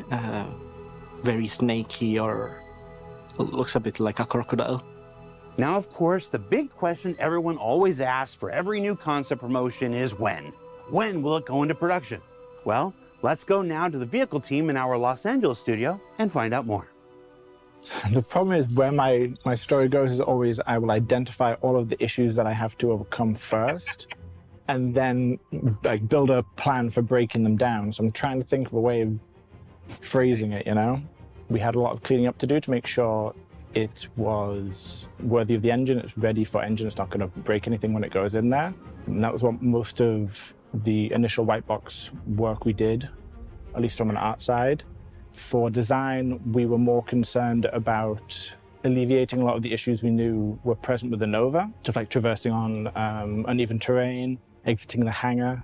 very snaky, or looks a bit like a crocodile. Now, of course, the big question everyone always asks for every new concept promotion is when? When will it go into production? Well, let's go now to the vehicle team in our Los Angeles studio and find out more. The problem is where my story goes is always I will identify all of the issues that I have to overcome first, and then like build a plan for breaking them down. So I'm trying to think of a way of phrasing it, you know? We had a lot of cleaning up to do to make sure it was worthy of the engine, it's ready for engine, it's not going to break anything when it goes in there. And that was what most of the initial white box work we did, at least from an art side. For design, we were more concerned about alleviating a lot of the issues we knew were present with the Nova, stuff like traversing on uneven terrain, exiting the hangar.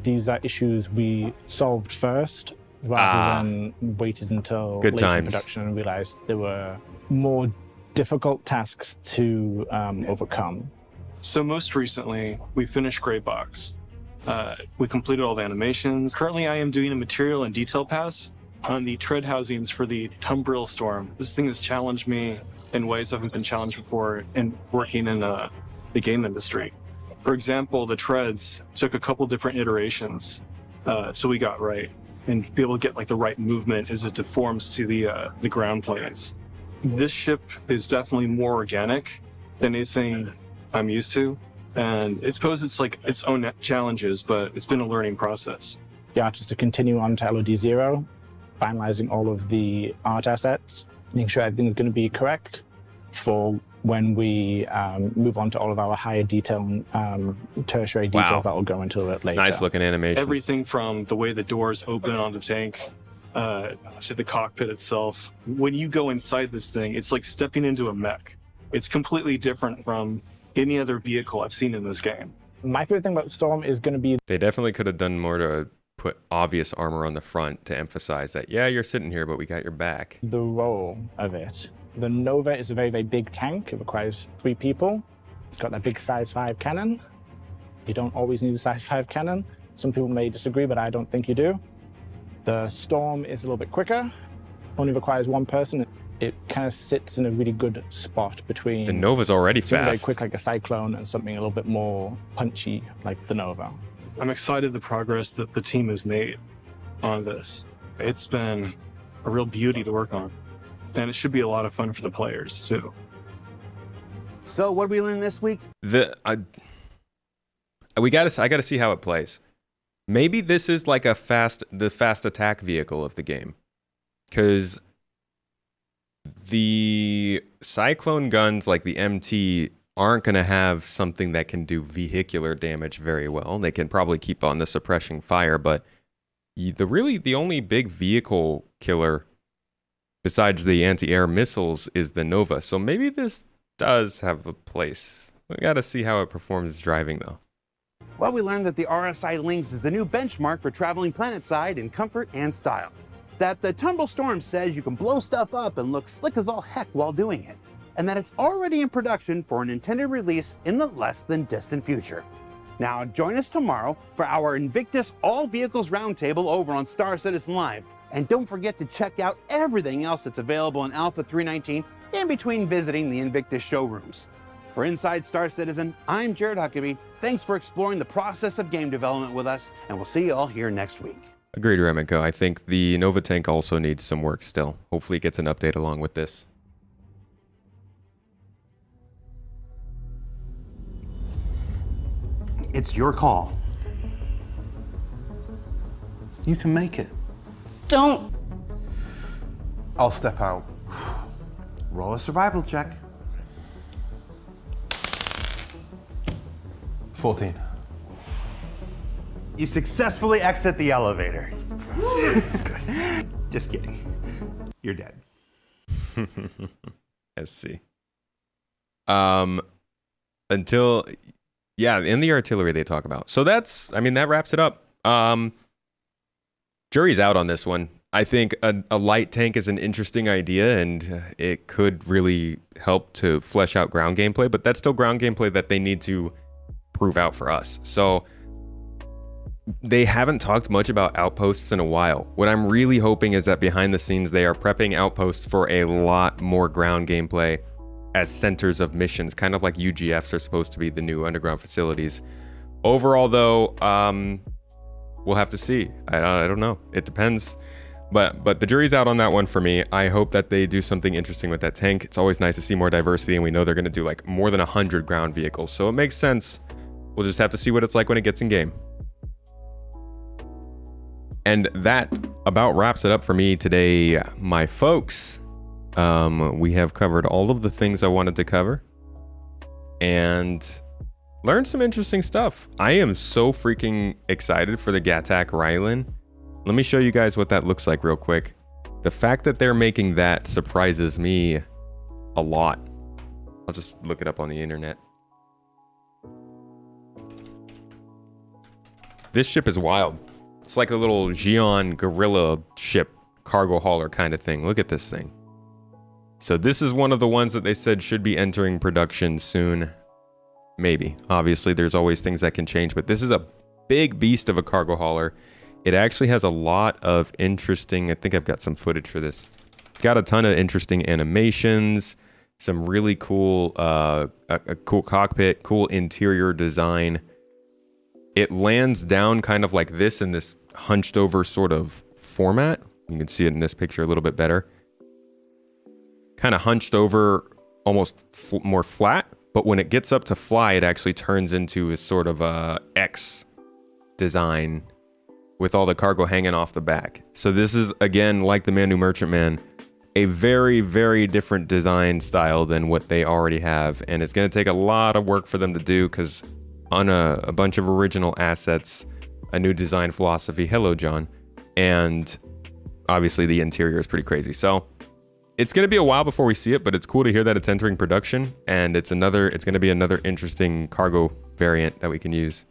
These are issues we solved first, rather than waited until later in production and realized there were more difficult tasks to overcome. So most recently, we finished Gray Box. We completed all the animations. Currently, I am doing a material and detail pass on the tread housings for the Tumbril Storm. This thing has challenged me in ways I haven't been challenged before in working in the game industry. For example, the treads took a couple different iterations so we got right, and to be able to get like the right movement as it deforms to the ground planes. This ship is definitely more organic than anything I'm used to, and I suppose it's like its own challenges, but it's been a learning process. The art is to continue on to LOD 0, finalizing all of the art assets, making sure everything's going to be correct for when we move on to all of our higher detail, tertiary details that will go into it later. Nice looking animation. Everything from the way the doors open on the tank to the cockpit itself. When you go inside this thing, it's like stepping into a mech. It's completely different from any other vehicle I've seen in this game. My favorite thing about Storm is going to be... They definitely could have done more to put obvious armor on the front to emphasize that, yeah, you're sitting here, but we got your back. The role of it. The Nova is a very, very big tank. It requires 3 people. It's got that big size 5 cannon. You don't always need a size 5 cannon. Some people may disagree, but I don't think you do. The Storm is a little bit quicker, only requires 1 person. It kind of sits in a really good spot between... The Nova's already something fast. very quick like a Cyclone and something a little bit more punchy like the Nova. I'm excited the progress that the team has made on this. It's been a real beauty to work on, and it should be a lot of fun for the players too. So what did we learn this week? I gotta see how it plays. Maybe this is like the fast attack vehicle of the game, because the Cyclone guns like the MT aren't going to have something that can do vehicular damage very well. They can probably keep on the suppressing fire, but the only big vehicle killer besides the anti-air missiles is the Nova. So maybe this does have a place. We got to see how it performs driving though. Well, we learned that the RSI Lynx is the new benchmark for traveling planetside in comfort and style. That the Tumbril Storm says you can blow stuff up and look slick as all heck while doing it. And that it's already in production for an intended release in the less than distant future. Now, join us tomorrow for our Invictus All Vehicles Roundtable over on Star Citizen Live. And don't forget to check out everything else that's available in Alpha 319 in between visiting the Invictus showrooms. For Inside Star Citizen, I'm Jared Huckabee. Thanks for exploring the process of game development with us, and we'll see you all here next week. Agreed, Remco. I think the Nova tank also needs some work still. Hopefully it gets an update along with this. It's your call. You can make it. Don't. I'll step out. Roll a survival check. 14. You successfully exit the elevator. Just kidding. You're dead. SC. Until, yeah, in the artillery they talk about. So that's, I mean, that wraps it up. Jury's out on this one. I think a light tank is an interesting idea, and it could really help to flesh out ground gameplay, but that's still ground gameplay that they need to prove out for us. So they haven't talked much about outposts in a while. What I'm really hoping is that behind the scenes they are prepping outposts for a lot more ground gameplay as centers of missions, kind of like UGFs are supposed to be the new underground facilities. Overall though, we'll have to see. I don't know. It depends. But the jury's out on that one for me. I hope that they do something interesting with that tank. It's always nice to see more diversity, and we know they're going to do like more than 100 ground vehicles, so it makes sense. We'll just have to see what it's like when it gets in game. And that about wraps it up for me today, my folks. We have covered all of the things I wanted to cover and learned some interesting stuff. I am so freaking excited for the Gattac Rylan. Let me show you guys what that looks like real quick. The fact that they're making that surprises me a lot. I'll just look it up on the internet. This ship is wild. It's like a little Xi'an gorilla ship, cargo hauler kind of thing. Look at this thing. So this is one of the ones that they said should be entering production soon. Maybe. Obviously, there's always things that can change, but this is a big beast of a cargo hauler. It actually has a lot of interesting, I think I've got some footage for this. Got a ton of interesting animations, some really cool, a cool cockpit, cool interior design. It lands down kind of like this in this hunched over sort of format. You can see it in this picture a little bit better. Kind of hunched over, almost more flat, but when it gets up to fly, it actually turns into a sort of a X design with all the cargo hanging off the back. So this is, again, like the Manu Merchantman, a very, very different design style than what they already have. And it's going to take a lot of work for them to do, because on a bunch of original assets, a new design philosophy, hello, John, and obviously the interior is pretty crazy. So it's going to be a while before we see it, but it's cool to hear that it's entering production, and it's going to be another interesting cargo variant that we can use.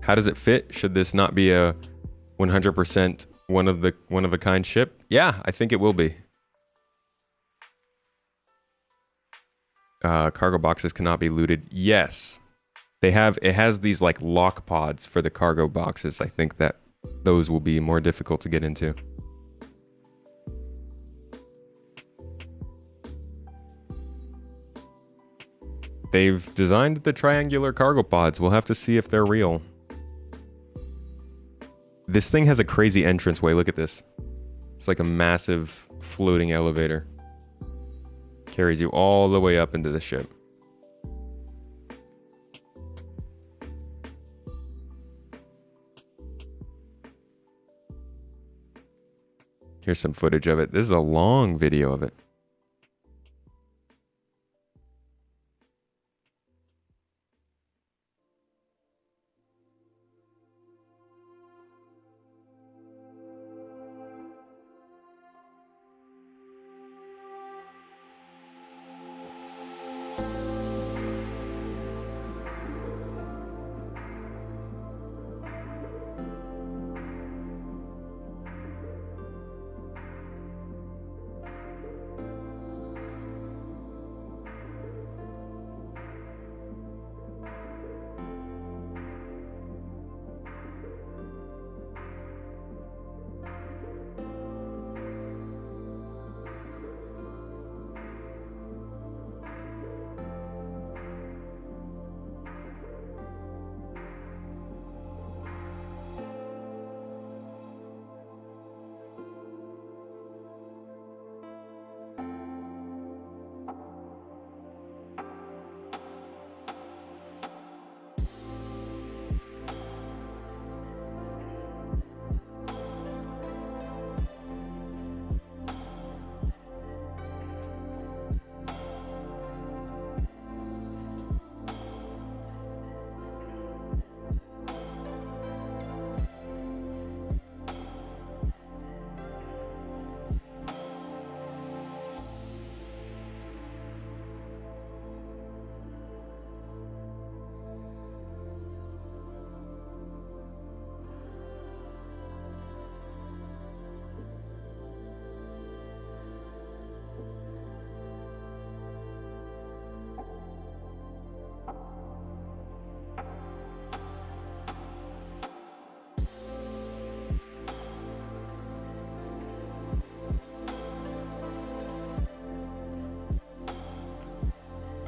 How does it fit? Should this not be a 100% one of a kind ship? Yeah, I think it will be. Cargo boxes cannot be looted. Yes. It has these like lock pods for the cargo boxes. I think that those will be more difficult to get into. They've designed the triangular cargo pods. We'll have to see if they're real. This thing has a crazy entranceway. Look at this. It's like a massive floating elevator. Carries you all the way up into the ship. Here's some footage of it. This is a long video of it.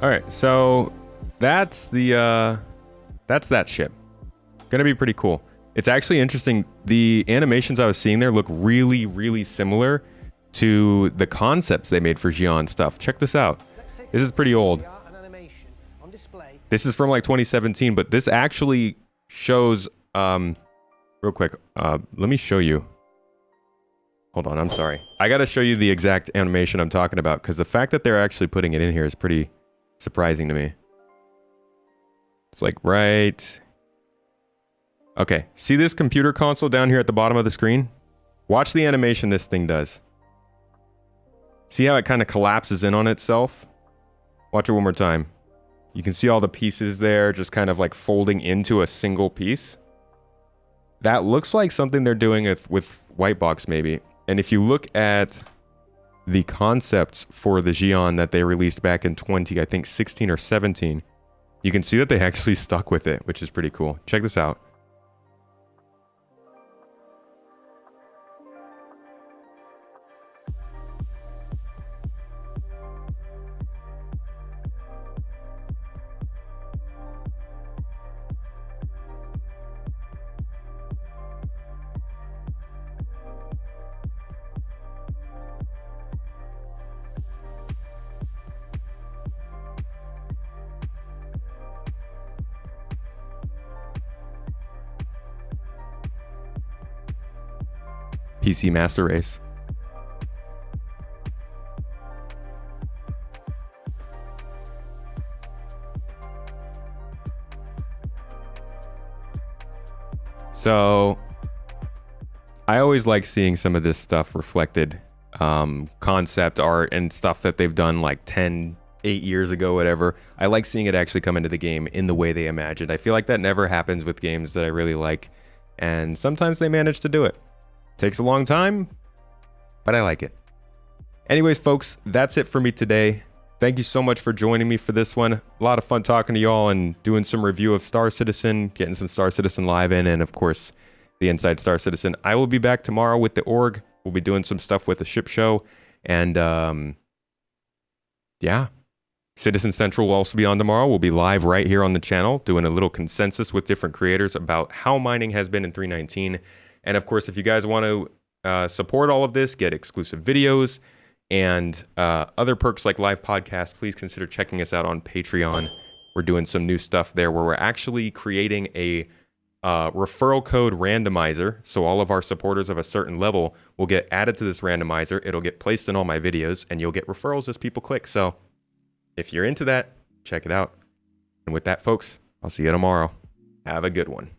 All right, so that's that ship. Gonna be pretty cool. It's actually interesting. The animations I was seeing there look really, really similar to the concepts they made for Xi'an stuff. Check this out. This is pretty old. This is from like 2017, but this actually shows, real quick, let me show you. Hold on, I'm sorry. I gotta show you the exact animation I'm talking about, because the fact that they're actually putting it in here is pretty surprising to me. It's like right... Okay, see this computer console down here at the bottom of the screen? Watch the animation this thing does. See how it kind of collapses in on itself? Watch it one more time. You can see all the pieces there just kind of like folding into a single piece. That looks like something they're doing with Whitebox maybe. And if you look at the concepts for the Xi'an that they released back in 16 or 17, you can see that they actually stuck with it, which is pretty cool. Check this out. PC Master Race. So I always like seeing some of this stuff reflected, concept art and stuff that they've done like 8 years ago, whatever. I like seeing it actually come into the game in the way they imagined. I feel like that never happens with games that I really like, and sometimes they manage to do it. Takes a long time, but I like it. Anyways, folks, that's it for me today. Thank you so much for joining me for this one. A lot of fun talking to y'all and doing some review of Star Citizen, getting some Star Citizen Live in, and of course, the Inside Star Citizen. I will be back tomorrow with the org. We'll be doing some stuff with the ship show. And yeah, Citizen Central will also be on tomorrow. We'll be live right here on the channel, doing a little consensus with different creators about how mining has been in 3.19. And of course, if you guys want to support all of this, get exclusive videos and other perks like live podcasts, please consider checking us out on Patreon. We're doing some new stuff there where we're actually creating a referral code randomizer. So all of our supporters of a certain level will get added to this randomizer. It'll get placed in all my videos and you'll get referrals as people click. So if you're into that, check it out. And with that, folks, I'll see you tomorrow. Have a good one.